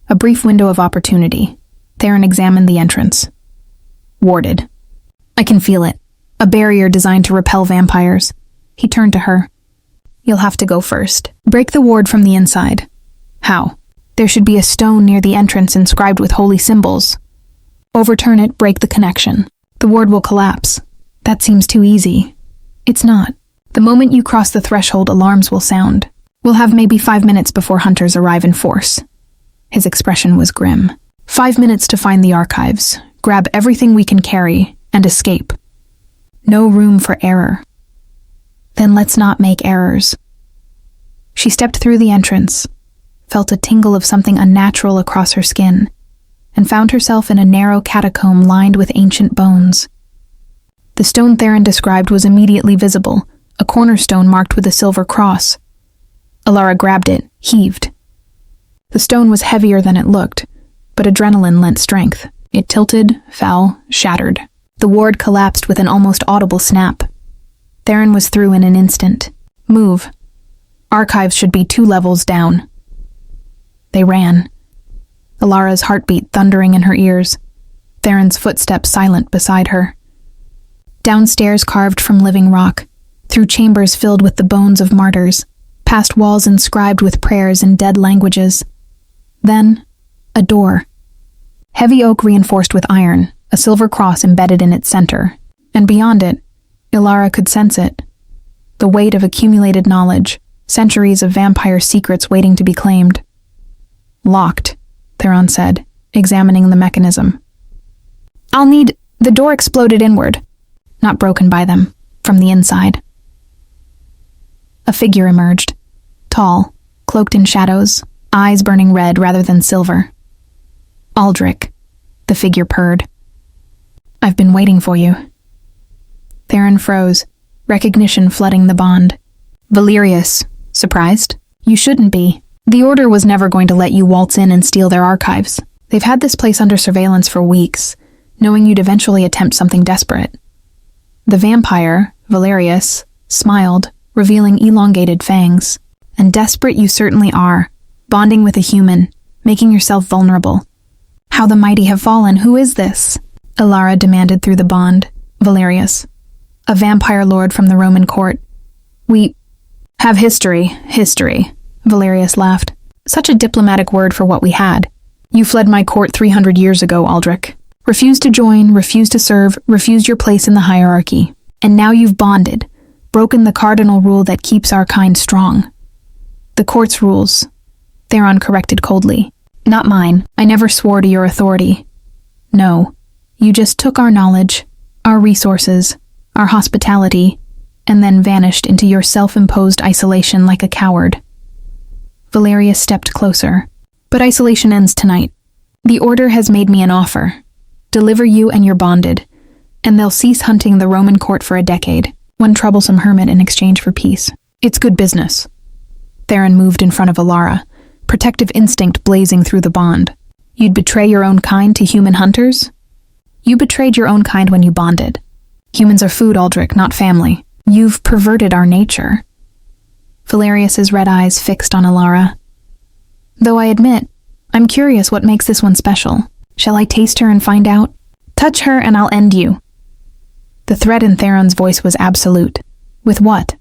A brief window of opportunity. Theron examined the entrance. Warded. I can feel it. A barrier designed to repel vampires. He turned to her. You'll have to go first. Break the ward from the inside. How? There should be a stone near the entrance inscribed with holy symbols. Overturn it, break the connection. The ward will collapse. That seems too easy. It's not. The moment you cross the threshold, alarms will sound. We'll have maybe 5 minutes before hunters arrive in force. His expression was grim. 5 minutes to find the archives, grab everything we can carry, and escape. No room for error. Then let's not make errors. She stepped through the entrance, felt a tingle of something unnatural across her skin, and found herself in a narrow catacomb lined with ancient bones. The stone Theron described was immediately visible, a cornerstone marked with a silver cross. Alara grabbed it, heaved. The stone was heavier than it looked, but adrenaline lent strength. It tilted, fell, shattered. The ward collapsed with an almost audible snap. Theron was through in an instant. Move. Archives should be 2 levels down. They ran. Alara's heartbeat thundering in her ears. Theron's footsteps silent beside her. Downstairs carved from living rock, through chambers filled with the bones of martyrs, past walls inscribed with prayers in dead languages. Then, a door. Heavy oak reinforced with iron, a silver cross embedded in its center. And beyond it, Alara could sense it. The weight of accumulated knowledge, centuries of vampire secrets waiting to be claimed. Locked, Theron said, examining the mechanism. I'll need... The door exploded inward, not broken by them, from the inside. A figure emerged, tall, cloaked in shadows, eyes burning red rather than silver. Aldrich, the figure purred. I've been waiting for you. Theron froze, recognition flooding the bond. Valerius, surprised? You shouldn't be. The Order was never going to let you waltz in and steal their archives. They've had this place under surveillance for weeks, knowing you'd eventually attempt something desperate. The vampire, Valerius, smiled, revealing elongated fangs. And desperate you certainly are, bonding with a human, making yourself vulnerable. How the mighty have fallen, who is this? Alara demanded through the bond. Valerius. A vampire lord from the Roman court. We have history, Valerius laughed. Such a diplomatic word for what we had. You fled my court 300 years ago, Aldrich. Refused to join, refused to serve, refused your place in the hierarchy. And now you've bonded, broken the cardinal rule that keeps our kind strong. The court's rules, Theron corrected coldly. Not mine. I never swore to your authority. No, you just took our knowledge, our resources, our hospitality, and then vanished into your self-imposed isolation like a coward. Valerius stepped closer. But isolation ends tonight. The Order has made me an offer. Deliver you and you're bonded, and they'll cease hunting the Roman court for a decade, one troublesome hermit in exchange for peace. It's good business. Theron moved in front of Alara, protective instinct blazing through the bond. You'd betray your own kind to human hunters? You betrayed your own kind when you bonded. Humans are food, Aldrich, not family. You've perverted our nature. Valerius's red eyes fixed on Alara. Though I admit, I'm curious what makes this one special. Shall I taste her and find out? Touch her and I'll end you. The threat in Theron's voice was absolute. With what?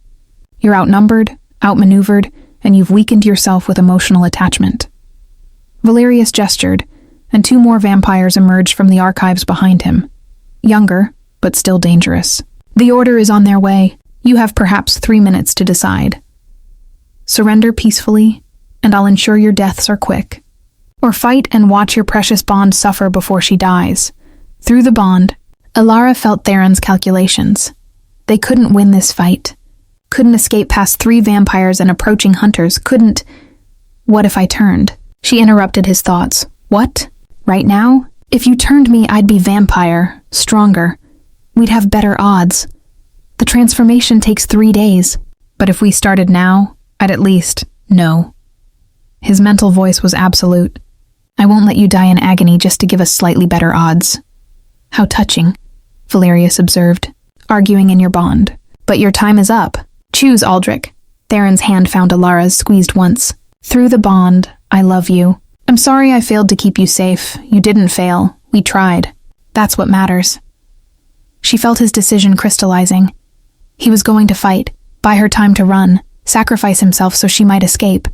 You're outnumbered, outmaneuvered, and you've weakened yourself with emotional attachment. Valerius gestured, and 2 more vampires emerged from the archives behind him. Younger, but still dangerous. The Order is on their way. You have perhaps 3 minutes to decide. Surrender peacefully, and I'll ensure your deaths are quick. Or fight and watch your precious bond suffer before she dies. Through the bond, Alara felt Theron's calculations. They couldn't win this fight. Couldn't escape past 3 vampires and approaching hunters. Couldn't... What if I turned? She interrupted his thoughts. What? Right now? If you turned me, I'd be vampire, stronger. We'd have better odds. The transformation takes 3 days. But if we started now, I'd at least know. His mental voice was absolute. I won't let you die in agony just to give us slightly better odds. How touching, Valerius observed, arguing in your bond. But your time is up. Choose, Aldrich. Theron's hand found Alara's, squeezed once. Through the bond, I love you. I'm sorry I failed to keep you safe. You didn't fail. We tried. That's what matters. She felt his decision crystallizing. He was going to fight, buy her time to run, sacrifice himself so she might escape.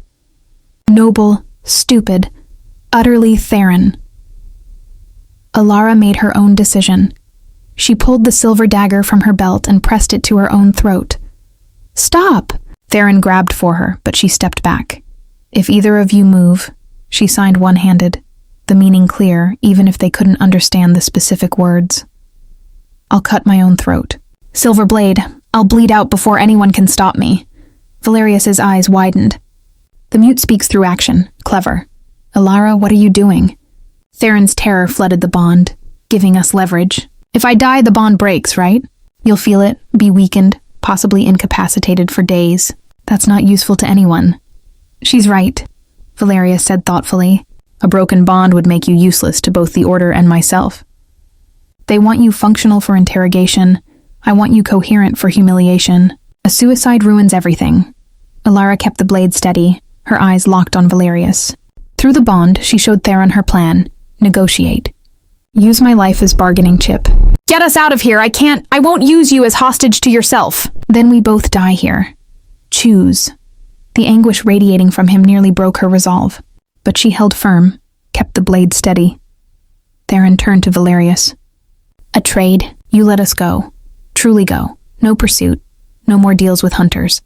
Noble, stupid, utterly Theron. Alara made her own decision. She pulled the silver dagger from her belt and pressed it to her own throat. "Stop!" Theron grabbed for her, but she stepped back. "If either of you move," she signed one-handed, the meaning clear even if they couldn't understand the specific words. "I'll cut my own throat. Silver blade, I'll bleed out before anyone can stop me." Valerius's eyes widened. The mute speaks through action. Clever. "Alara, what are you doing?" Theron's terror flooded the bond, giving us leverage. "If I die, the bond breaks, right? You'll feel it, be weakened, possibly incapacitated for days. That's not useful to anyone." "She's right," Valerius said thoughtfully. "A broken bond would make you useless to both the Order and myself. They want you functional for interrogation. I want you coherent for humiliation. A suicide ruins everything." Alara kept the blade steady, her eyes locked on Valerius. Through the bond, she showed Theron her plan. Negotiate. "Use my life as bargaining chip." "Get us out of here! I won't use you as hostage to yourself!" "Then we both die here. Choose." The anguish radiating from him nearly broke her resolve, but she held firm, kept the blade steady. Theron turned to Valerius. "A trade. You let us go. Truly go. No pursuit. No more deals with hunters.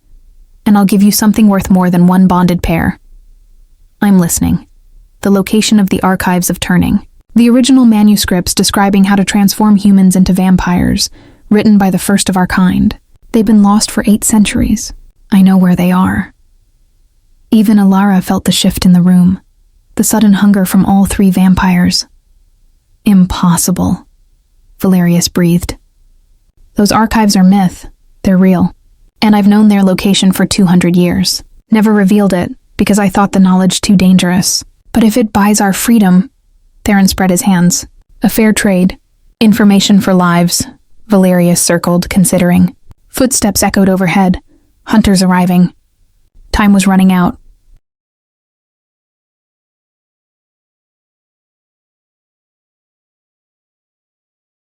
And I'll give you something worth more than one bonded pair." "I'm listening." The location of the archives of Turning. The original manuscripts describing how to transform humans into vampires, written by the first of our kind. They've been lost for 8 centuries. I know where they are. Even Alara felt the shift in the room, the sudden hunger from all 3 vampires. "Impossible," Valerius breathed. "Those archives are myth. They're real. And I've known their location for 200 years. Never revealed it, because I thought the knowledge too dangerous. But if it buys our freedom..." Theron spread his hands. "A fair trade. Information for lives," Valerius circled, considering. Footsteps echoed overhead. Hunters arriving. Time was running out.